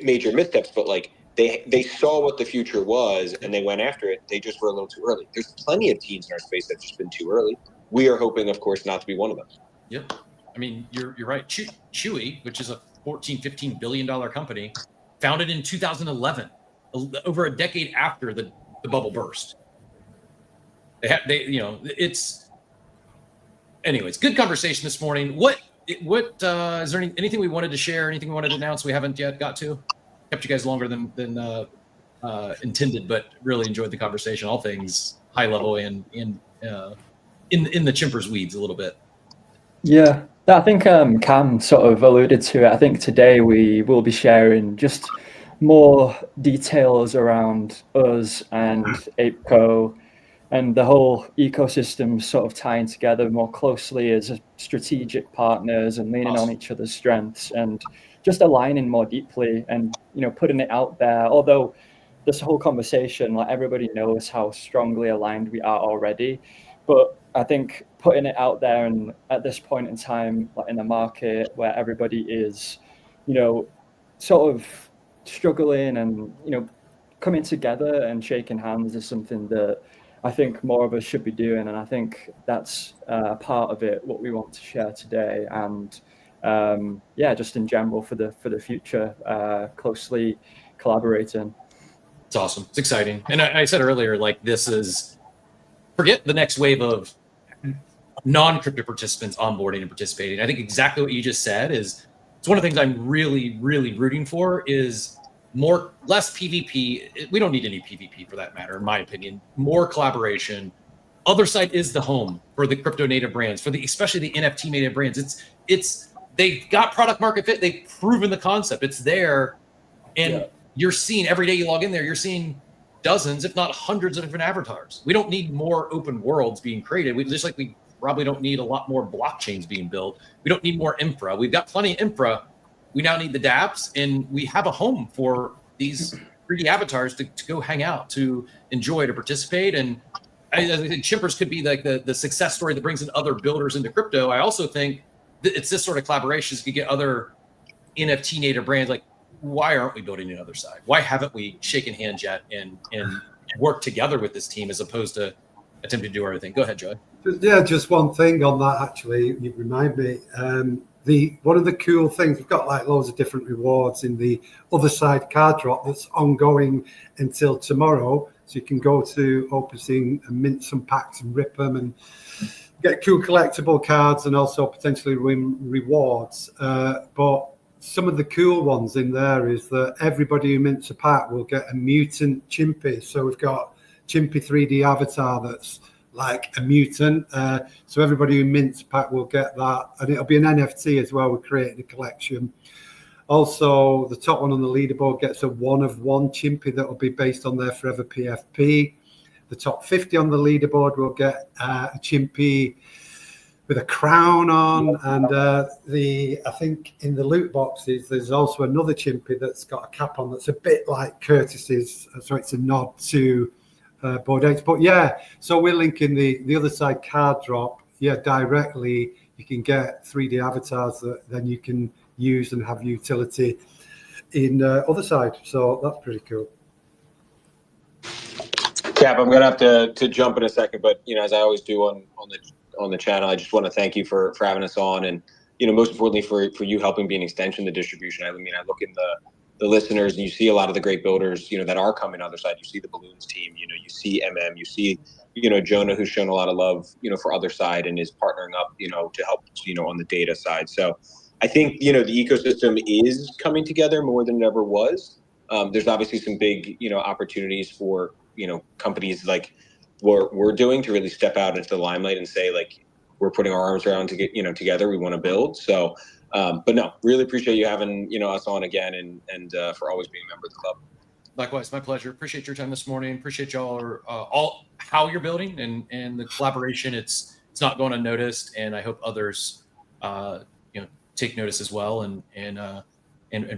Speaker 13: major missteps, but like they saw what the future was and they went after it. They just were a little too early. There's plenty of teams in our space that have just been too early. We are hoping, of course, not to be one of them.
Speaker 7: Yep. I mean, you're right. Chewy, which is a $14-15 billion company, founded in 2011, over a decade after the bubble burst. Anyways, good conversation this morning. What is there anything we wanted to share? Anything we wanted to announce we haven't yet got to? Kept you guys longer than intended, but really enjoyed the conversation. All things high level and in the Chimpers weeds a little bit.
Speaker 12: Yeah, I think Cam sort of alluded to it. I think today we will be sharing just more details around us and ApeCo and the whole ecosystem sort of tying together more closely as strategic partners and leaning on each other's strengths and just aligning more deeply and, putting it out there. Although this whole conversation, like everybody knows how strongly aligned we are already, but I think putting it out there and at this point in time, like in the market where everybody is, sort of struggling and, coming together and shaking hands is something that I think more of us should be doing. And I think that's part of it, what we want to share today. And just in general for the future, closely collaborating.
Speaker 7: It's awesome. It's exciting. And I said earlier, like this is, forget the next wave of non-crypto participants onboarding and participating. I think exactly what you just said is, it's one of the things I'm really, really rooting for is less PvP. We don't need any PvP for that matter, in my opinion. More collaboration. Otherside is the home for the crypto native brands, especially the NFT native brands. They've got product market fit. They've proven the concept. It's there, and you're seeing every day you log in there. You're seeing dozens, if not hundreds of different avatars. We don't need more open worlds being created. Just like we probably don't need a lot more blockchains being built. We don't need more infra. We've got plenty of infra. We now need the dApps, and we have a home for these 3D avatars to go hang out, to enjoy, to participate. And I think Chimpers could be like the success story that brings in other builders into crypto. I also think that it's this sort of collaborations could get other NFT native brands like, why aren't we building the other side? Why haven't we shaken hands yet and worked together with this team as opposed to attempting to do everything? Go ahead, Joey.
Speaker 11: Yeah, just one thing on that, actually, you remind me. One of the cool things, we've got like loads of different rewards in the Otherside card drop that's ongoing until tomorrow. So you can go to OpenSea and mint some packs and rip them and get cool collectible cards and also potentially win rewards. But some of the cool ones in there is that everybody who mints a pack will get a mutant Chimpy. So we've got Chimpy 3D avatar that's like a mutant. So everybody who mints a pack will get that. And it'll be an NFT as well. We're creating a collection. Also, the top one on the leaderboard gets a 1-of-1 Chimpy that will be based on their Forever PFP. The top 50 on the leaderboard will get a Chimpy with a crown on, and I think in the loot boxes there's also another Chimpy that's got a cap on that's a bit like Curtis's, so it's a nod to Bored Apes. But yeah, so we're linking the Otherside card drop. Yeah, directly you can get 3D avatars that then you can use and have utility in Otherside. So that's pretty cool.
Speaker 13: Cap, I'm gonna have to jump in a second, but as I always do on the channel, I just want to thank you for having us on, and most importantly for you helping be an extension of the distribution. I mean, I look in the listeners and you see a lot of the great builders that are coming Otherside. You see the Balloons team, you see you see Jonah, who's shown a lot of love for Otherside and is partnering up to help on the data side. So I think the ecosystem is coming together more than it ever was. There's obviously some big opportunities for companies like we're doing to really step out into the limelight and say, like, we're putting our arms around to get together. We want to build. So but no, really appreciate you having us on again, and for always being a member of the club.
Speaker 7: Likewise, my pleasure. Appreciate your time this morning. Appreciate y'all all how you're building and the collaboration. It's not going unnoticed, and I hope others take notice as well and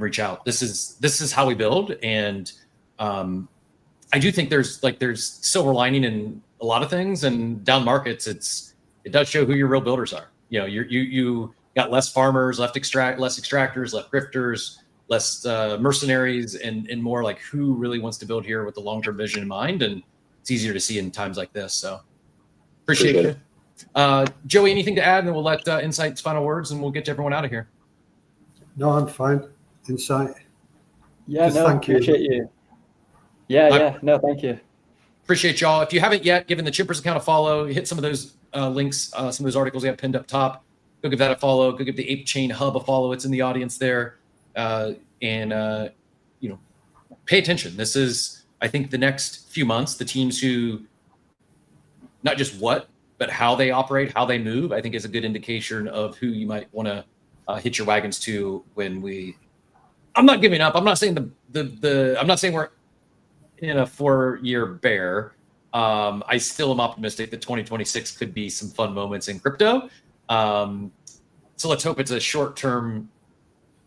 Speaker 7: reach out. This is how we build, and I do think there's silver lining in a lot of things, and down markets, it does show who your real builders are. You got less farmers, less extractors, less grifters, less mercenaries, and more like who really wants to build here with the long-term vision in mind. And it's easier to see in times like this. So appreciate you. Joey, anything to add? And then we'll let Insight's final words, and we'll get everyone out of here.
Speaker 11: No, I'm fine. Insight.
Speaker 12: Yeah,
Speaker 11: just thank you.
Speaker 12: Appreciate you. Yeah. No, thank you.
Speaker 7: Appreciate y'all. If you haven't yet given the Chimpers account a follow, hit some of those links, some of those articles we have pinned up top. Go give that a follow. Go give the ApeChain Hub a follow. It's in the audience there. And pay attention. This is, I think, the next few months, the teams who, not just what, but how they operate, how they move, I think is a good indication of who you might want to hitch your wagons to I'm not giving up. I'm not saying I'm not saying we're in a 4-year bear. I still am optimistic that 2026 could be some fun moments in crypto. So let's hope it's a short-term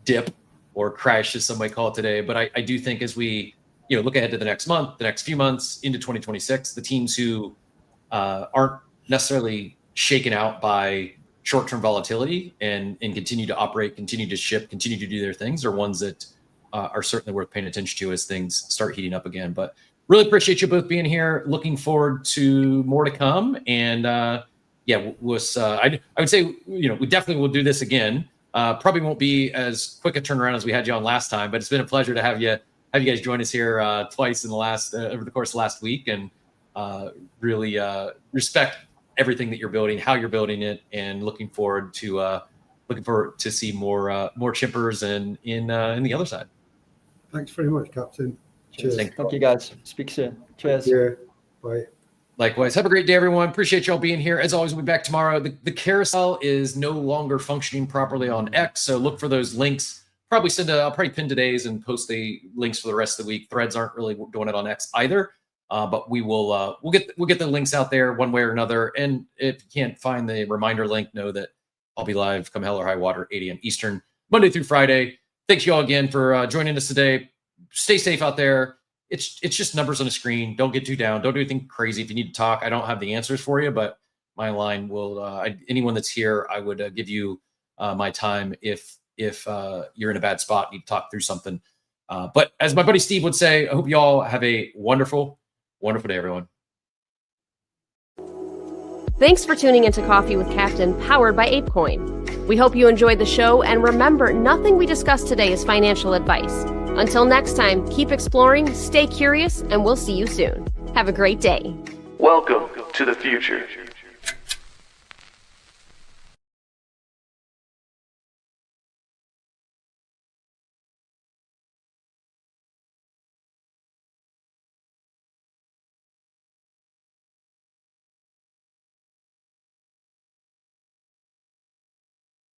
Speaker 7: dip or crash, as some might call it today. But I do think as we look ahead to the next month, the next few months into 2026, the teams who aren't necessarily shaken out by short-term volatility and continue to operate, continue to ship, continue to do their things are ones that are certainly worth paying attention to as things start heating up again. But really appreciate you both being here. Looking forward to more to come. And I would say, we definitely will do this again. Probably won't be as quick a turnaround as we had you on last time, but it's been a pleasure to have you guys join us here twice in the last over the course of last week, and really respect everything that you're building, how you're building it, and looking forward to see more Chimpers and in the other side.
Speaker 11: Thanks very much, Captain. Cheers.
Speaker 12: Thank you, guys. Speak soon. Cheers.
Speaker 11: Yeah. Bye.
Speaker 7: Likewise. Have a great day, everyone. Appreciate y'all being here. As always, we'll be back tomorrow. The carousel is no longer functioning properly on X, so look for those links. I'll probably pin today's and post the links for the rest of the week. Threads aren't really doing it on X either. But we'll get the links out there one way or another. And if you can't find the reminder link, know that I'll be live come hell or high water, 8 a.m. Eastern, Monday through Friday. Thanks you all again for joining us today. Stay safe out there. It's just numbers on a screen. Don't get too down. Don't do anything crazy. If you need to talk, I don't have the answers for you, but my line will. Anyone that's here, I would give you my time if you're in a bad spot, need to talk through something. But as my buddy Steve would say, I hope you all have a wonderful, wonderful day, everyone.
Speaker 5: Thanks for tuning into Coffee with Captain, powered by ApeCoin. We hope you enjoyed the show, and remember, nothing we discussed today is financial advice. Until next time, keep exploring, stay curious, and we'll see you soon. Have a great day.
Speaker 6: Welcome to the future.